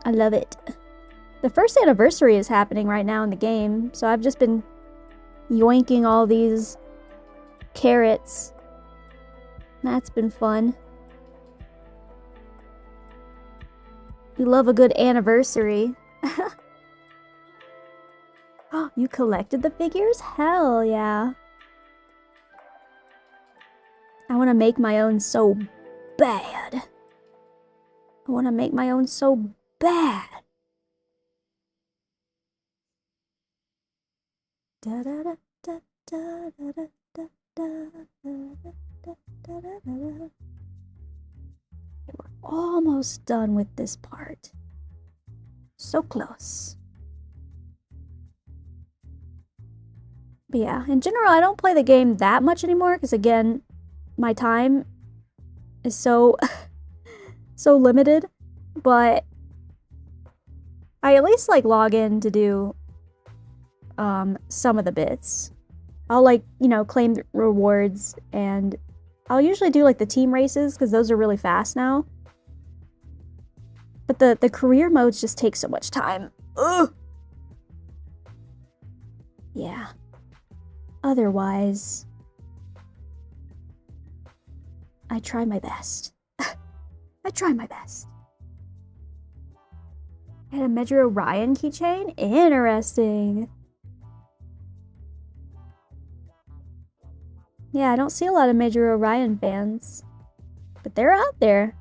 I love it. The first anniversary is happening right now in the game, so I've just been yoinking all these carrots. That's been fun. We love a good anniversary. Oh, you collected the figures? Hell yeah. I want to make my own so bad. I want to make my own so bad. We're almost done with this part. So close. But yeah, in general, I don't play the game that much anymore because, again, my time is so limited. But I at least like log in to do some of the bits. I'll like, you know, claim the rewards, and I'll usually do like the team races because those are really fast now. But the career modes just take so much time. Ugh. Yeah. Otherwise, I try my best. I try my best. I had a Major Orion keychain? Interesting. Yeah, I don't see a lot of Major Orion fans. But they're out there.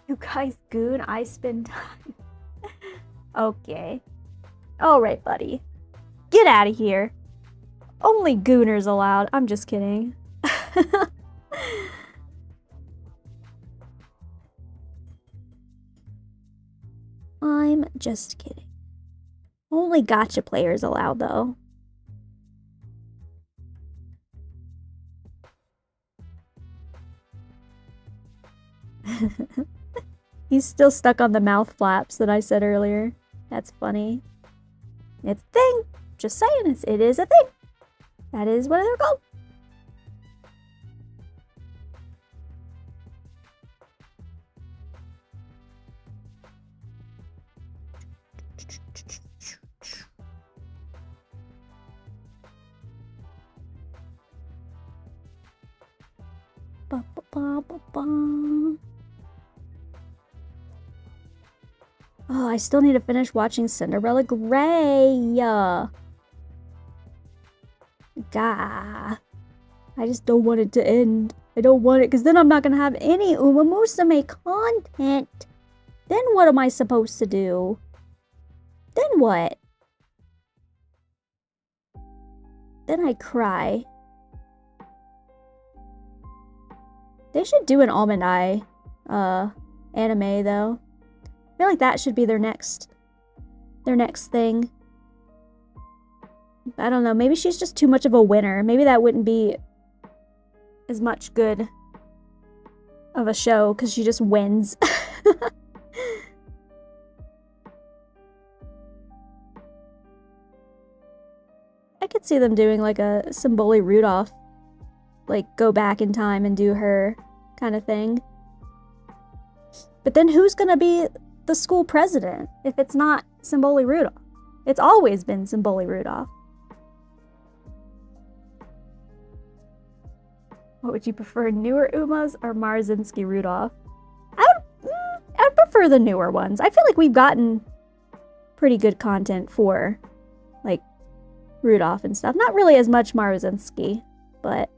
You guys goon, I spend time. Okay. Alright, buddy. Get out of here. Only gooners allowed. I'm just kidding. I'm just kidding. Only gacha players allowed, though. He's still stuck on the mouth flaps that I said earlier. That's funny. It's a thing. Just saying, it is a thing. That is what they're called. Ba, ba, ba, ba, ba. Oh, I still need to finish watching Cinderella Grey. Gah. I just don't want it to end. I don't want it, because then I'm not going to have any Uma Musume content. Then what am I supposed to do? Then what? Then I cry. They should do an Almond Eye anime, though. I feel like that should be their next thing. I don't know, maybe she's just too much of a winner. Maybe that wouldn't be as much good of a show because she just wins. I could see them doing like a Symboli Rudolph, like go back in time and do her kind of thing. But then who's gonna be the school president if it's not Symboli Rudolph? It's always been Symboli Rudolph. What would you prefer, newer Umas or Marzinski Rudolph? I'd prefer the newer ones. I feel like we've gotten pretty good content for like Rudolph and stuff. Not really as much Marzinski, but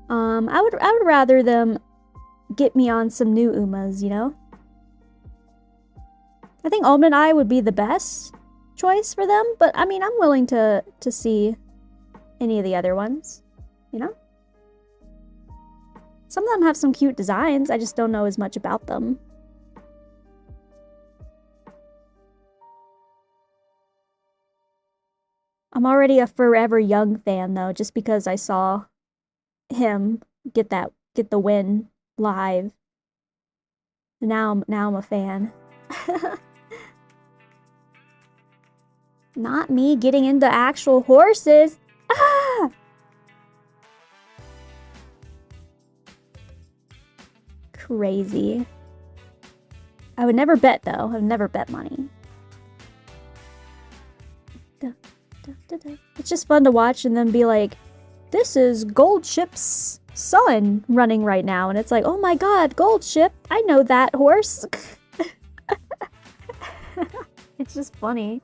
I would rather them get me on some new Umas, you know? I think Almond Eye would be the best choice for them, but I mean, I'm willing to see any of the other ones, you know? Some of them have some cute designs, I just don't know as much about them. I'm already a Forever Young fan though, just because I saw him get the win live. Now I'm a fan. Not me getting into actual horses. Ah! Crazy. I would never bet though. I've never bet money. It's just fun to watch and then be like, this is Gold Ship's son running right now. And it's like, oh my god, Gold Ship. I know that horse. It's just funny.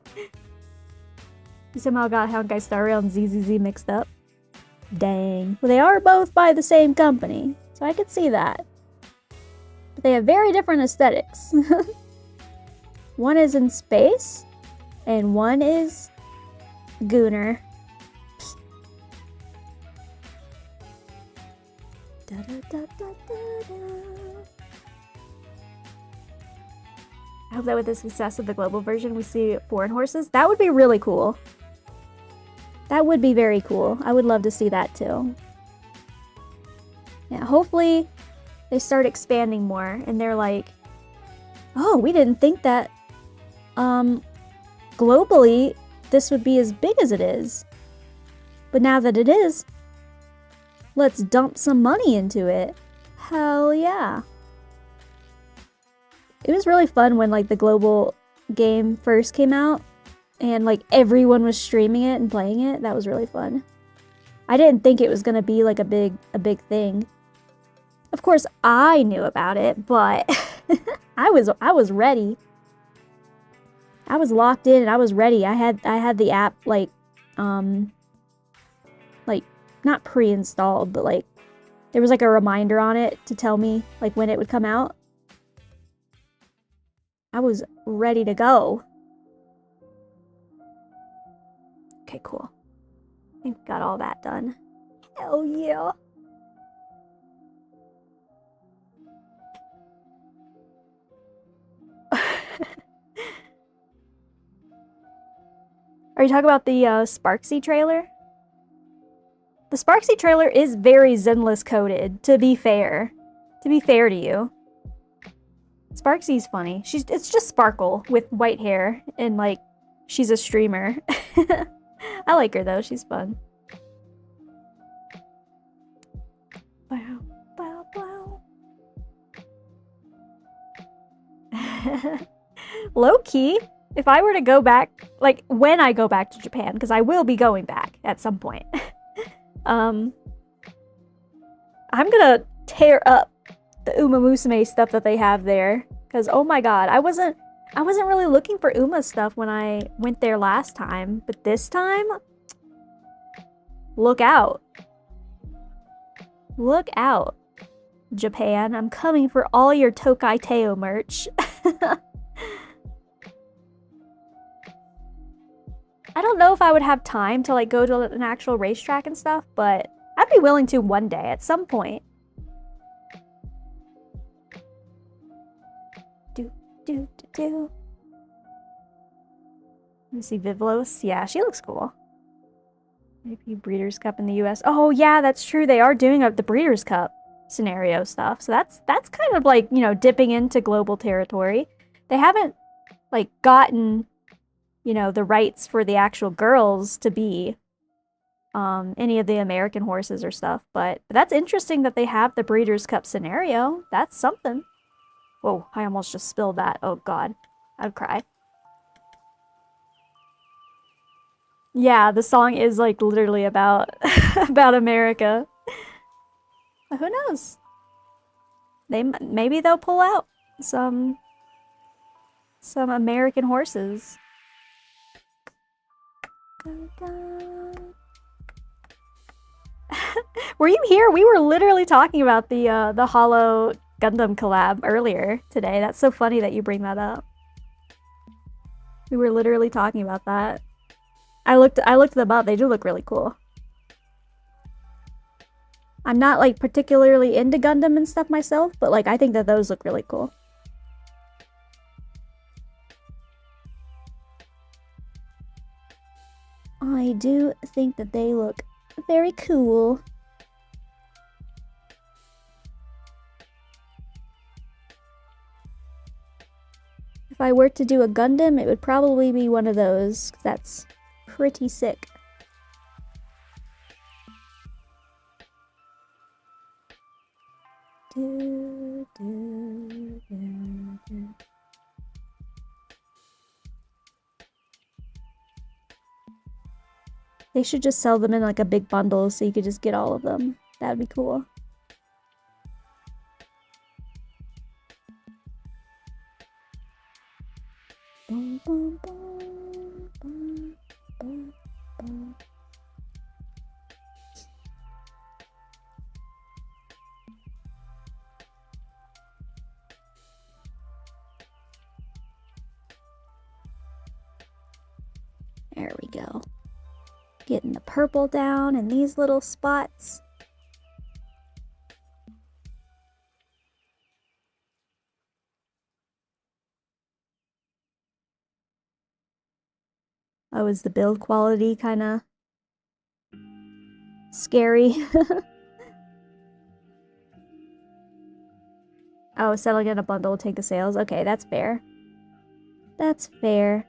You somehow got Hauntgeistari and ZZZ mixed up. Dang. Well, they are both by the same company, so I could see that. But they have very different aesthetics. One is in space, and one is Gooner. Da, da, da, da, da, da. I hope that with the success of the global version, we see foreign horses. That would be really cool. That would be very cool. I would love to see that too. Yeah, hopefully they start expanding more and they're like, oh, we didn't think that globally this would be as big as it is. But now that it is, let's dump some money into it. Hell yeah. It was really fun when like the global game first came out and like everyone was streaming it and playing it. That was really fun. I didn't think it was gonna be like a big thing. Of course I knew about it, but I was ready. I was locked in and I was ready. I had the app like not pre-installed, but like there was like a reminder on it to tell me like when it would come out. I was ready to go. Okay, cool. I think we got all that done. Hell yeah. Are you talking about the Sparksy trailer? The Sparksy trailer is very Zenless coded, to be fair. To be fair to you. Sparksy's funny. It's just Sparkle with white hair and like she's a streamer. I like her though, she's fun. Wow, wow, wow. Low key, if I were to go back, like when I go back to Japan, because I will be going back at some point, I'm gonna tear up the Uma Musume stuff that they have there, because oh my god, I wasn't really looking for Uma stuff when I went there last time, but this time, look out. Look out, Japan. I'm coming for all your Tokai Teo merch. I don't know if I would have time to like go to an actual racetrack and stuff, but I'd be willing to one day at some point. Let me see, Vivlos. Yeah, she looks cool. Maybe Breeders' Cup in the US. Oh yeah, that's true. They are doing the Breeders' Cup scenario stuff. So that's kind of like, you know, dipping into global territory. They haven't like gotten, you know, the rights for the actual girls to be any of the American horses or stuff, but that's interesting that they have the Breeders' Cup scenario. That's something. Whoa, I almost just spilled that. Oh god, I'd cry. Yeah, the song is like literally about about America. But who knows? Maybe they'll pull out some American horses. Were you here? We were literally talking about the Hollow Gundam collab earlier today. That's so funny that you bring that up. We were literally talking about that. I looked them up. They do look really cool. I'm not like particularly into Gundam and stuff myself, but like I think that those look really cool. I do think that they look very cool. If I were to do a Gundam, it would probably be one of those. 'Cause that's pretty sick. They should just sell them in like a big bundle so you could just get all of them. That'd be cool. There we go. Getting the purple down in these little spots. Oh, is the build quality kind of scary? Oh, selling in a bundle will take the sales. Okay, that's fair. That's fair.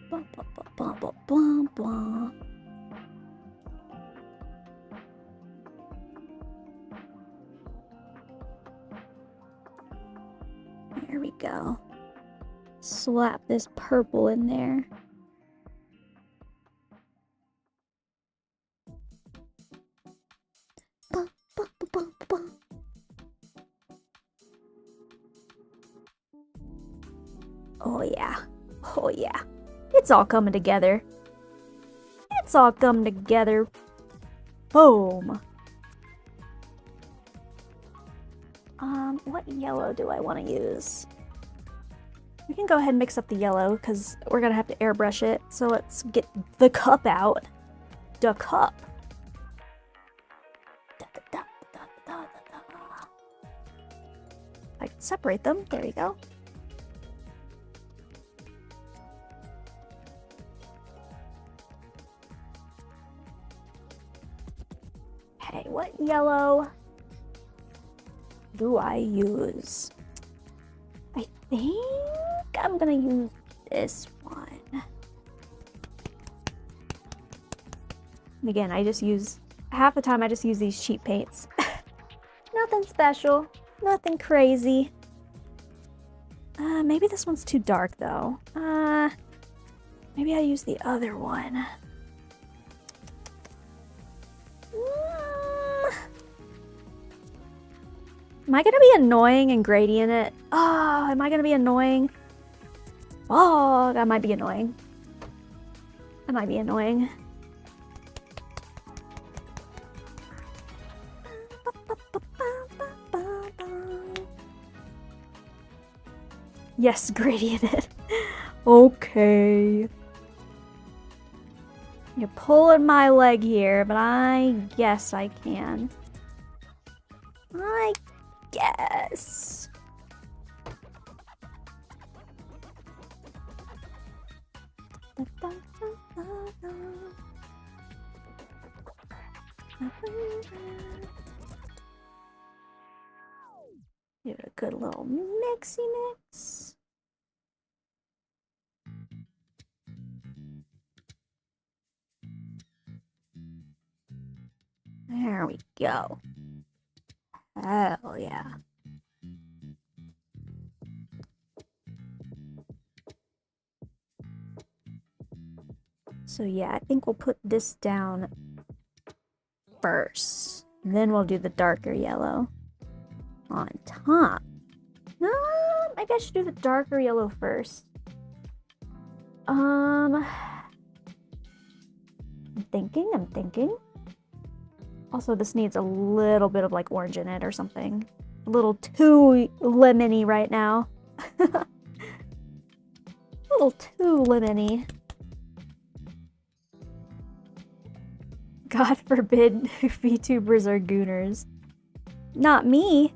Blah, blah, blah, blah, blah, blah. There we go. Slap this purple in there. Bah, bah, bah, bah, bah. Oh yeah. Oh yeah. It's all coming together. It's all coming together. Boom. What yellow do I want to use? We can go ahead and mix up the yellow because we're gonna have to airbrush it. So let's get the cup out. The cup. I can separate them. There you go. Okay, what yellow do I use? I think I'm gonna use this one. And again, I just use, half the time I just use these cheap paints. Nothing special, nothing crazy. Maybe this one's too dark though. Maybe I use the other one. Am I gonna be annoying and gradient it? Oh, am I gonna be annoying? Oh, that might be annoying. That might be annoying. Yes, gradient it. Okay. You're pulling my leg here, but I guess I can. I guess. Give it a good little mixy mix. There we go. Hell yeah. So yeah, I think we'll put this down first. And then we'll do the darker yellow on top. maybe I should do the darker yellow first. I'm thinking. Also, this needs a little bit of like orange in it or something. A little too lemony right now. A little too lemony. God forbid VTubers are gooners. Not me.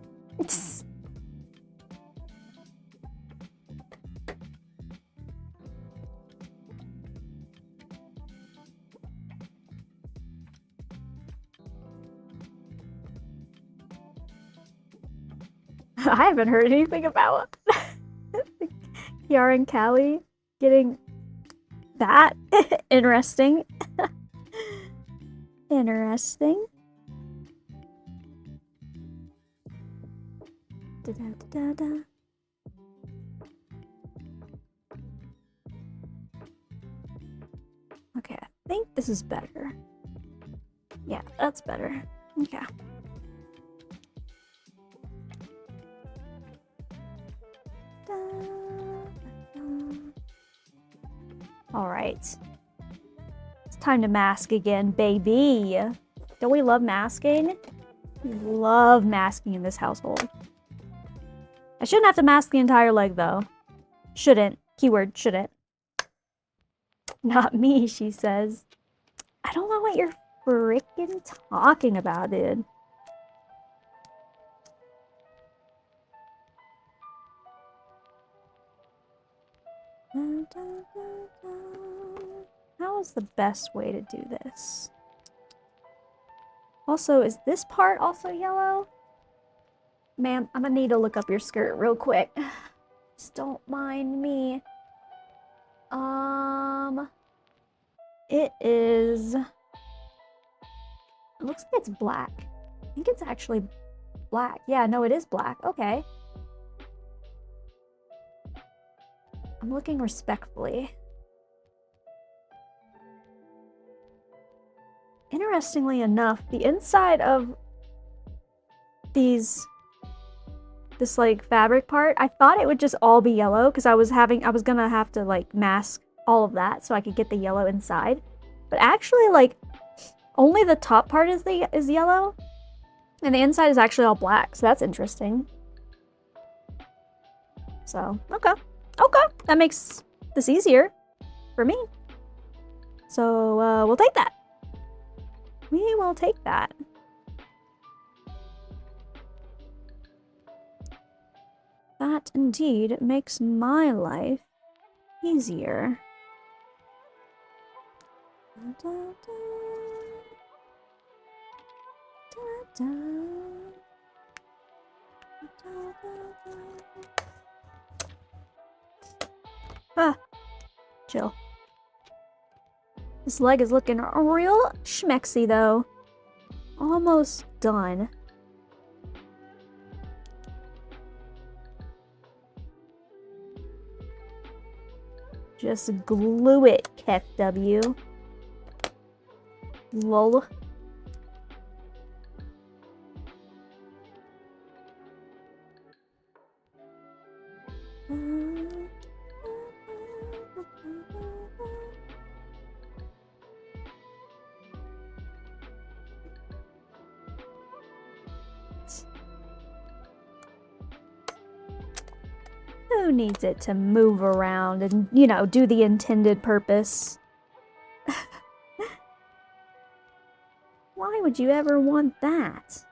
I haven't heard anything about Kiara and Callie getting that. Interesting. Interesting. Da, da, da, da. Okay, I think this is better. Yeah, that's better. Okay. All right. It's time to mask again, baby. Don't we love masking? We love masking in this household. I shouldn't have to mask the entire leg, though. Shouldn't. Keyword, shouldn't. Not me, she says. I don't know what you're freaking talking about, dude. How is the best way to do this? Also, is this part also yellow? Ma'am, I'm gonna need to look up your skirt real quick. Just don't mind me. It is... It looks like it's black. I think it's actually black. Yeah, no, it is black. Okay. I'm looking respectfully. Interestingly enough, the inside of this like fabric part, I thought it would just all be yellow because I was gonna have to like mask all of that so I could get the yellow inside. But actually, like, only the top part is yellow, and the inside is actually all black. So that's interesting. So okay, that makes this easier for me. So we'll take that. We will take that. That indeed makes my life easier. Da, da, da, da. Ah, chill. This leg is looking real schmexy though. Almost done. Just glue it, KFW. Lol. Who needs it to move around and, you know, do the intended purpose? Why would you ever want that?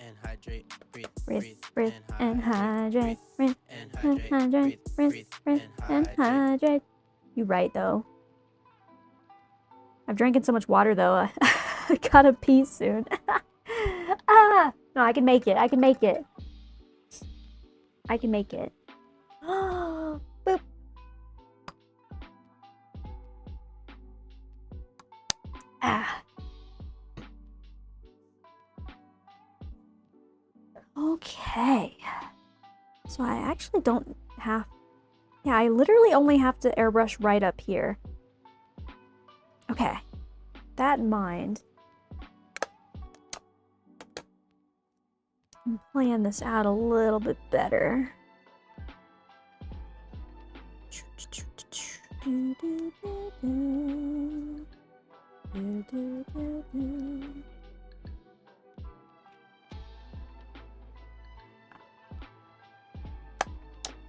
And hydrate, breathe, Breathe and hydrate. Breathe and hydrate. Breathe and hydrate. You right though. I've drinking so much water though. I gotta pee soon. Ah! No, I can make it. I can make it. I can make it. Boop. Ah. Okay. So I actually don't have Yeah, I literally only have to airbrush right up here. Okay. That in mind. And plan this out a little bit better.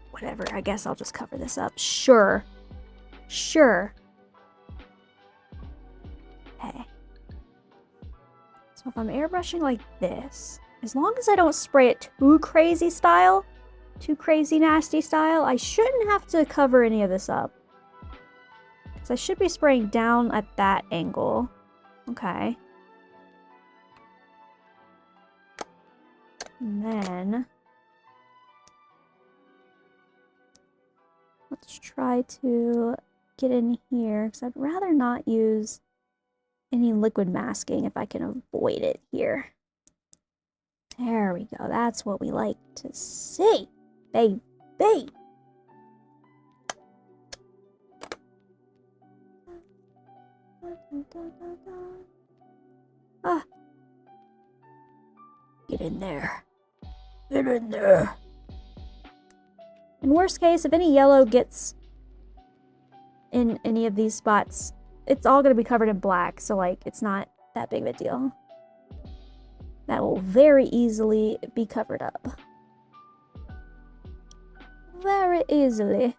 Whatever, I guess I'll just cover this up. Sure. Sure. Okay. So if I'm airbrushing like this, as long as I don't spray it too crazy style, too crazy nasty style, I shouldn't have to cover any of this up. Because I should be spraying down at that angle. Okay. And then let's try to get in here, because I'd rather not use any liquid masking if I can avoid it here. There we go. That's what we like to see, baby. Ah. Get in there. Get in there. In worst case, if any yellow gets in any of these spots, it's all going to be covered in black, so like it's not that big of a deal. That will very easily be covered up. Very easily.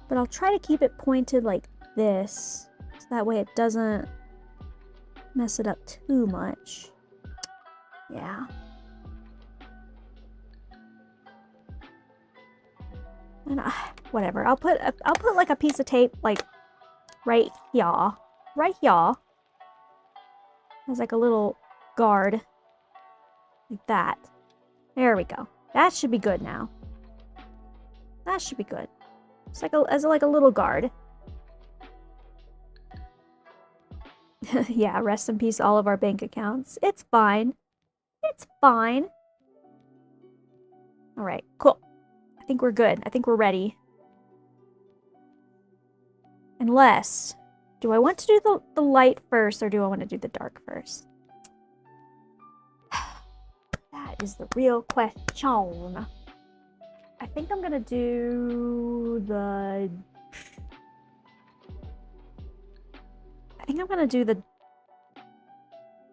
But I'll try to keep it pointed like this, so that way it doesn't mess it up too much. Yeah. And whatever. I'll put like a piece of tape like right here. Right here. As like a little guard. Like that. There we go. That should be good now. That should be good. It's like as like a little guard. Yeah, rest in peace all of our bank accounts. It's fine. It's fine. Alright, cool. I think we're good. I think we're ready. Unless, do I want to do the light first, or do I want to do the dark first? That is the real question. I think I'm gonna do the... I think I'm gonna do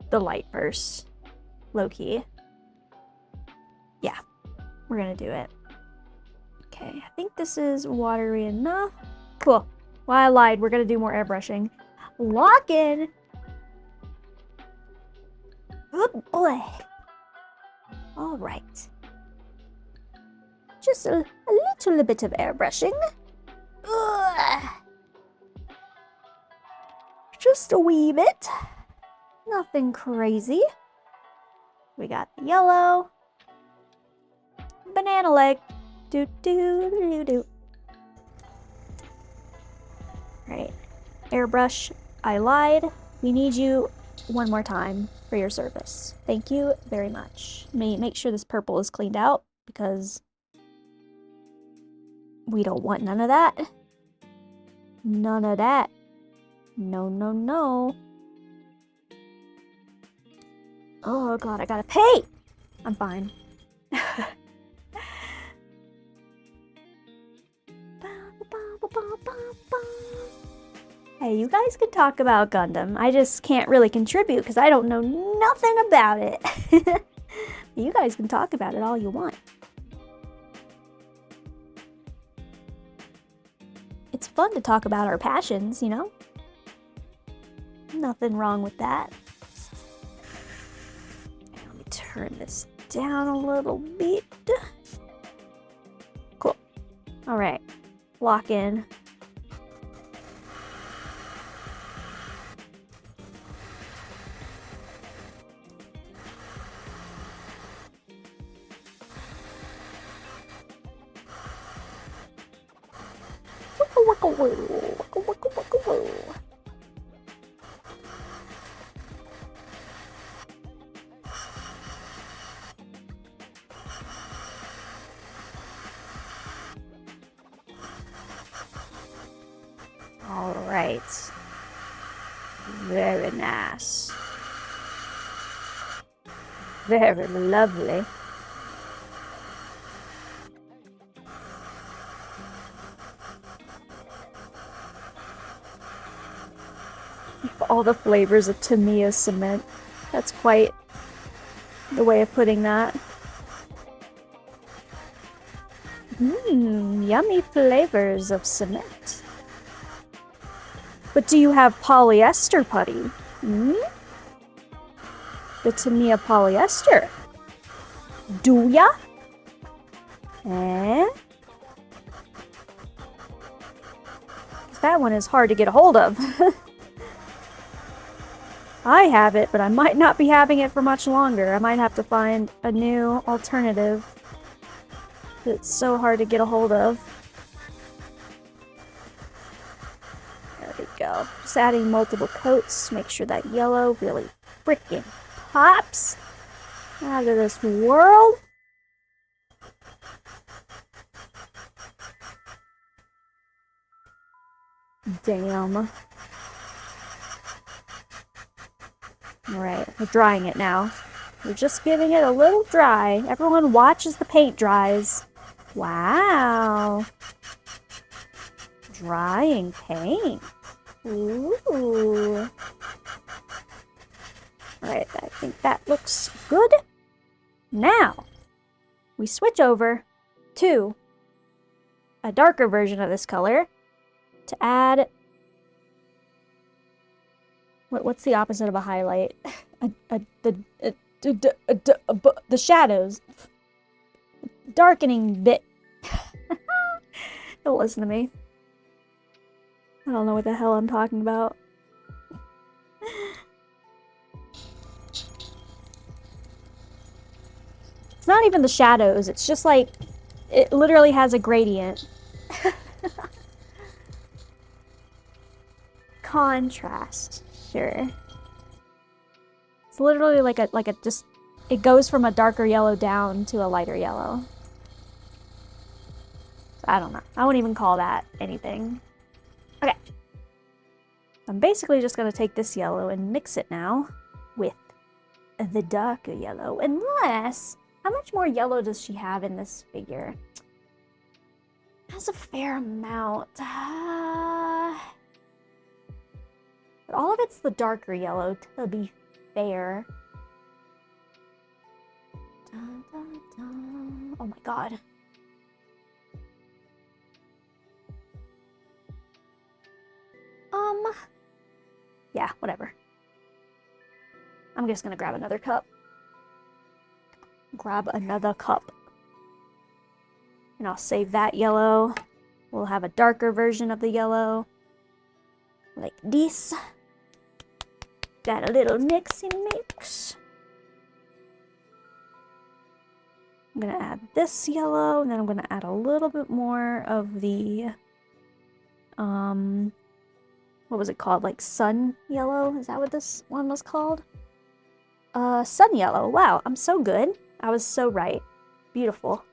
the light first. Low-key. Yeah, we're gonna do it. Okay, I think this is watery enough. Cool. Well, I lied. We're gonna do more airbrushing. Lock in. Good boy. All right. Just a little bit of airbrushing. Ugh. Just a wee bit. Nothing crazy. We got the yellow. Banana leg. Do do do do. Right. Airbrush, I lied. We need you one more time for your service. Thank you very much. Make sure this purple is cleaned out, because we don't want none of that. None of that. No, no, no. Oh god, I gotta pay! I'm fine. Hey, you guys can talk about Gundam. I just can't really contribute because I don't know nothing about it. You guys can talk about it all you want. It's fun to talk about our passions, you know? Nothing wrong with that. Let me turn this down a little bit. Cool. All right. Lock in. All right. Very nice. Very lovely. All the flavors of Tamiya cement. That's quite the way of putting that. Yummy flavors of cement. But do you have polyester putty? The Tamiya polyester. Do ya? Eh? That one is hard to get a hold of. I have it, but I might not be having it for much longer. I might have to find a new alternative. It's so hard to get a hold of. There we go. Just adding multiple coats. Make sure that yellow really freaking pops out of this world. Damn. Alright, we're drying it now. We're just giving it a little dry. Everyone watch as the paint dries. Wow. Drying paint. Ooh. Alright, I think that looks good. Now, we switch over to a darker version of this color to add... What's the opposite of a highlight? The shadows. Darkening bit. Don't listen to me. I don't know what the hell I'm talking about. It's not even the shadows. It's just like, it literally has a gradient. Contrast. Sure. It's literally like a just, it goes from a darker yellow down to a lighter yellow. So I don't know. I wouldn't even call that anything. Okay. I'm basically just gonna take this yellow and mix it now with the darker yellow. Unless, how much more yellow does she have in this figure? Has a fair amount. But all of it's the darker yellow, to be fair. Dun, dun, dun. Oh my god. Yeah, whatever. I'm just gonna grab another cup. Grab another cup. And I'll save that yellow. We'll have a darker version of the yellow. Like this. Got a little mixy mix. I'm gonna add this yellow, and then I'm gonna add a little bit more of the, what was it called? Like sun yellow? Is that what this one was called? Sun yellow. Wow, I'm so good. I was so right. Beautiful.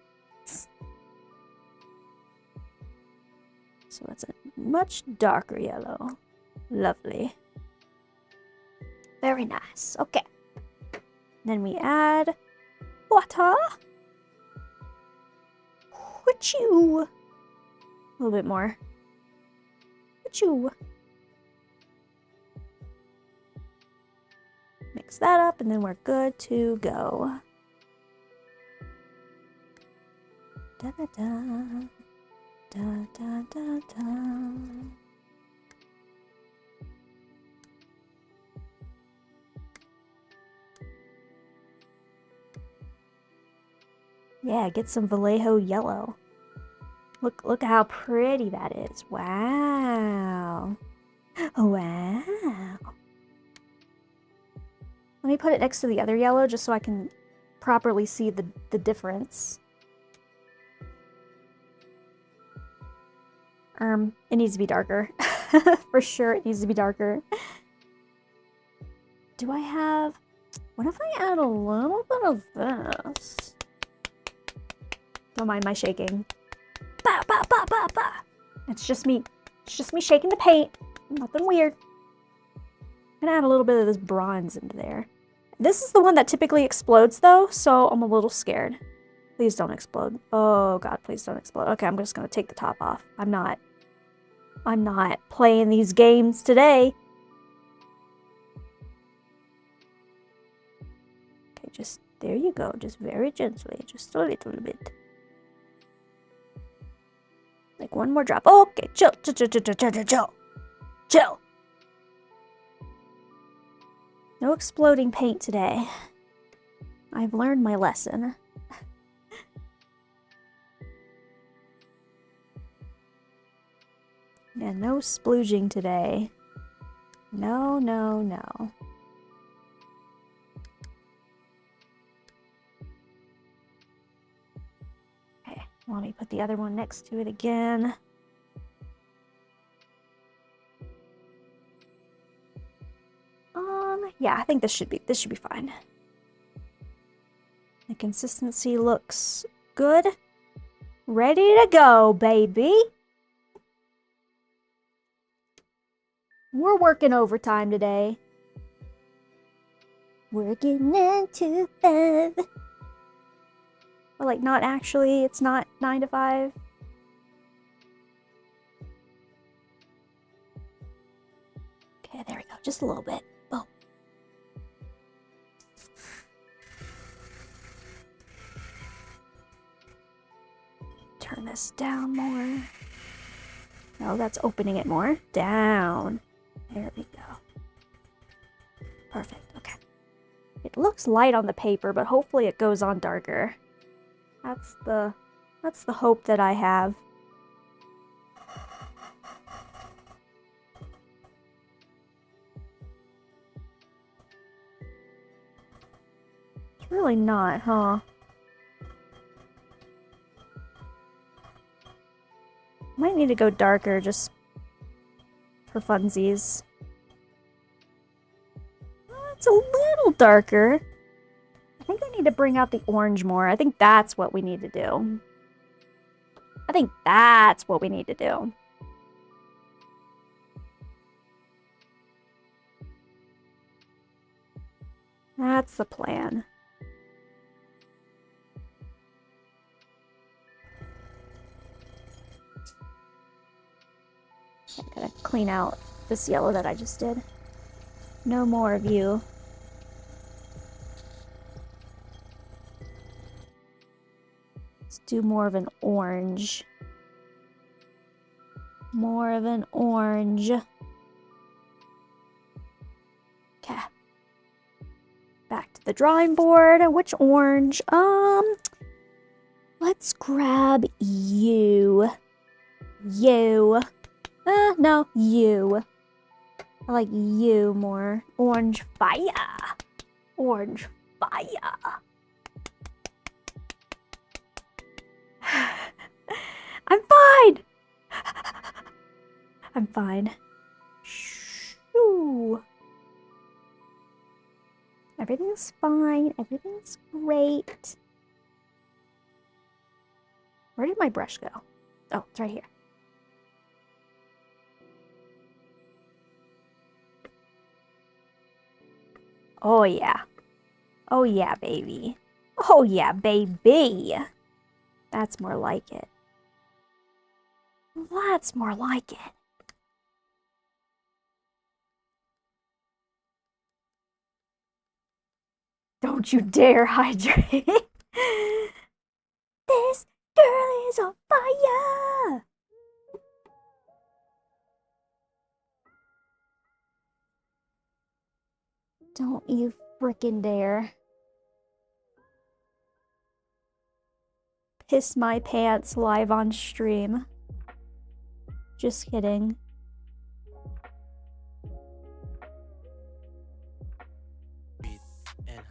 So it's a much darker yellow. Lovely. Very nice. Okay. Then we add water. Wachoo. A little bit more. Wachoo. Mix that up and then we're good to go. Da da da. Da da da da. Yeah, get some Vallejo yellow. Look how pretty that is. Wow. Wow. Let me put it next to the other yellow just so I can properly see the difference. It needs to be darker. For sure it needs to be darker. Do I have... What if I add a little bit of this? Don't mind my shaking. Bah, bah, bah, bah, bah. It's just me It's just me shaking the paint. Nothing weird. I'm gonna add a little bit of this bronze into there. This is the one that typically explodes though, so I'm a little scared. Please don't explode. Oh god, please don't explode. Okay, I'm just gonna take the top off. I'm not playing these games today. Okay, just there you go. Just very gently, just a little bit. Like one more drop. Okay, chill. Chill. No exploding paint today. I've learned my lesson. Yeah, no splooging today. No, no, no. Okay, let me put the other one next to it again. Yeah, I think this should be fine. The consistency looks good. Ready to go, baby. We're working overtime today. We're getting into bed. But like, not actually. It's not 9 to 5. Okay, there we go. Just a little bit. Boom. Turn this down more. No, that's opening it more. Down. There we go. Perfect. Okay. It looks light on the paper, but hopefully it goes on darker. That's the hope that I have. It's really not, huh? Might need to go darker just for funsies. It's a little darker. I think I need to bring out the orange more. I think that's what we need to do. I think that's what we need to do. That's the plan. I'm gonna clean out this yellow that I just did. No more of you. Let's do more of an orange. More of an orange. Okay. Back to the drawing board. Which orange? Let's grab you. You. No, you. I like you more. Orange fire. Orange fire. I'm fine. I'm fine. Shoo. Everything's fine. Everything's great. Where did my brush go? Oh, it's right here. Oh yeah. Oh yeah, baby. Oh yeah, baby. That's more like it. That's more like it. Don't you dare hydrate. This girl is on fire. Don't you frickin' dare. Piss my pants live on stream. Just kidding.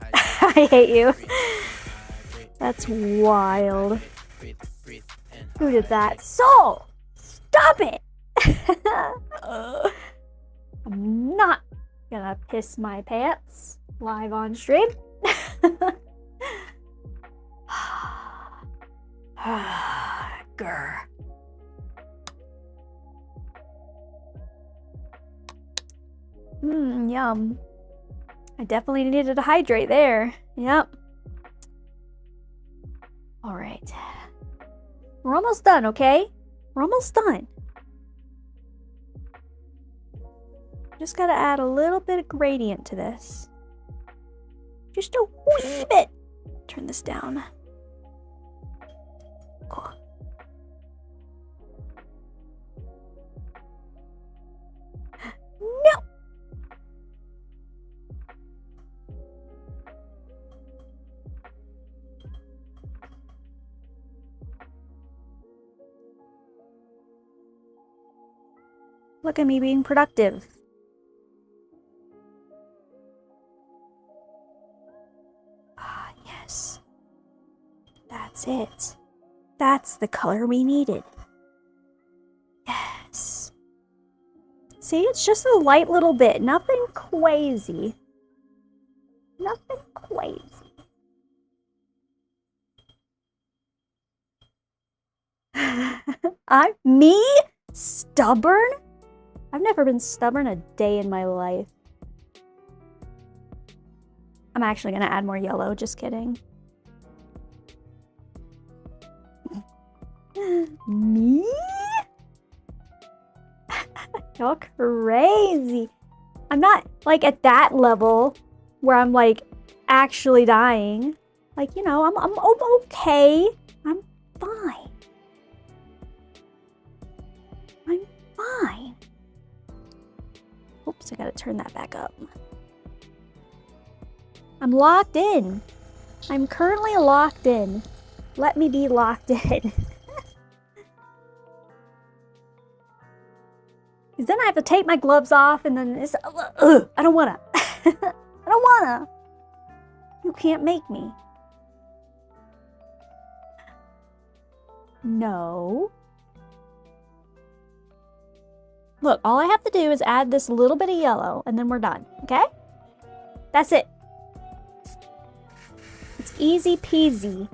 I hate you. That's wild. Who did that? Soul! Stop it! I'm not gonna piss my pants live on stream. Grr. Yum. I definitely needed to hydrate there. Yep. All right. We're almost done, okay? We're almost done. Just gotta add a little bit of gradient to this. Just a wee bit. Turn this down. Cool. No! Look at me being productive. Ah, yes. That's it. That's the color we needed. Yes. See, it's just a light little bit. Nothing crazy. Nothing crazy. Me? Stubborn? I've never been stubborn a day in my life. I'm actually gonna add more yellow, just kidding. Me? You're crazy. I'm not like at that level where I'm like actually dying. Like, you know, I'm okay. I'm fine. I'm fine. Oops, I gotta turn that back up. I'm locked in. I'm currently locked in. Let me be locked in. Because then I have to take my gloves off and then it's... I don't wanna. I don't wanna. You can't make me. No. Look, all I have to do is add this little bit of yellow and then we're done, okay? That's it. It's easy peasy.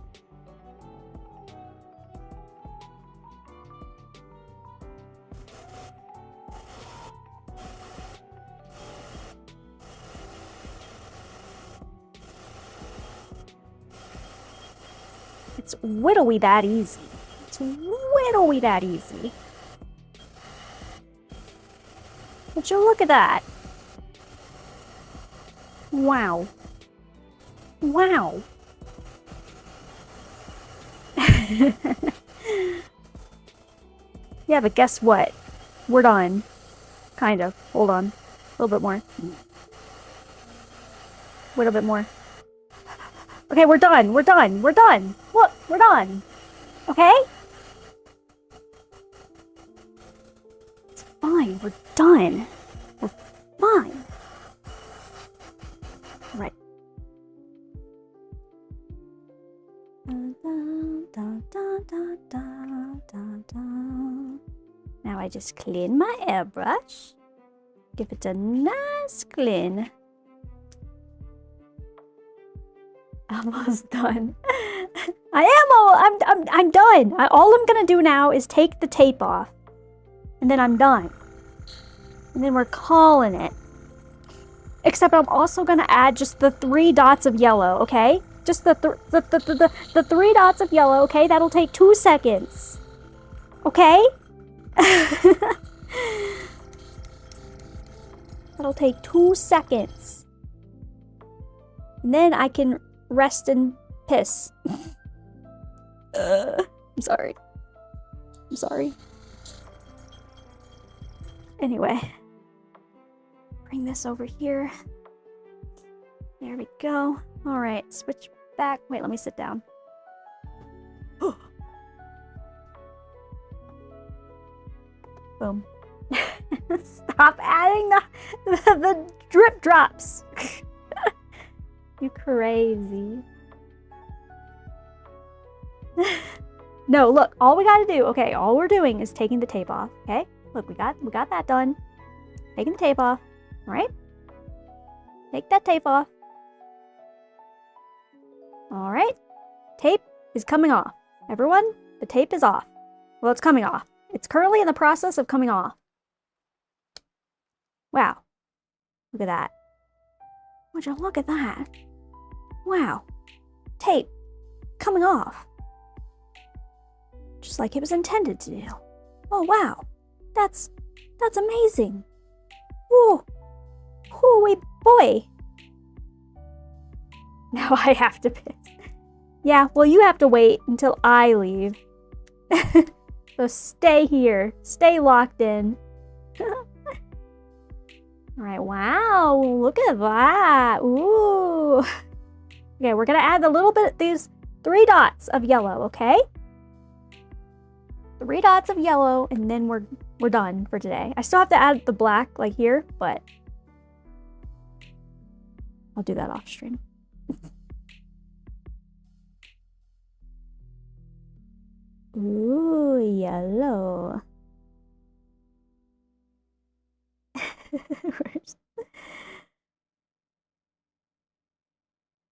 It's whittly that easy. It's whittly that easy. Would you look at that? Wow. Wow. Yeah, but guess what? We're done. Kind of. Hold on. A little bit more. A little bit more. Okay, we're done. We're done. We're done. Look, we're done. Okay? It's fine. We're done. We're fine. Right. Now I just clean my airbrush. Give it a nice clean. Almost done. I'm done. All I'm gonna do now is take the tape off. And then I'm done. And then we're calling it. Except I'm also gonna add just the 3 dots of yellow, okay? Just the 3 dots of yellow, okay? That'll take 2 seconds. Okay? That'll take 2 seconds. And then I can rest and piss. I'm sorry. I'm sorry. Anyway. Bring this over here. There we go. Alright, switch back. Wait, let me sit down. Boom. Stop adding the drip drops. You crazy. No, look, all we gotta do, okay, all we're doing is taking the tape off, okay? Look, we got that done. Taking the tape off, all right? Take that tape off. All right, tape is coming off. Everyone, the tape is off. Well, it's coming off. It's currently in the process of coming off. Wow. Look at that. Would you look at that? Wow. Tape coming off. Just like it was intended to do. Oh, wow. That's amazing. Whoa. Hooey boy. Now I have to piss. Yeah, well, you have to wait until I leave. So stay here. Stay locked in. Alright, wow. Look at that. Ooh. Okay, we're gonna add a little bit, these 3 dots of yellow, okay? 3 dots of yellow, and then we're done for today. I still have to add the black, like here, but I'll do that off stream. Ooh, yellow.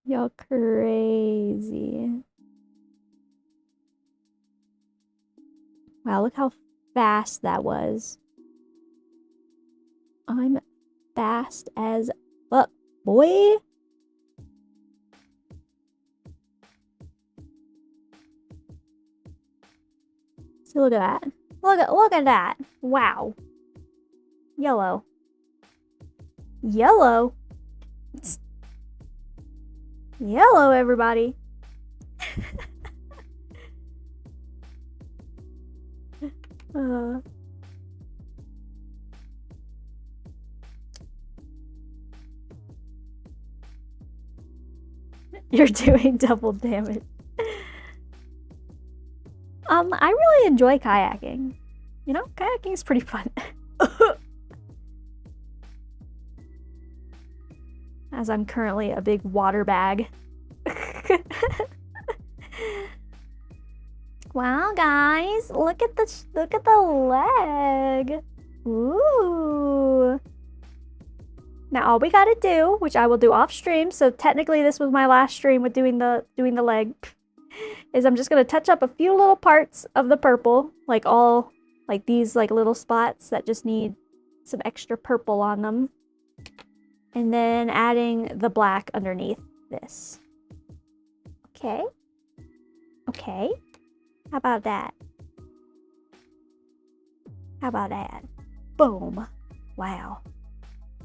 Y'all crazy. Wow, look how fast that was. I'm fast as fuck, boy. So look at that. Look at that. Wow. Yellow. Yellow. Yellow, everybody. You're doing double damage. I really enjoy kayaking. You know, kayaking is pretty fun. As I'm currently a big water bag. Wow, guys, look at the leg. Ooh. Now all we gotta do, which I will do off stream, so technically this was my last stream with doing the leg, is I'm just gonna touch up a few little parts of the purple, like these like little spots that just need some extra purple on them. And then adding the black underneath this. Okay. Okay. How about that? How about that? Boom. Wow.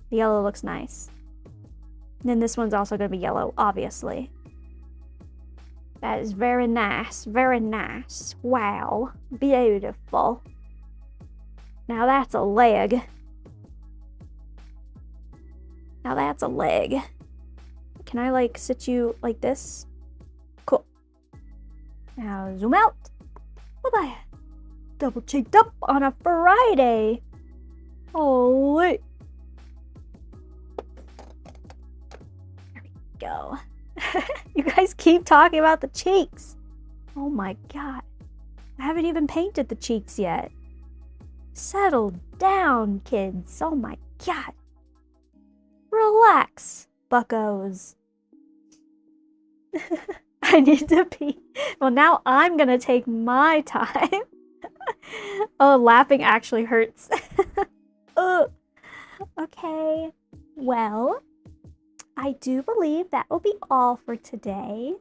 The yellow looks nice. And then this one's also going to be yellow, obviously. That is very nice. Very nice. Wow. Beautiful. Now that's a leg. Now that's a leg. Can I like sit you like this? Cool. Now zoom out. Bye-bye. Double cheeked up on a Friday. Holy. There we go. You guys keep talking about the cheeks. Oh my god. I haven't even painted the cheeks yet. Settle down, kids. Oh my god. Relax, buckos. I need to pee. Well, now I'm gonna take my time. Oh, laughing actually hurts. Okay. Well, I do believe that will be all for today.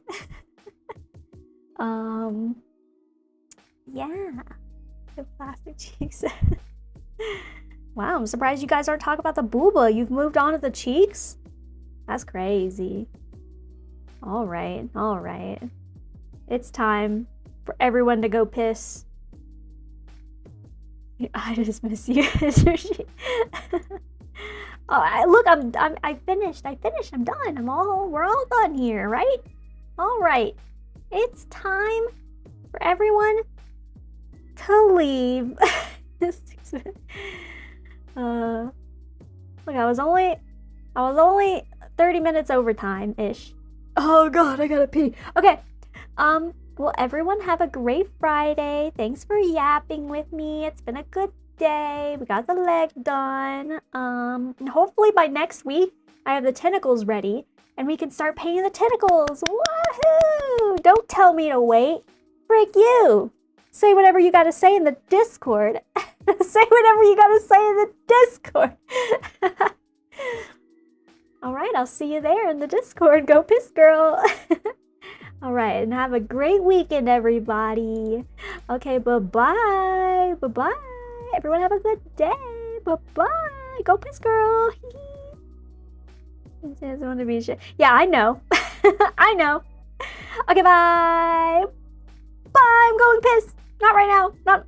Yeah. The plastic cheeks. Wow, I'm surprised you guys aren't talking about the booba. You've moved on to the cheeks? That's crazy. Alright, alright. It's time for everyone to go piss. I just miss you. Oh, look, I finished. I'm done. We're all done here, right? Alright. It's time for everyone to leave. Look, I was only 30 minutes overtime-ish. Oh god, I gotta pee. Okay, well, everyone have a great Friday. Thanks for yapping with me. It's been a good day. We got the leg done. Hopefully by next week, I have the tentacles ready, and we can start painting the tentacles. Woohoo! Don't tell me to wait. Frick you. Say whatever you gotta say in the Discord. Say whatever you gotta say in the Discord. All right, I'll see you there in the Discord. Go piss, girl. All right, and have a great weekend, everybody. Okay, bye-bye. Bye-bye. Everyone have a good day. Bye-bye. Go piss, girl. He doesn't want to be shit. Yeah, I know. I know. Okay, bye. Bye, I'm going piss. Not right now. Not...